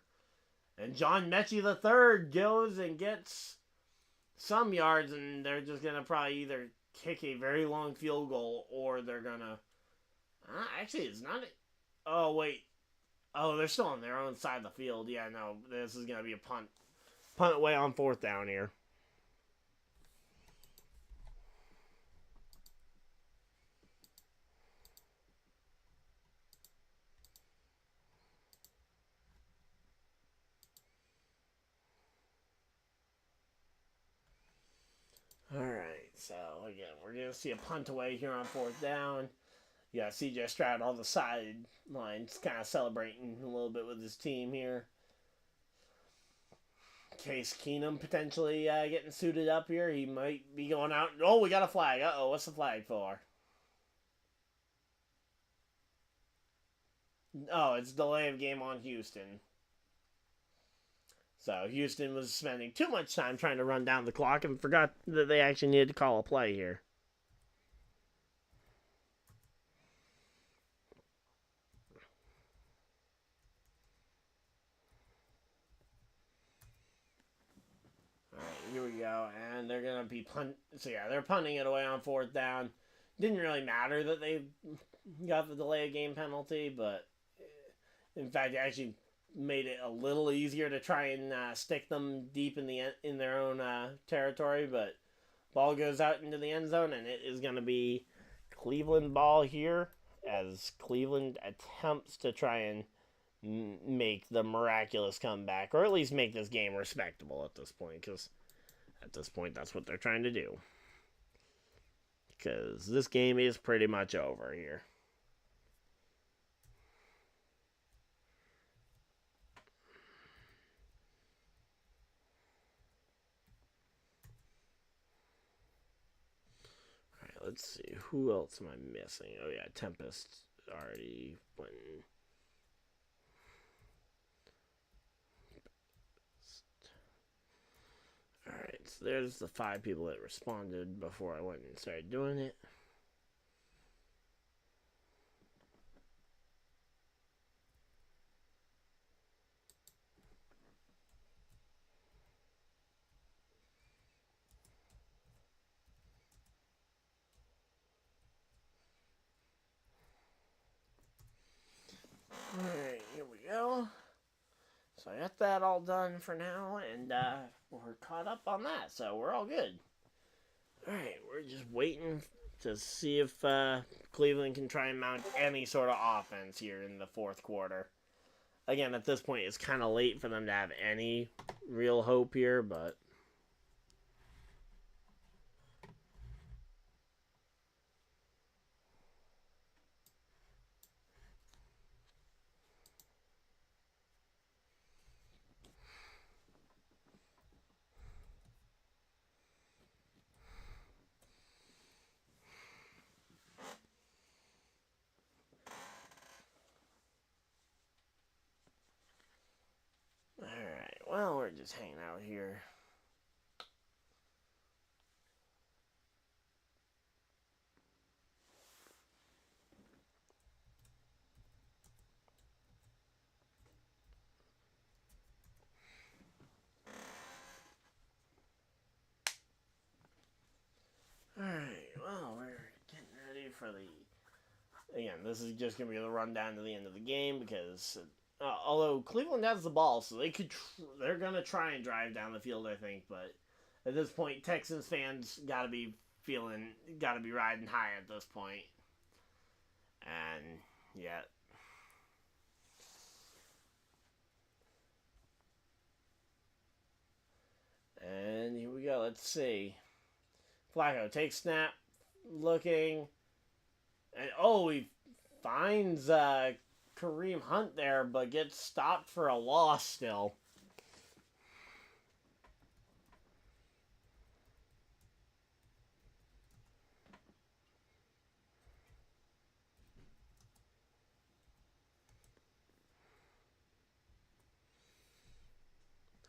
And John Mechie III goes and gets some yards, and they're just gonna probably either kick a very long field goal or they're gonna. Actually, it's not. Oh wait. Oh, they're still on their own side of the field. Yeah, no, this is gonna be a punt. Punt away on 4th down here. Alright, so again, we're going to see a punt away here on 4th down. Yeah, CJ Stroud on the sidelines, kind of celebrating a little bit with his team here. Case Keenum potentially getting suited up here. He might be going out. Oh, we got a flag. Uh-oh, what's the flag for? Oh, it's delay of game on Houston. So Houston was spending too much time trying to run down the clock and forgot that they actually needed to call a play here. Alright, here we go. And they're going to be So yeah, they're punting it away on 4th down. Didn't really matter that they got the delay of game penalty, but in fact, it actually made it a little easier to try and stick them deep in their own territory. But ball goes out into the end zone, and it is going to be Cleveland ball here as Cleveland attempts to try and make the miraculous comeback, or at least make this game respectable at this point, because at this point that's what they're trying to do. Because this game is pretty much over here. Alright, let's see. Who else am I missing? Oh yeah, Tempest already went. Alright, so there's the 5 people that responded before I went and started doing it. Alright, here we go. So I got that all done for now, and we're caught up on that, so we're all good. Alright, we're just waiting to see if Cleveland can try and mount any sort of offense here in the 4th quarter. Again, at this point, it's kind of late for them to have any real hope here, but... Alright, well, we're just hanging out here. Alright, well, we're getting ready for the... Again, this is just going to be the rundown to the end of the game because... although Cleveland has the ball, so they're going to try and drive down the field, I think. But at this point, Texans fans got to be riding high at this point. And, yeah. And here we go. Let's see. Flacco takes snap, looking. And, he finds... Kareem Hunt there, but gets stopped for a loss still.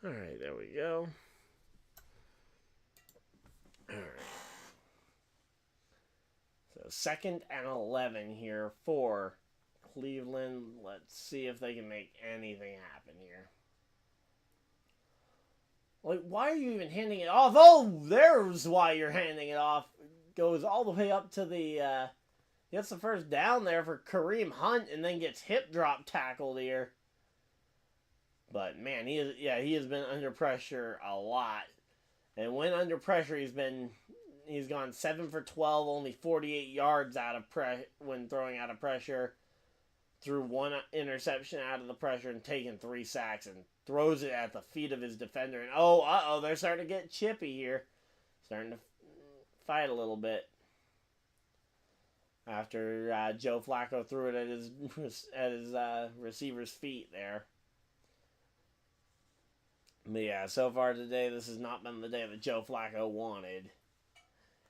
Alright, there we go. Alright. So 2nd and 11 here for Cleveland. Let's see if they can make anything happen here. Like, why are you even handing it off? Oh, there's why you're handing it off. Goes all the way up to the, gets the first down there for Kareem Hunt and then gets hip drop tackled here. But, man, he has been under pressure a lot. And when under pressure, he's gone 7 for 12, only 48 yards when throwing out of pressure. Threw 1 interception out of the pressure and taken 3 sacks and throws it at the feet of his defender. And they're starting to get chippy here. Starting to fight a little bit. After Joe Flacco threw it at his receiver's feet there. But yeah, so far today, this has not been the day that Joe Flacco wanted.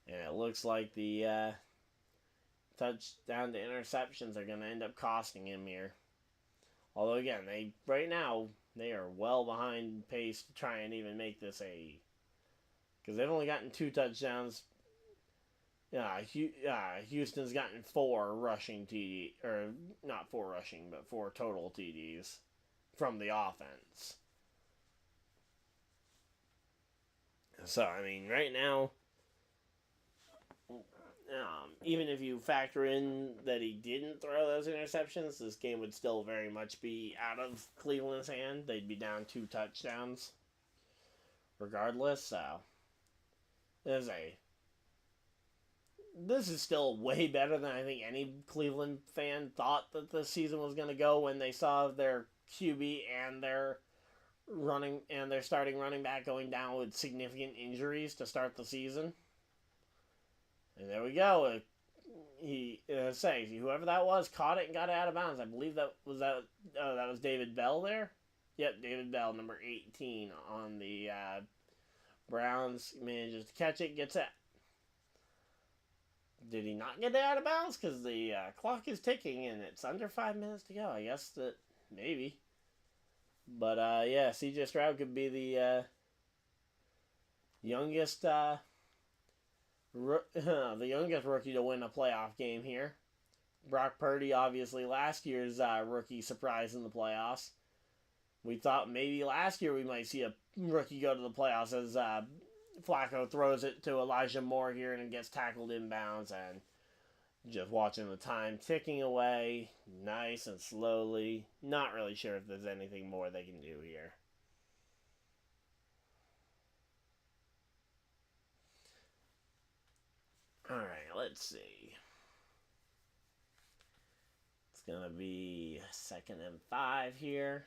And it looks like the touchdown to interceptions are going to end up costing him here. Although, again, right now, they are well behind pace to try and even make this because they've only gotten 2 touchdowns. Houston's gotten 4 rushing TD, or not 4 rushing, but 4 total TDs from the offense. So, I mean, right now, even if you factor in that he didn't throw those interceptions, this game would still very much be out of Cleveland's hand. They'd be down 2 touchdowns regardless. So, this is still way better than I think any Cleveland fan thought that the season was going to go when they saw their QB and their starting running back going down with significant injuries to start the season. And there we go. Whoever that was caught it and got it out of bounds. I believe that was David Bell there. Yep, David Bell, number 18 on the Browns. Manages to catch it, gets it. Did he not get it out of bounds? Because the clock is ticking and it's under 5 minutes to go. I guess that maybe. But CJ Stroud could be the youngest rookie to win a playoff game here. Brock Purdy, obviously last year's rookie surprise in the playoffs. We thought maybe last year we might see a rookie go to the playoffs as Flacco throws it to Elijah Moore here and gets tackled inbounds, and just watching the time ticking away nice and slowly. Not really sure if there's anything more they can do here. Alright, let's see. It's going to be 2nd and 5 here.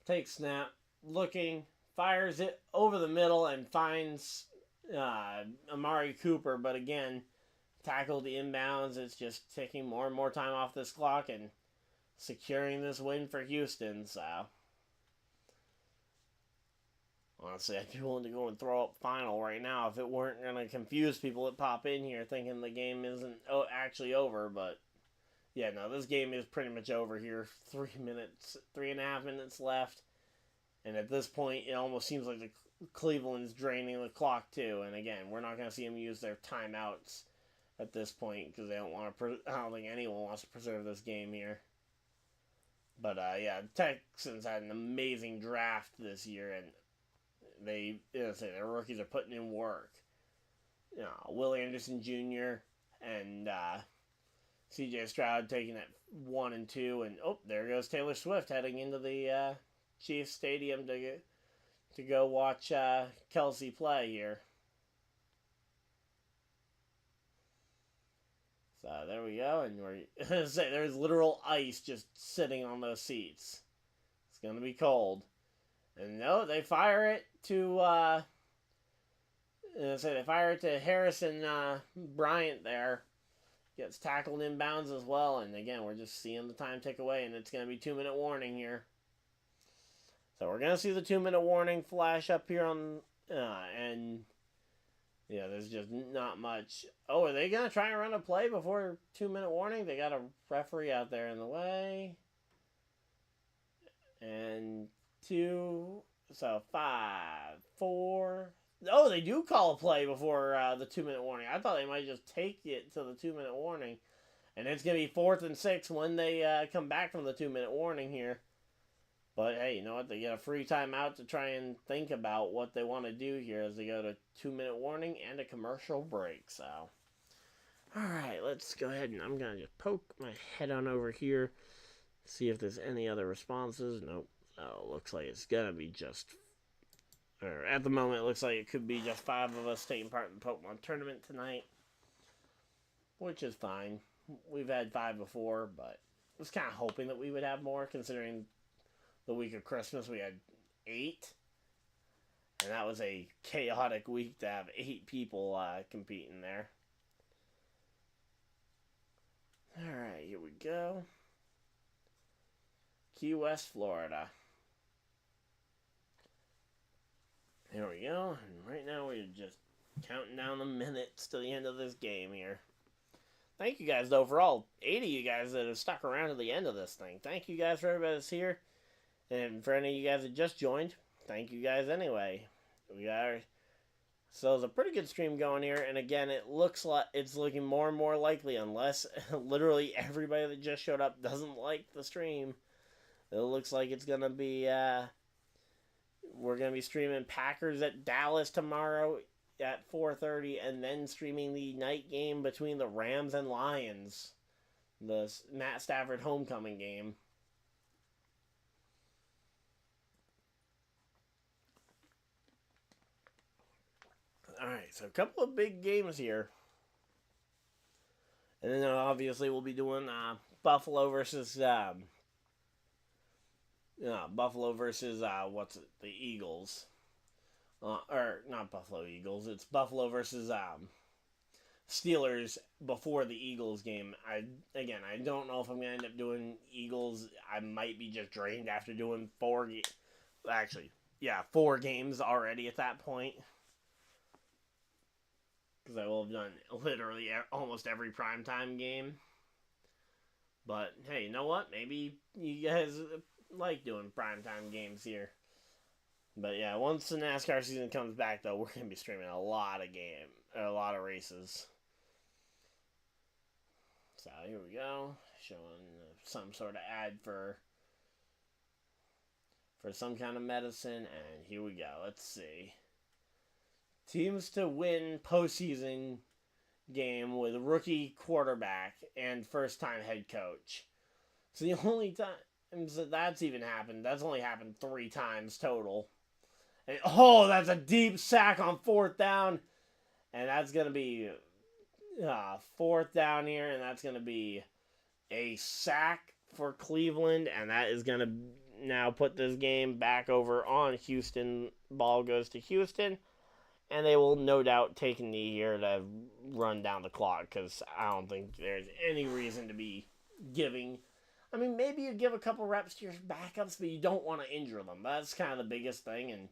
Takes snap, looking, fires it over the middle and finds Amari Cooper. But again, tackled the inbounds. It's just taking more and more time off this clock and securing this win for Houston. So, honestly, I'd be willing to go and throw up final right now if it weren't going to confuse people that pop in here thinking the game isn't actually over. But yeah, no, this game is pretty much over here. 3.5 minutes left. And at this point, it almost seems like the Cleveland's draining the clock too. And again, we're not going to see them use their timeouts at this point because they don't want to. I don't think anyone wants to preserve this game here. But the Texans had an amazing draft this year, and their rookies are putting in work. Will Anderson Jr. and CJ Stroud taking it 1 and 2, and there goes Taylor Swift heading into the Chiefs Stadium to go watch Kelsey play here. So there we go, and there's literal ice just sitting on those seats. It's gonna be cold, and they fire it to Harrison Bryant there. Gets tackled inbounds as well, and again, we're just seeing the time tick away, and it's going to be 2-minute warning here. So we're going to see the 2-minute warning flash up here on, and there's just not much. Oh, are they going to try and run a play before 2-minute warning? They got a referee out there in the way. And 2, So 5, 4. Oh, they do call a play before the 2-minute warning. I thought they might just take it to the 2-minute warning. And it's going to be 4th and 6 when they come back from the 2-minute warning here. But hey, you know what? They get a free timeout to try and think about what they want to do here as they go to 2-minute warning and a commercial break. So, alright, let's go ahead and I'm going to just poke my head on over here. See if there's any other responses. Nope. So, looks like it's going to be just... Or at the moment, it looks like it could be just 5 of us taking part in the Pokemon tournament tonight. Which is fine. We've had 5 before, but I was kind of hoping that we would have more, considering the week of Christmas we had 8. And that was a chaotic week to have 8 people competing there. Alright, here we go. Key West, Florida. Here we go. And right now we're just counting down the minutes to the end of this game here. Thank you guys, though, for all 8 of you guys that have stuck around to the end of this thing. Thank you guys for everybody that's here. And for any of you guys that just joined, thank you guys anyway. So it's a pretty good stream going here. And again, it looks like it's looking more and more likely, unless literally everybody that just showed up doesn't like the stream. It looks like it's going to be, we're going to be streaming Packers at Dallas tomorrow at 4:30, and then streaming the night game between the Rams and Lions, the Matt Stafford homecoming game. Alright, so a couple of big games here. And then obviously we'll be doing Buffalo versus the Eagles. Or not Buffalo Eagles. It's Buffalo versus Steelers before the Eagles game. I don't know if I'm going to end up doing Eagles. I might be just drained after doing 4 games already at that point. Because I will have done literally almost every primetime game. But hey, you know what? Maybe you guys like doing primetime games here. But yeah, once the NASCAR season comes back, though, we're going to be streaming a lot of races. So here we go, showing some sort of ad for some kind of medicine, and here we go. Let's see. Teams to win postseason game with rookie quarterback and first-time head coach. So the only times that's even happened, that's only happened 3 times total. And, that's a deep sack on 4th down. And that's going to be 4th down here. And that's going to be a sack for Cleveland. And that is going to now put this game back over on Houston. Ball goes to Houston. And they will no doubt take a knee here to run down the clock. Because I don't think there's any reason to be giving... I mean, maybe you give a couple reps to your backups, but you don't want to injure them. That's kind of the biggest thing. And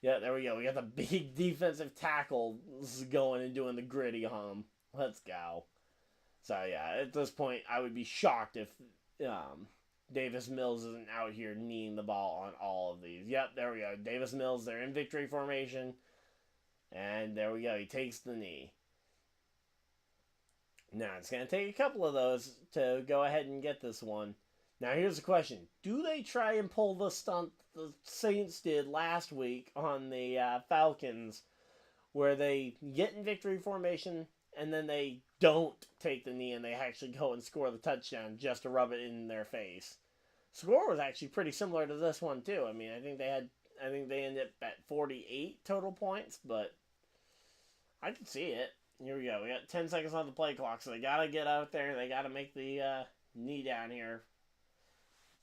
yeah, there we go. We got the big defensive tackles going and doing the gritty hum. Let's go. So, yeah, at this point, I would be shocked if Davis Mills isn't out here kneeing the ball on all of these. Yep, there we go. Davis Mills, they're in victory formation. And there we go. He takes the knee. Now, it's going to take a couple of those to go ahead and get this one. Now, here's the question. Do they try and pull the stunt the Saints did last week on the Falcons, where they get in victory formation, and then they don't take the knee, and they actually go and score the touchdown just to rub it in their face? Score was actually pretty similar to this one, too. I mean, I think they ended up at 48 total points, but I could see it. Here we go. We got 10 seconds on the play clock, so they got to get out there. They got to make the knee down here.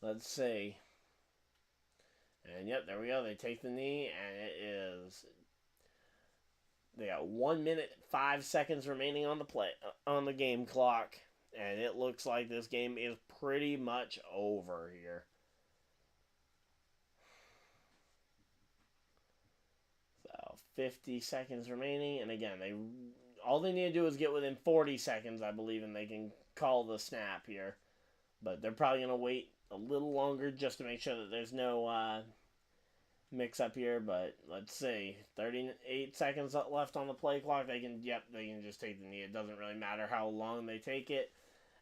Let's see. And yep, there we go. They take the knee, and it is... They got 1 minute, 5 seconds remaining on the game clock. And it looks like this game is pretty much over here. So, 50 seconds remaining. And again, all they need to do is get within 40 seconds, I believe, and they can call the snap here. But they're probably going to wait a little longer just to make sure that there's no mix up here, but let's see. 38 seconds left on the play clock. They can just take the knee. It doesn't really matter how long they take it.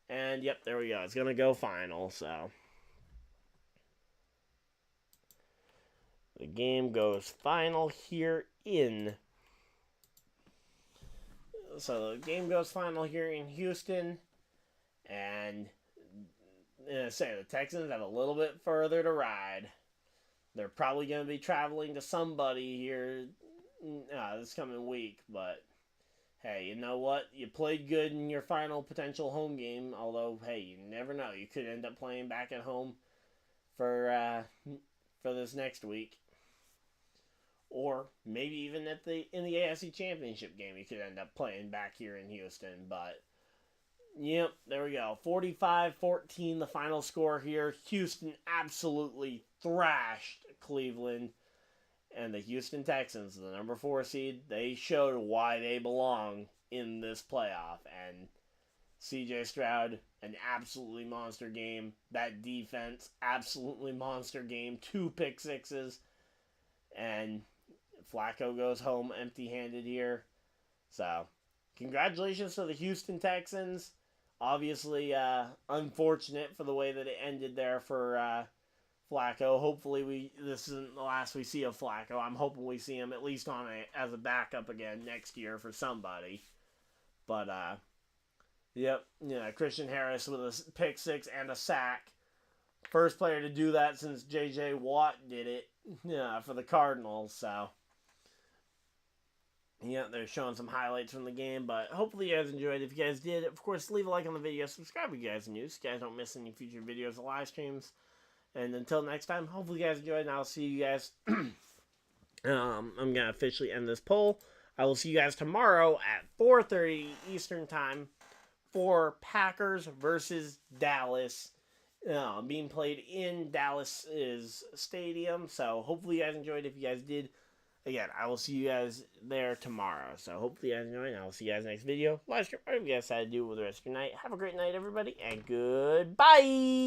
And, yep, there we go. It's going to go final, so. The game goes final here in. So, the game goes final here in Houston. And, the Texans have a little bit further to ride. They're probably going to be traveling to somebody here this coming week, but hey, you know what? You played good in your final potential home game, although, hey, you never know. You could end up playing back at home for this next week. Or maybe even in the AFC Championship game, you could end up playing back here in Houston, but yep, there we go. 45-14, the final score here. Houston absolutely thrashed Cleveland. And the Houston Texans, the number 4 seed, they showed why they belong in this playoff. And C.J. Stroud, an absolutely monster game. That defense, absolutely monster game. 2 pick sixes. And Flacco goes home empty-handed here. So, congratulations to the Houston Texans. Obviously, unfortunate for the way that it ended there for Flacco. Hopefully, this isn't the last we see of Flacco. I'm hoping we see him at least as a backup again next year for somebody. But, yep, Christian Harris with a pick 6 and a sack. First player to do that since J.J. Watt did it for the Cardinals, so. Yeah, they're showing some highlights from the game, but hopefully you guys enjoyed. If you guys did, of course, leave a like on the video. Subscribe if you guys are new so you guys don't miss any future videos or live streams. And until next time, hopefully you guys enjoyed, and I'll see you guys. I'm going to officially end this poll. I will see you guys tomorrow at 4:30 Eastern Time for Packers versus Dallas. Being played in Dallas's stadium. So hopefully you guys enjoyed. If you guys did, again, I will see you guys there tomorrow. So hopefully you guys enjoyed, and I will see you guys next video. Live stream, whatever you guys decide to do with the rest of your night. Have a great night, everybody, and goodbye!